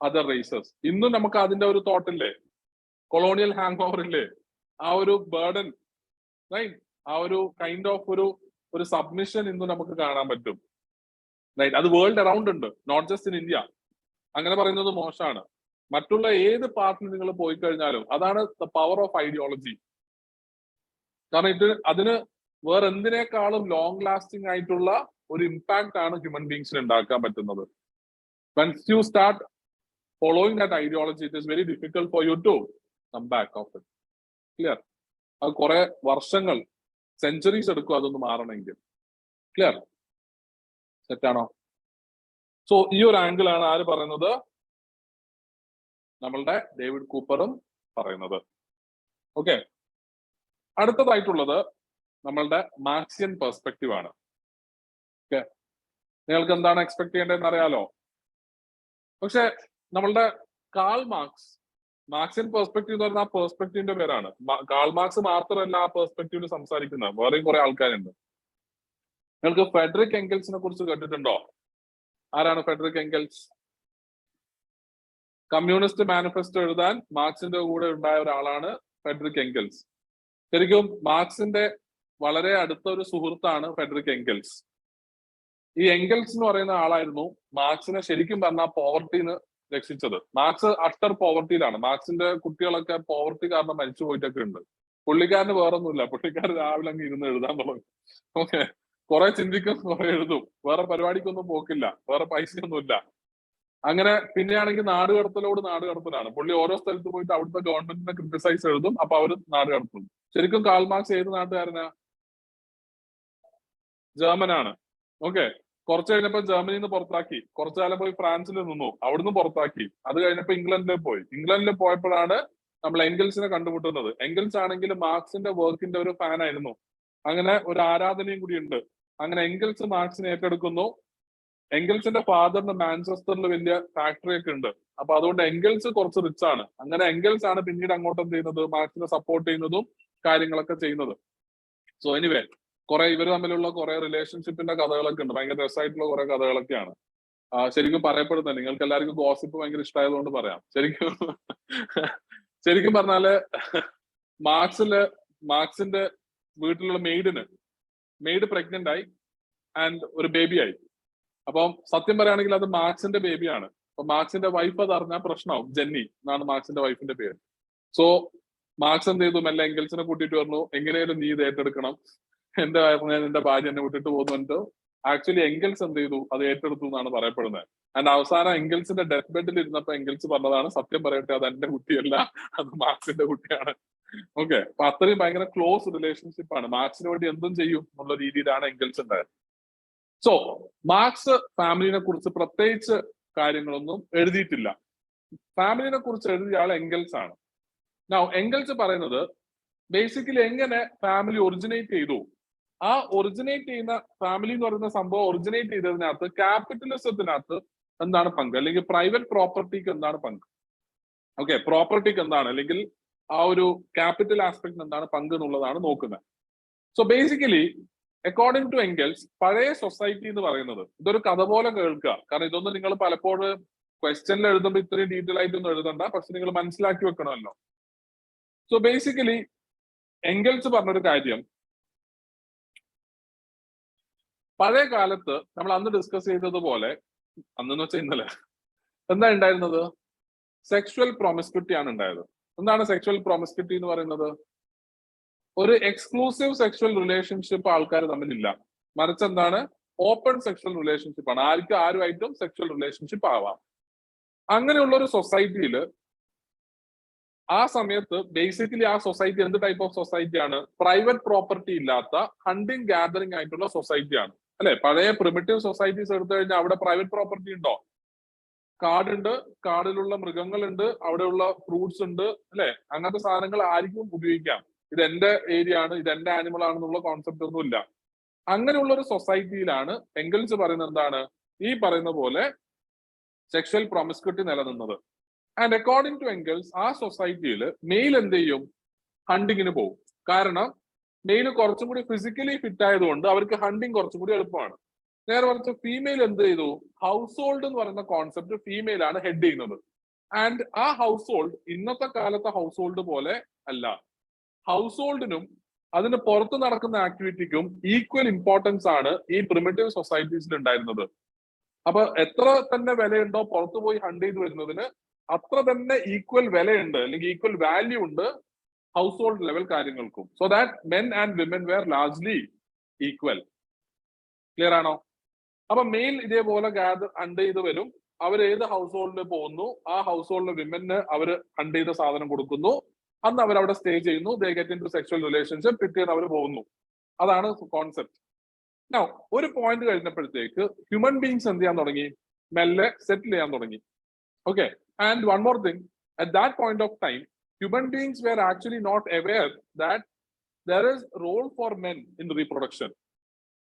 other races. ഇന്നും നമുക്ക് അതിന്റെ ഒരു തോട്ടില്ലേ? കൊളോണിയൽ ഹാങ് ഓവർ ഇല്ലേ? ആ ഒരു ബേർഡൻ, റൈറ്റ്? ആ ഒരു കൈൻഡ് ഓഫ് ഒരു സബ്മിഷൻ ഇന്നും നമുക്ക് കാണാൻ പറ്റും. റൈറ്റ്? അത് വേൾഡ് അറൗണ്ട് ഉണ്ട്, നോട്ട് ജസ്റ്റ് ഇൻ ഇന്ത്യ. അങ്ങനെ പറയുന്നത് മോശമാണ്. മറ്റുള്ള ഏത് പാർട്ടിൽ നിങ്ങൾ പോയി കഴിഞ്ഞാലും അതാണ് ദ പവർ ഓഫ് ഐഡിയോളജി. കാരണം അതിന് വേറെ എന്തിനേക്കാളും ലോങ് ലാസ്റ്റിംഗ് ആയിട്ടുള്ള ഒരു ഇമ്പാക്ട് ആണ് ഹ്യൂമൻ ബീങ്സിന് ഉണ്ടാക്കാൻ പറ്റുന്നത്. Once you start following that ideology, it is very difficult for you to come back of it. Clear? അത് കുറെ വർഷങ്ങൾ, സെഞ്ചുറീസ് എടുക്കും അതൊന്ന് മാറണമെങ്കിൽ. ക്ലിയർ? സെറ്റാണോ? സോ ഈ ഒരു ആംഗിൾ ആണ് ആര് പറയുന്നത്? നമ്മളുടെ ഡേവിഡ് കൂപ്പറും പറയുന്നത്. ഓക്കെ, അടുത്തതായിട്ടുള്ളത് നമ്മളുടെ മാർക്സിയൻ പെർസ്പെക്റ്റീവ് ആണ്. ഓക്കെ, നിങ്ങൾക്ക് എന്താണ് എക്സ്പെക്ട് ചെയ്യേണ്ടതെന്ന് അറിയാലോ. പക്ഷെ നമ്മളുടെ കാൾ മാർക്സ്, മാർക്സിയൻ പെർസ്പെക്റ്റീവ് എന്ന് പറയുന്ന ആ പെർസ്പെക്റ്റീവിന്റെ പേരാണ്. കാൾ മാർക്സ് മാത്രമല്ല ആ പെർസ്പെക്റ്റീവിൽ സംസാരിക്കുന്നത്, വേറെയും കുറെ ആൾക്കാരുണ്ട്. നിങ്ങൾക്ക് ഫെഡറിക് എംഗൽസിനെ കുറിച്ച് കേട്ടിട്ടുണ്ടോ? ആരാണ് ഫെഡറിക് എംഗൽസ്? കമ്മ്യൂണിസ്റ്റ് മാനിഫെസ്റ്റോ എഴുതാൻ മാർക്സിന്റെ കൂടെ ഉണ്ടായ ഒരാളാണ് ഫെഡറിക് എംഗൽസ്. ശരിക്കും മാർക്സിന്റെ വളരെ അടുത്ത ഒരു സുഹൃത്താണ് ഫെഡറിക് എംഗൽസ്. ഈ എംഗൽസ് എന്ന് പറയുന്ന ആളായിരുന്നു മാർക്സിനെ ശരിക്കും പറഞ്ഞാൽ പോവർട്ടിന്ന് രക്ഷിച്ചത്. Marks utter പോവർട്ടിയിലാണ്. മാർക്സിന്റെ കുട്ടികളൊക്കെ പോവർട്ടി കാരണം മരിച്ചു പോയിട്ടൊക്കെ ഉണ്ട്. പുള്ളിക്കാരന് വേറൊന്നുമില്ല, പുള്ളിക്കാരൻ രാവിലെ അങ്ങ് ഇരുന്ന് എഴുതാൻ തുടങ്ങും. ഓക്കെ, കുറെ ചിന്തിക്കും, കുറെ എഴുതും, വേറെ പരിപാടിക്കൊന്നും പോക്കില്ല, വേറെ പൈസയൊന്നുമില്ല. അങ്ങനെ പിന്നെയാണെങ്കിൽ നാട് കടത്തലാണ്. പുള്ളി ഓരോ സ്ഥലത്ത് പോയിട്ട് അവിടുത്തെ ഗവൺമെന്റിനെ ക്രിട്ടിസൈസ് എഴുതും, അപ്പൊ അവര് നാട് കടത്തും. ശരിക്കും കാൾ മാർക്സ് ഏത് നാട്ടുകാരനാ? ജർമ്മനാണ്. ഓക്കെ, കുറച്ച് കഴിഞ്ഞപ്പോ ജർമ്മനിയിൽ നിന്ന് പുറത്താക്കി, കുറച്ചു കാലം പോയി ഫ്രാൻസിൽ നിന്നു, അവിടുന്ന് പുറത്താക്കി. അത് കഴിഞ്ഞപ്പോ ഇംഗ്ലണ്ടിൽ പോയപ്പോഴാണ് നമ്മൾ എംഗൽസിനെ കണ്ടുമുട്ടുന്നത്. എംഗൽസ് ആണെങ്കിൽ മാർക്സിന്റെ വർക്കിന്റെ ഒരു ഫാൻ ആയിരുന്നു. അങ്ങനെ ഒരു ആരാധനയും കൂടി ഉണ്ട്. അങ്ങനെ എംഗൽസ് മാർക്സിനെ ഏറ്റെടുക്കുന്നു. എംഗൽസിന്റെ ഫാദറിന് മാഞ്ചസ്റ്ററിൽ വലിയ ഫാക്ടറി ഒക്കെ ഉണ്ട്. അപ്പൊ അതുകൊണ്ട് എംഗൽസ് കുറച്ച് റിച്ച് ആണ്. അങ്ങനെ എംഗൽസ് ആണ് പിന്നീട് അങ്ങോട്ട് എന്ത് ചെയ്യുന്നത്, മാർക്സിനെ സപ്പോർട്ട് ചെയ്യുന്നതും കാര്യങ്ങളൊക്കെ ചെയ്യുന്നത്. സോ എനിവേ, കുറെ ഇവർ തമ്മിലുള്ള കുറെ റിലേഷൻഷിപ്പിന്റെ കഥകളൊക്കെ ഉണ്ട്. ഭയങ്കര രസമായിട്ടുള്ള കുറെ കഥകളൊക്കെയാണ്. ശരിക്കും പറയപ്പെടുന്നത്. നിങ്ങൾക്ക് എല്ലാവർക്കും ഗോസിപ്പ് ഭയങ്കര ഇഷ്ടമായതുകൊണ്ട് പറയാം. ശരിക്കും പറഞ്ഞാല് മാർക്സിന്റെ വീട്ടിലുള്ള മെയ്ഡ് പ്രഗ്നന്റ് ആയി ആൻഡ് ഒരു ബേബി ആയി. അപ്പം സത്യം പറയുകയാണെങ്കിൽ അത് മാർക്സിന്റെ ബേബിയാണ്. അപ്പൊ മാർക്സിന്റെ വൈഫ് അത് അറിഞ്ഞാൽ പ്രശ്നമാവും. ജെന്നി എന്നാണ് മാർക്സിന്റെ വൈഫിന്റെ പേര്. സോ മാർക്സ് എന്ത് ചെയ്തു, മെല്ലെ എംഗൽസിനെ കൂട്ടിയിട്ട് പറഞ്ഞു, എങ്ങനെയാലും നീ ഇത് ഏറ്റെടുക്കണം, എന്റെ ഭാര്യ എന്നെ വിട്ടിട്ട് പോകുന്നുണ്ട്. ആക്ച്വലി എംഗൽസ് എന്ത് ചെയ്തു, അത് ഏറ്റെടുത്തു എന്നാണ് പറയപ്പെടുന്നത്. ആൻഡ് അവസാനം എംഗൽസിന്റെ ഡെത്ത് ബെഡിൽ ഇരുന്നപ്പോ എംഗൽസ് പറഞ്ഞതാണ്, സത്യം പറയട്ടെ അത് എന്റെ കുട്ടിയല്ല, അത് മാർക്സിന്റെ കുട്ടിയാണ്. ഓക്കെ, അപ്പൊ അത്രയും ഭയങ്കര ക്ലോസ് റിലേഷൻഷിപ്പ് ആണ്. മാർക്സിന് വേണ്ടി എന്തും ചെയ്യും എന്നുള്ള രീതിയിലാണ് എംഗൽസ് ഉണ്ടായത്. സോ മാർക്സ് ഫാമിലിനെ കുറിച്ച് പ്രത്യേകിച്ച് കാര്യങ്ങളൊന്നും എഴുതിയിട്ടില്ല. ഫാമിലിനെ കുറിച്ച് എഴുതിയ ആൾ എംഗൽസ് ആണ്. എംഗൽസ് പറയുന്നത് ബേസിക്കലി എങ്ങനെ ഫാമിലി ഒറിജിനേറ്റ് ചെയ്തു. ആ ഒറിജിനേറ്റ് ചെയ്യുന്ന ഫാമിലി എന്ന് പറയുന്ന സംഭവം ഒറിജിനേറ്റ് ചെയ്തതിനകത്ത് ക്യാപിറ്റലിസത്തിനകത്ത് എന്താണ് പങ്ക്, അല്ലെങ്കിൽ പ്രൈവറ്റ് പ്രോപ്പർട്ടിക്ക് എന്താണ് പങ്ക്. ഓക്കെ, പ്രോപ്പർട്ടിക്ക് എന്താണ്, അല്ലെങ്കിൽ ആ ഒരു ക്യാപിറ്റൽ ആസ്പെക്ട് എന്താണ് പങ്ക് എന്നുള്ളതാണ് നോക്കുന്നത്. So basically according to Engels, പഴയ സൊസൈറ്റി എന്ന് പറയുന്നത്, ഇതൊരു കഥ പോലെ കേൾക്കുക. കാരണം ഇതൊന്നും നിങ്ങൾ പലപ്പോഴും ക്വസ്റ്റ്യനിൽ എഴുതുമ്പോൾ ഇത്രയും ഡീറ്റെയിൽ ആയിട്ടൊന്നും എഴുതണ്ട, പക്ഷെ നിങ്ങൾ മനസ്സിലാക്കി വെക്കണമല്ലോ. സോ ബേസിക്കലി എംഗൽസ് പറഞ്ഞൊരു കാര്യം, പഴയ കാലത്ത് നമ്മൾ അന്ന് ഡിസ്കസ് ചെയ്തതുപോലെ, അന്നെന്ന് വെച്ചാൽ ഇന്നലെ, എന്താ ഉണ്ടായിരുന്നത്? സെക്ഷുവൽ പ്രോമിസ്ക്യൂറ്റി ആണ് ഉണ്ടായത്. എന്താണ് സെക്ഷുവൽ പ്രോമിസ്ക്യൂറ്റി എന്ന് പറയുന്നത്? ഒരു എക്സ്ക്ലൂസീവ് സെക്ഷുവൽ റിലേഷൻഷിപ്പ് ആൾക്കാർ തമ്മിലില്ല, മറിച്ച് എന്താണ്, ഓപ്പൺ സെക്ഷുവൽ റിലേഷൻഷിപ്പ് ആണ്. ആരുമായിട്ടും സെക്ഷുവൽ റിലേഷൻഷിപ്പ് ആവാം. അങ്ങനെയുള്ള ഒരു സൊസൈറ്റിയിൽ ആ സമയത്ത് ബേസിക്കലി ആ സൊസൈറ്റി എന്ത് ടൈപ്പ് ഓഫ് സൊസൈറ്റിയാണ്? പ്രൈവറ്റ് പ്രോപ്പർട്ടി ഇല്ലാത്ത ഹണ്ടിങ് ഗാദറിംഗ് ആയിട്ടുള്ള സൊസൈറ്റിയാണ്, അല്ലെ? പഴയ പ്രിമിറ്റീവ് സൊസൈറ്റീസ് എടുത്തു കഴിഞ്ഞാൽ അവിടെ പ്രൈവറ്റ് പ്രോപ്പർട്ടി ഉണ്ടോ? കാടുണ്ട്, കാടിലുള്ള മൃഗങ്ങളുണ്ട്, അവിടെയുള്ള ഫ്രൂട്ട്സ് ഉണ്ട്, അല്ലെ? അങ്ങനത്തെ സാധനങ്ങൾ ആർക്കും ഉപയോഗിക്കാം. ഇത് എന്റെ ഏരിയ ആണ്, ഇത് എന്റെ ആനിമൽ ആണെന്നുള്ള കോൺസെപ്റ്റ് ഒന്നും ഇല്ല. അങ്ങനെയുള്ള ഒരു സൊസൈറ്റിയിലാണ് എംഗൽസ് പറയുന്നത് എന്താണ്, ഈ പറയുന്ന പോലെ സെക്ഷൽ പ്രോമിസ്ക്യൂറ്റി നിലനിന്നത്. ആൻഡ് അക്കോർഡിംഗ് ടു എംഗൽസ്, ആ സൊസൈറ്റിയിൽ മെയിൽ എന്ത് ചെയ്യും? ഹണ്ടിങ്ങിന് പോകും. കാരണം മെയിൽ കുറച്ചും കൂടി ഫിസിക്കലി ഫിറ്റ് ആയതുകൊണ്ട് അവർക്ക് ഹണ്ടിങ് കുറച്ചും കൂടി എളുപ്പമാണ്. നേരെ മറിച്ച് ഫീമെയിൽ എന്ത് ചെയ്തു? ഹൗസ് ഹോൾഡ് എന്ന് പറയുന്ന കോൺസെപ്റ്റ് ഫീമെയിൽ ആണ് ഹെഡ് ചെയ്യുന്നത്. ആൻഡ് ആ ഹൗസ് ഹോൾഡ് ഇന്നത്തെ കാലത്തെ ഹൗസ് ഹോൾഡ് പോലെ അല്ല. ഹൗസ് ഹോൾഡിനും അതിന് പുറത്ത് നടക്കുന്ന ആക്ടിവിറ്റിക്കും ഈക്വൽ ഇമ്പോർട്ടൻസ് ആണ് ഈ പ്രിമിറ്റീവ് സൊസൈറ്റീസിൽ ഉണ്ടായിരുന്നത്. അപ്പൊ എത്ര തന്നെ വിലയുണ്ടോ പുറത്തു പോയി ഹണ്ട് ചെയ്ത് വരുന്നതിന് അത്ര തന്നെ ഈക്വൽ വിലയുണ്ട് അല്ലെങ്കിൽ ഈക്വൽ വാല്യൂ ഉണ്ട് ഹൗസ് ഹോൾഡ് ലെവൽ കാര്യങ്ങൾക്കും. So that men and women were largely equal. Clear ആണോ? അപ്പൊ മെയിൽ ഇതേപോലെ ഹണ്ട് ചെയ്ത് വരും. അവർ ഏത് ഹൗസ് ഹോൾഡിൽ പോകുന്നു ആ ഹൗസ് ഹോൾഡിലെ വിമന് അവർ ഹണ്ട് ചെയ്ത സാധനം കൊടുക്കുന്നു. അന്ന് അവർ അവിടെ സ്റ്റേ ചെയ്യുന്നു. They get into sexual relationship. പിറ്റേന്ന് അവർ പോകുന്നു. അതാണ് കോൺസെപ്റ്റ്. ഒരു പോയിന്റ് കഴിഞ്ഞപ്പോഴത്തേക്ക് ഹ്യൂമൻ ബീങ്സ് എന്ത് ചെയ്യാൻ തുടങ്ങി? മെല്ലെ സെറ്റിൽ ചെയ്യാൻ തുടങ്ങി. Okay. And one more thing, at that point of time human beings were actually not aware that there is role for men in reproduction.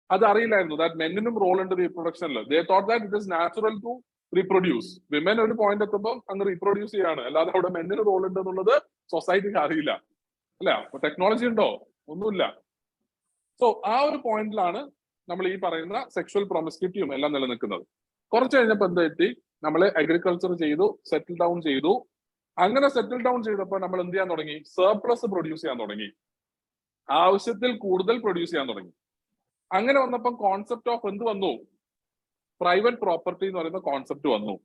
അത് അറിയില്ലായിരുന്നു that മെന്നിനും റോൾ ഉണ്ട് റീപ്രൊഡക്ഷനിൽ. They thought that it is natural to reproduce. Women ഒരു point എത്തുമ്പോൾ അങ്ങ് reproduce ചെയ്യാണ്, അല്ലാതെ അവിടെ മെന്നിന് role ഉണ്ട് എന്നുള്ളത് സൊസൈറ്റിക്ക് അറിയില്ല. അല്ല, ടെക്നോളജി ഉണ്ടോ? ഒന്നുമില്ല. സോ ആ ഒരു പോയിന്റിലാണ് നമ്മൾ ഈ പറയുന്ന സെക്ഷൽ പ്രൊമിസ്ക്യൂറ്റിയും എല്ലാം നിലനിൽക്കുന്നത്. കുറച്ച് കഴിഞ്ഞപ്പോൾ എന്ത് പറ്റി? നമ്മൾ അഗ്രികൾച്ചർ ചെയ്തു, സെറ്റിൽ ഡൗൺ ചെയ്തു. അങ്ങനെ സെറ്റിൽ ഡൗൺ ചെയ്തപ്പോൾ നമ്മൾ എന്ത് ചെയ്യാൻ തുടങ്ങി? സർപ്ലസ് പ്രൊഡ്യൂസ് ചെയ്യാൻ തുടങ്ങി. ആവശ്യത്തിൽ കൂടുതൽ പ്രൊഡ്യൂസ് ചെയ്യാൻ തുടങ്ങി. അങ്ങനെ വന്നപ്പം കോൺസെപ്റ്റ് ഓഫ് എന്ത് വന്നു? പ്രൈവറ്റ് പ്രോപ്പർട്ടി എന്ന് പറയുന്ന കോൺസെപ്റ്റ് വന്നു.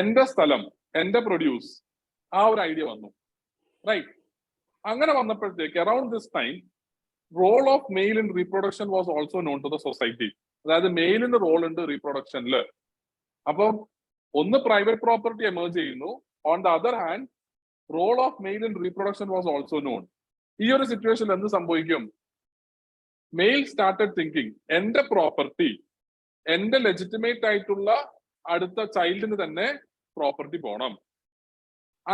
എന്റെ സ്ഥലം, എന്റെ പ്രൊഡ്യൂസ്, ആ ഒരു ഐഡിയ വന്നു. റൈറ്റ്. അങ്ങനെ വന്നപ്പോഴത്തേക്ക് around this time role of male in reproduction was also known to the society. അതായത് മെയിലിന് റോൾ ഉണ്ട് റീപ്രൊഡക്ഷനിൽ. അപ്പം ഒന്ന് പ്രൈവറ്റ് പ്രോപ്പർട്ടി എമേർജ് ചെയ്യുന്നു. On the other hand, role of male in reproduction was also known. ഈ ഒരു സിറ്റുവേഷനിൽ എന്ത് സംഭവിക്കും? മെയിൽ സ്റ്റാർട്ടഡ് തിങ്കിങ്, എന്റെ പ്രോപ്പർട്ടി, എന്റെ ലെജിറ്റിമേറ്റ് ആയിട്ടുള്ള അടുത്ത ചൈൽഡിന് തന്നെ പ്രോപ്പർട്ടി പോകണം.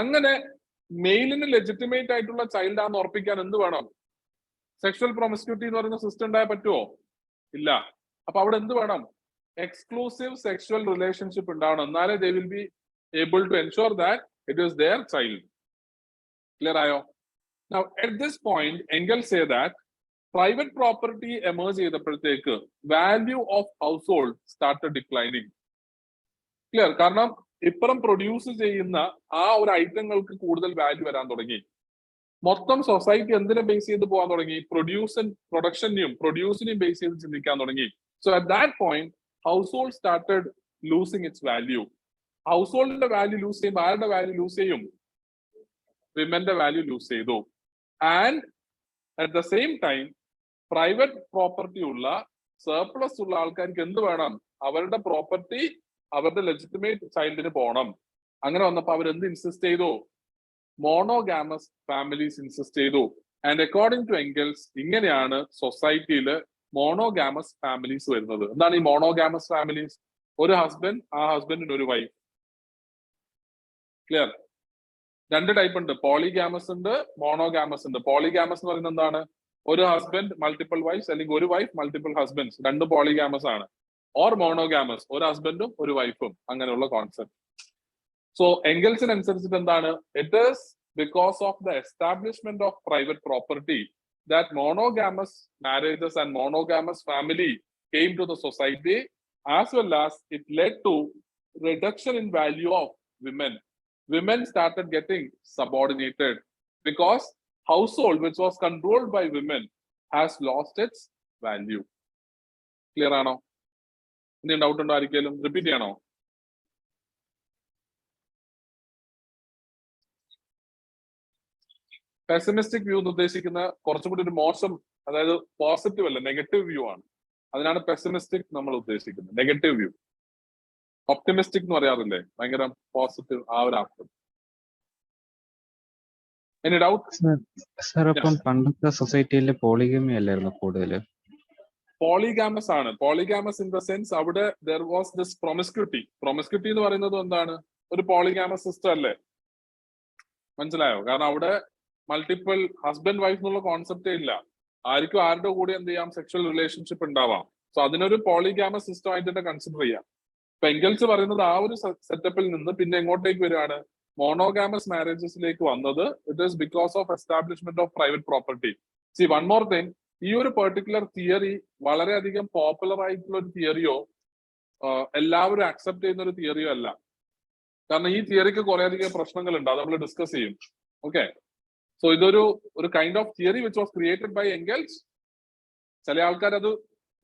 അങ്ങനെ മെയിലിന് ലെജിറ്റിമേറ്റ് ആയിട്ടുള്ള ചൈൽഡ് ആണെന്ന് ഉറപ്പിക്കാൻ എന്ത് വേണം? സെക്ഷൽ പ്രൊമിസ്ക്യൂറ്റി എന്ന് പറയുന്ന സിസ്റ്റം ഉണ്ടായാൽ പറ്റുമോ? ഇല്ല. അപ്പൊ അവിടെ എന്ത് വേണം? എക്സ്ക്ലൂസീവ് സെക്ഷൽ റിലേഷൻഷിപ്പ് ഉണ്ടാവണം. എന്നാലേ they will be able to ensure that it is their child. Clear ayo? Now at this point Engels say that private property emerge ചെയ്തപ്പോഴത്തേക്ക് value of household started declining. Clear? കാരണം ഇപ്പുറം produce ചെയ്യുന്ന ആ ഒരു ഐറ്റങ്ങൾക്ക് കൂടുതൽ value വരാൻ തുടങ്ങി. മൊത്തം society എന്തിനെ ബേസ് ചെയ്ത് പോകാൻ തുടങ്ങി? പ്രൊഡക്ഷനെയും പ്രൊഡ്യൂസിനെയും ബേസ് ചെയ്ത് ചിന്തിക്കാൻ തുടങ്ങി. So at that point household started losing its value. ഹൗസ് ഹോൾഡിന്റെ വാല്യൂ ലൂസ് ചെയ്യുമ്പോൾ ആരുടെ വാല്യൂ ലൂസ് ചെയ്യും? വിമന്റെ വാല്യൂ ലൂസ് ചെയ്തു. And at the same time private property ഉള്ള സർപ്ലസ് ഉള്ള ആൾക്കാർക്ക് എന്ത് വേണം? അവരുടെ പ്രോപ്പർട്ടി അവരുടെ ലെജിറ്റിമേറ്റ് ചൈൽഡിന് പോകണം. അങ്ങനെ വന്നപ്പോൾ അവർ എന്ത് ഇൻസിസ്റ്റ് ചെയ്തു? മോണോഗാമസ് ഫാമിലീസ് ഇൻസിസ്റ്റ് ചെയ്തു. ആൻഡ് അക്കോർഡിംഗ് ടു എംഗൽസ് ഇങ്ങനെയാണ് സൊസൈറ്റിയിൽ മോണോഗാമസ് ഫാമിലീസ് വരുന്നത്. എന്താണ് ഈ മോണോഗാമസ് ഫാമിലീസ്? ഒരു ഹസ്ബൻഡ്, ആ ഹസ്ബൻഡിന് ഒരു വൈഫ്. ക്ലിയർ? രണ്ട് ടൈപ്പ് ഉണ്ട്. പോളിഗാമസ് ഉണ്ട്, മോണോഗാമസ് ഉണ്ട്. പോളിഗാമസ് എന്ന് പറയുന്നത് എന്താണ്? ഒരു ഹസ്ബൻഡ് മൾട്ടിപ്പിൾ വൈഫ്സ്, അല്ലെങ്കിൽ ഒരു വൈഫ് മൾട്ടിപ്പിൾ ഹസ്ബൻഡ്സ്, രണ്ട് പോളിഗാമസ് ആണ്. ഓർ മോണോഗാമസ്, ഒരു ഹസ്ബൻഡും ഒരു വൈഫും, അങ്ങനെയുള്ള കോൺസെപ്റ്റ്. സോ എംഗൽസിനനുസരിച്ചിട്ട് എന്താണ്? It is because of the establishment of private property that monogamous marriages and monogamous family came to the society, as well as it led to reduction in value of women. Women started getting subordinated because household which was controlled by women has lost its value. Clear ആണോ? ഇനി doubt ഉണ്ടോ ആയിരിക്കും? Repeat ചെയ്യണോ? Pessimistic view എന്ന് ഉദ്ദേശിക്കുന്ന കുറച്ചുകൂടി ഒരു മോശം, അതായത് പോസിറ്റീവ് അല്ല, നെഗറ്റീവ് വ്യൂ ആണ്. അതിനാണ് പെസിമിസ്റ്റിക് നമ്മൾ ഉദ്ദേശിക്കുന്നത്. Negative view. ഒപ്റ്റിമിസ്റ്റിക് എന്ന് പറയാറില്ലേ? ഭയങ്കര പോസിറ്റീവ്, ആ ഒരു അർത്ഥം. Any doubt? പണ്ടത്തെ സൊസൈറ്റിയിലെ പോളിഗമി അല്ലായിരുന്നു കൂടുതൽ? പോളിഗാമസ് ആണ്. പോളിഗാമസ് ഇൻ ദ സെൻസ് അവിടെ ദർ വാസ് ദിസ് പ്രൊമിസ്ക്യൂട്ടി. പ്രൊമിസ്ക്യൂട്ടി എന്ന് പറയുന്നത് എന്താണ്? ഒരു പോളിഗാമസ് സിസ്റ്റം അല്ലേ? മനസ്സിലായോ? കാരണം അവിടെ മൾട്ടിപ്പിൾ ഹസ്ബൻഡ് വൈഫ് എന്നുള്ള കോൺസെപ്റ്റേ ഇല്ല. ആർക്കും ആരുടെ കൂടെ എന്ത് ചെയ്യാം? സെക്ഷൽ റിലേഷൻഷിപ്പ് ഉണ്ടാവാം. സോ അതിനൊരു പോളിഗാമസ് സിസ്റ്റം ആയിട്ട് തന്നെ കൺസിഡർ ചെയ്യാം. ഇപ്പൊ എംഗൽസ് പറയുന്നത് ആ ഒരു സെറ്റപ്പിൽ നിന്ന് പിന്നെ എങ്ങോട്ടേക്ക് വരികയാണ്? മോണോഗാമസ് മാരേജസിലേക്ക് വന്നത്. It is because of establishment of private property. C one more thing, ഈ ഒരു പെർട്ടിക്കുലർ തിയറി വളരെയധികം പോപ്പുലർ ആയിട്ടുള്ള ഒരു തിയറിയോ എല്ലാവരും അക്സെപ്റ്റ് ചെയ്യുന്ന ഒരു തിയറിയോ അല്ല. കാരണം ഈ തിയറിക്ക് കുറെ അധികം പ്രശ്നങ്ങളുണ്ട്. അത് നമ്മൾ ഡിസ്കസ് ചെയ്യും. ഓക്കെ. സോ ഇതൊരു kind of theory which was created by Engels. ചില ആൾക്കാർ അത്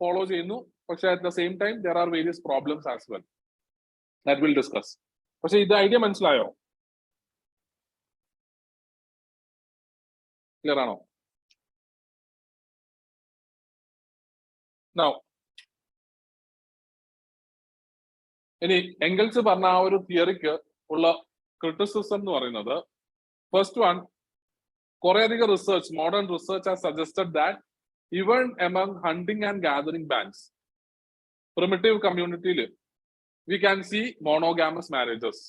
ഫോളോ ചെയ്യുന്നു, പക്ഷെ at the same time there are various problems as well. that we'll discuss. പക്ഷെ ഇത് ഐഡിയ മനസ്സിലായോ? ക്ലിയർ ആണോ? Now, ഇനി എംഗൽസ് പറഞ്ഞ ആ ഒരു തിയറിക്ക് ഉള്ള ക്രിറ്റിസിസം എന്ന് പറയുന്നത്, ഫസ്റ്റ് വൺ, കുറേയധികം research, modern research has suggested that even among hunting and gathering bands, primitive കമ്മ്യൂണിറ്റിയിൽ we can see monogamous marriages.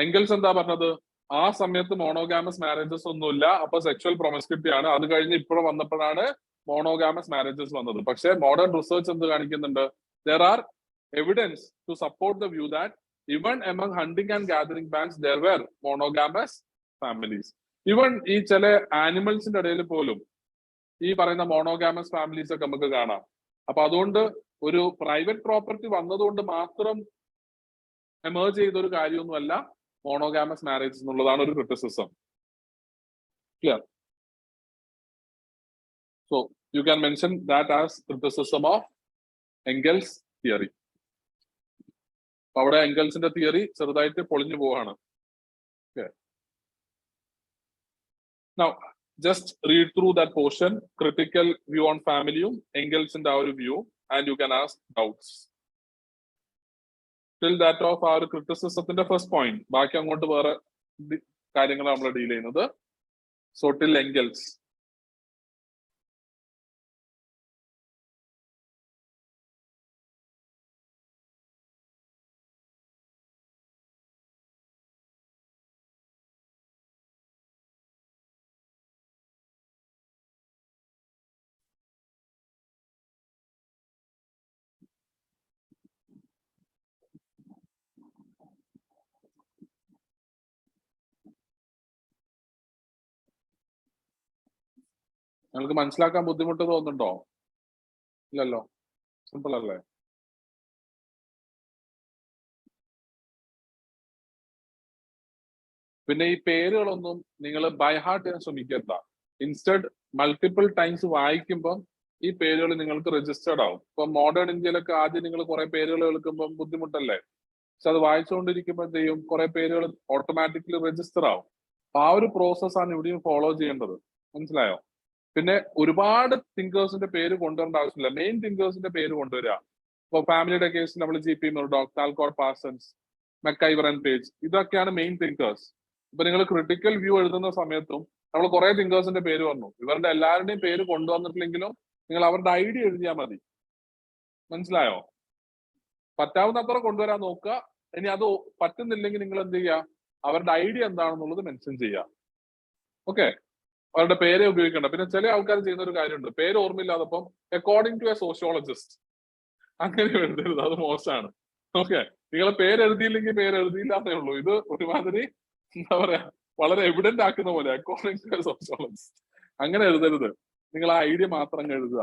Engels എന്താ പറഞ്ഞത്? ആ സമയത്ത് മോണോഗാമസ് മാരേജസ് ഒന്നുമില്ല, അപ്പൊ സെക്ഷൽ പ്രൊമസ്ക്യൂരിറ്റി ആണ്. അത് കഴിഞ്ഞ് ഇപ്പോഴും വന്നപ്പോഴാണ് മോണോഗാമസ് മാരേജസ് വന്നത്. പക്ഷെ മോഡേൺ റിസർച്ച് എന്ത് കാണിക്കുന്നുണ്ട്? There are evidence to support the view that even among hunting and gathering bands there were monogamous families. Even ഈ ചില ആനിമൽസിന്റെ ഇടയിൽ പോലും ഈ പറയുന്ന മോണോഗാമസ് ഫാമിലീസ് ഒക്കെ നമുക്ക് കാണാം. അപ്പൊ അതുകൊണ്ട് ഒരു പ്രൈവറ്റ് പ്രോപ്പർട്ടി വന്നതുകൊണ്ട് മാത്രം എമേർജ് ചെയ്ത ഒരു കാര്യമൊന്നുമല്ല മോണോഗാമസ് മാരേജ് എന്നുള്ളതാണ് ഒരു criticism. Clear? So you can mention that as criticism of Engels theory. അവിടെ എംഗൽസിന്റെ തിയറി ചെറുതായിട്ട് പൊളിഞ്ഞു പോവാണ്. Now, just read through that portion, critical view on family, Engels' our view, and you can ask doubts. Till that of our criticism in the first point. ബാക്കി അങ്ങോട്ട് വേറെ കാര്യങ്ങൾ നമ്മൾ deal ചെയ്യുന്നത്. So till Engels. നിങ്ങൾക്ക് മനസ്സിലാക്കാൻ ബുദ്ധിമുട്ട് തോന്നുന്നുണ്ടോ? ഇല്ലല്ലോ, സിമ്പിൾ അല്ലേ? പിന്നെ ഈ പേരുകളൊന്നും നിങ്ങൾ ബൈ ഹാർട്ട് ചെയ്യാൻ ശ്രമിക്കരുത്. ഇൻസ്റ്റഡ് മൾട്ടിപ്പിൾ ടൈംസ് വായിക്കുമ്പം ഈ പേരുകൾ നിങ്ങൾക്ക് രജിസ്റ്റേർഡ് ആവും. ഇപ്പൊ മോഡേൺ ഇന്ത്യയിലൊക്കെ ആദ്യം നിങ്ങൾ കുറെ പേരുകൾ കേൾക്കുമ്പോൾ ബുദ്ധിമുട്ടല്ലേ? പക്ഷെ അത് വായിച്ചുകൊണ്ടിരിക്കുമ്പോൾ എന്ത് ചെയ്യും? കുറെ പേരുകൾ ഓട്ടോമാറ്റിക്കലി രജിസ്റ്റർ ആവും. അപ്പൊ ആ ഒരു പ്രോസസ്സാണ് ഇവിടെയും ഫോളോ ചെയ്യേണ്ടത്. മനസ്സിലായോ? പിന്നെ ഒരുപാട് തിങ്കേഴ്സിന്റെ പേര് കൊണ്ടുവരേണ്ട ആവശ്യമില്ല. മെയിൻ തിങ്കേഴ്സിന്റെ പേര് കൊണ്ടുവരിക. ഇപ്പൊ ഫാമിലിയുടെ കേസിൽ നമ്മൾ GP മുർഡോക്ക്, താൽക്കോട്ട് പാഴ്സൺസ്, മെക്കൈവർ ആൻഡ് പേജ്, ഇതൊക്കെയാണ് മെയിൻ തിങ്കേഴ്സ്. ഇപ്പൊ നിങ്ങൾ ക്രിട്ടിക്കൽ വ്യൂ എഴുതുന്ന സമയത്തും നമ്മൾ കുറെ തിങ്കേഴ്സിന്റെ പേര് പറഞ്ഞു. ഇവരുടെ എല്ലാവരുടെയും പേര് കൊണ്ടുവന്നിട്ടില്ലെങ്കിലും നിങ്ങൾ അവരുടെ ഐഡിയ എഴുതിയാൽ മതി. മനസ്സിലായോ? പറ്റാവുന്നത്ര കൊണ്ടുവരാൻ നോക്കുക. ഇനി അത് പറ്റുന്നില്ലെങ്കിൽ നിങ്ങൾ എന്ത് ചെയ്യുക? അവരുടെ ഐഡിയ എന്താണെന്നുള്ളത് മെൻഷൻ ചെയ്യുക. ഓക്കെ, അവരുടെ പേരെ ഉപയോഗിക്കേണ്ട. പിന്നെ ചില ആൾക്കാർ ചെയ്യുന്ന ഒരു കാര്യമുണ്ട്, പേര് ഓർമ്മയില്ലാതപ്പം അക്കോർഡിംഗ് ടു എ സോഷ്യോളജിസ്റ്റ്, അങ്ങനെ എഴുതരുത്, അത് മോശമാണ്. ഓക്കെ, നിങ്ങളെ പേര് എഴുതിയില്ലെങ്കിൽ പേര് എഴുതിയില്ല എന്നേ ഉള്ളൂ. ഇത് ഒരുമാതിരി എന്താ പറയാ, വളരെ എവിഡന്റ് ആക്കുന്ന പോലെ അക്കോർഡിംഗ് ടു എ സോഷ്യോളജിസ്റ്റ്, അങ്ങനെ എഴുതരുത്. നിങ്ങൾ ആ ഐഡിയ മാത്രം എഴുതുക.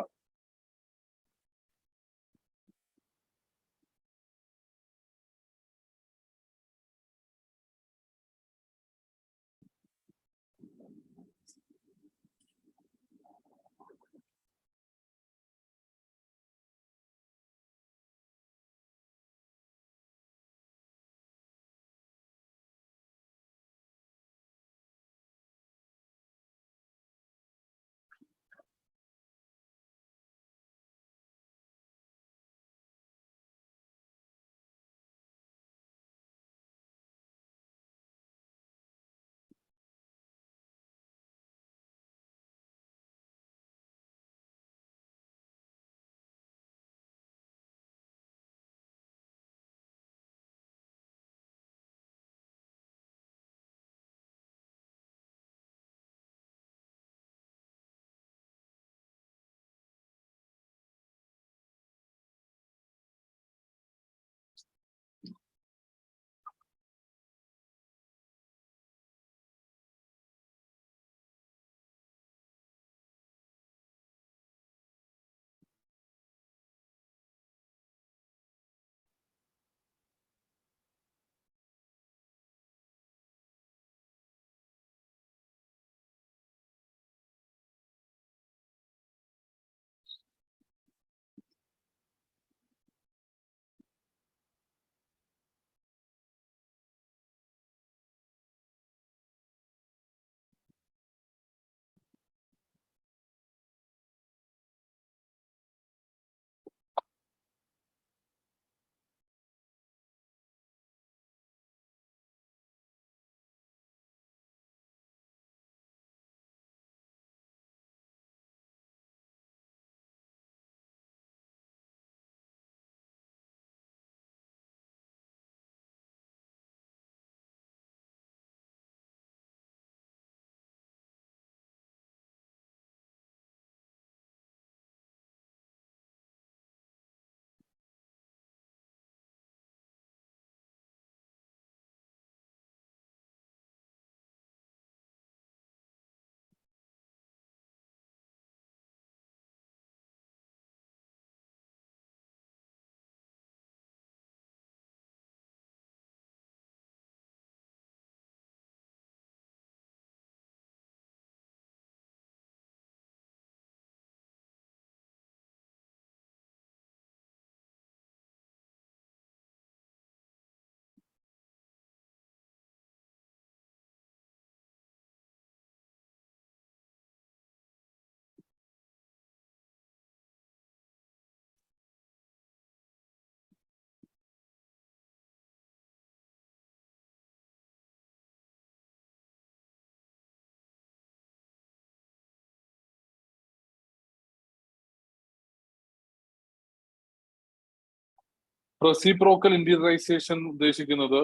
റെസിപ്രോക്കൽ ഇന്റീരിയറൈസേഷൻ ഉദ്ദേശിക്കുന്നത്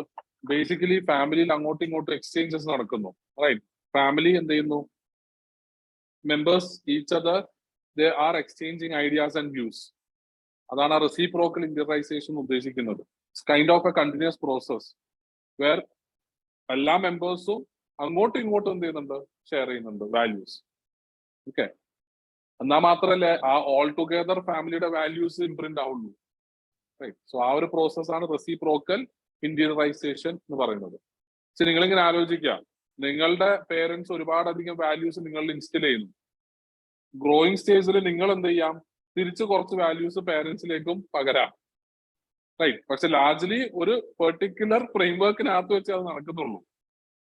ബേസിക്കലി ഫാമിലിയിൽ അങ്ങോട്ടും ഇങ്ങോട്ടും എക്സ്ചേഞ്ചസ് നടക്കുന്നു, റൈറ്റ്? ഫാമിലി എന്ത് ചെയ്യുന്നു? Members each other they are exchanging ideas and views. അതാണ് റെസിപ്രോക്കൽ ഇന്റീരിയറൈസേഷൻ ഉദ്ദേശിക്കുന്നത്. It's kind of a continuous process where എല്ലാ മെമ്പേഴ്സും അങ്ങോട്ടും ഇങ്ങോട്ടും എന്ത് ചെയ്യുന്നുണ്ട്? ഷെയർ ചെയ്യുന്നുണ്ട് വാല്യൂസ്. ഓക്കെ, എന്നാൽ മാത്രമല്ലേ ആ ഓൾ ടുഗെദർ ഫാമിലിയുടെ വാല്യൂസ് ഇംപ്രിന്റ് ആവുള്ളൂ, റൈറ്റ്? സോ ആ ഒരു പ്രോസസ്സാണ് റെസിപ്രോക്കൽ ഇന്റീരിയറൈസേഷൻ എന്ന് പറയുന്നത്. പക്ഷെ നിങ്ങളിങ്ങനെ ആലോചിക്കുക, നിങ്ങളുടെ പേരൻസ് ഒരുപാടധികം വാല്യൂസ് നിങ്ങളിൽ ഇൻസ്റ്റിൽ ചെയ്യുന്നു. ഗ്രോയിങ് സ്റ്റേജിൽ നിങ്ങൾ എന്ത് ചെയ്യാം? തിരിച്ച് കുറച്ച് വാല്യൂസ് പേരൻസിലേക്കും പകരാം, റൈറ്റ്? പക്ഷെ ലാർജ്ലി ഒരു പെർട്ടിക്കുലർ ഫ്രെയിംവർക്കിനകത്ത് വെച്ച് അത് നടക്കുന്നുള്ളൂ,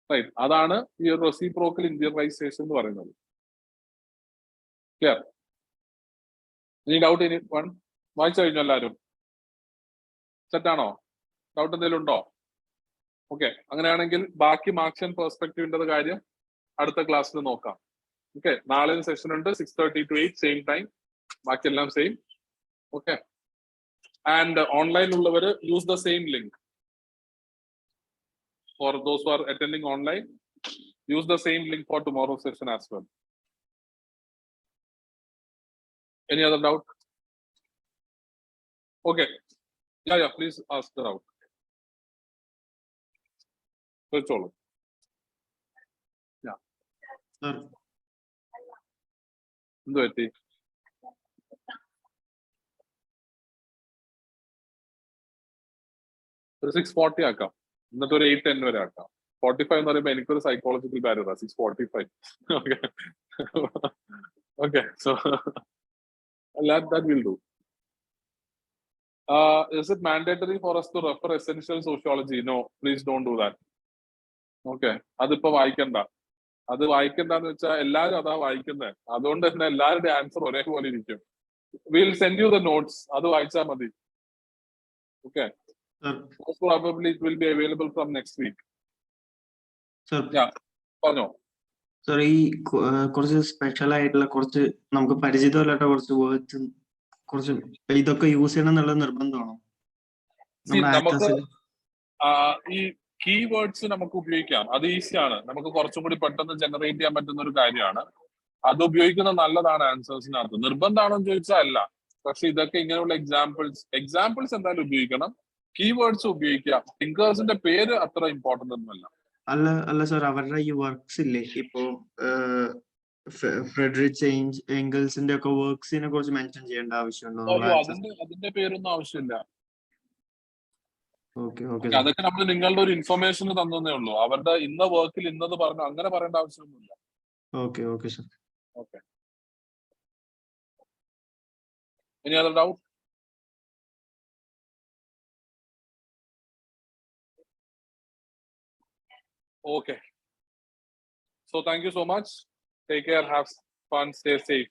റൈറ്റ്? അതാണ് ഈ റെസിപ്രോക്കൽ ഇന്റീരിയറൈസേഷൻ എന്ന് പറയുന്നത്. ക്ലിയർ? ഇനി ഡൗട്ട് ഇനി വൺ വായിച്ചു കഴിഞ്ഞു എല്ലാവരും? സെറ്റാണോ? ഡൗട്ട് എന്തെങ്കിലും ഉണ്ടോ? ഓക്കെ, അങ്ങനെയാണെങ്കിൽ ബാക്കി മാർക്സിയൻ പെർസ്പെക്റ്റീവിന്റെ കാര്യം അടുത്ത ക്ലാസ്സിൽ നോക്കാം. ഓക്കെ, നാളെ സെഷൻ ഉണ്ട് 6:30 to 8 സെയിം ടൈം. ബാക്കിയെല്ലാം സെയിം. ഓക്കെ, ആൻഡ് ഓൺലൈൻ ഉള്ളവർ use the same link. For those who R attending online, use the same link four tomorrow session as well. Any other doubt? Okay. Yeah, please ask the doubt. That's all. Yeah. Sir. എന്ത് പറ്റി? ഒരു 6:40 ആക്കാം, എന്നിട്ട് ഒരു 8:10 വരെ ആക്കാം. 45 എന്ന് പറയുമ്പോൾ എനിക്കൊരു psychological barrier 6:45. Okay, okay, so that will do. Is it mandatory for us to refer essential sociology? No, please don't do that. Okay, അതിപ്പോ വായിക്കണ്ട. അത് വായിക്കണ്ടെന്ന് വെച്ചാൽ എല്ലാവരും അതാ വായിക്കുന്നത്. അതുകൊണ്ട് തന്നെ എല്ലാവരുടെ ആൻസർ ഒരേപോലെ ഇരിക്കും. Will send you the notes, അത് വായിച്ചാൽ മതി. Okay, most probably it will be available from next week. Sir. Yeah, പറഞ്ഞോ. സർ, ഈ കുറച്ച് സ്പെഷ്യൽ ആയിട്ടുള്ള കുറച്ച് നമുക്ക് പരിചിതമല്ലാത്ത കുറച്ച് വേർഡ്സ്, കുറച്ച് ഇതൊക്കെ യൂസ് ചെയ്യണം എന്നുള്ളത് നിർബന്ധമാണോ? നമുക്ക് ഈ കീവേഡ്സ് നമുക്ക് ഉപയോഗിക്കാം, അത് ഈസിയാണ്. നമുക്ക് കുറച്ചും കൂടി പെട്ടെന്ന് ജനറേറ്റ് ചെയ്യാൻ പറ്റുന്ന ഒരു കാര്യമാണ്. അത് ഉപയോഗിക്കുന്നത് നല്ലതാണ് ആൻസേഴ്സിനകത്ത്. നിർബന്ധമാണോ എന്ന് ചോദിച്ചാൽ അല്ല, പക്ഷെ ഇതൊക്കെ ഇങ്ങനെയുള്ള എക്സാമ്പിൾസ് എന്തായാലും ഉപയോഗിക്കണം. കീവേഡ്സ് ഉപയോഗിക്കാം. തിങ്കേഴ്സിന്റെ പേര് അത്ര ഇമ്പോർട്ടന്റ് ഒന്നുമല്ല. അല്ല സർ, അവരുടെ ഈ വർക്ക്സ് ഇല്ലേ, ഇപ്പോ ഫ്രെഡറിക് എംഗൽസിന്റെ ഒക്കെ വർക്ക്സിനെ കുറിച്ച് മെൻഷൻ ചെയ്യേണ്ട ആവശ്യമുണ്ടോ? അതിന്റെ പേരൊന്നും ആവശ്യമില്ല. ഓക്കെ, അതൊക്കെ നമ്മൾ നിങ്ങളുടെ ഒരു ഇൻഫർമേഷൻ തന്നേ ഉള്ളൂ. അവരുടെ ഇന്ന വർക്കിൽ ഇന്നത് പറഞ്ഞു അങ്ങനെ പറയേണ്ട ആവശ്യമൊന്നുമില്ല. Okay sir. Okay, any other doubt? Okay. So thank you so much. Take care. Have fun. Stay safe.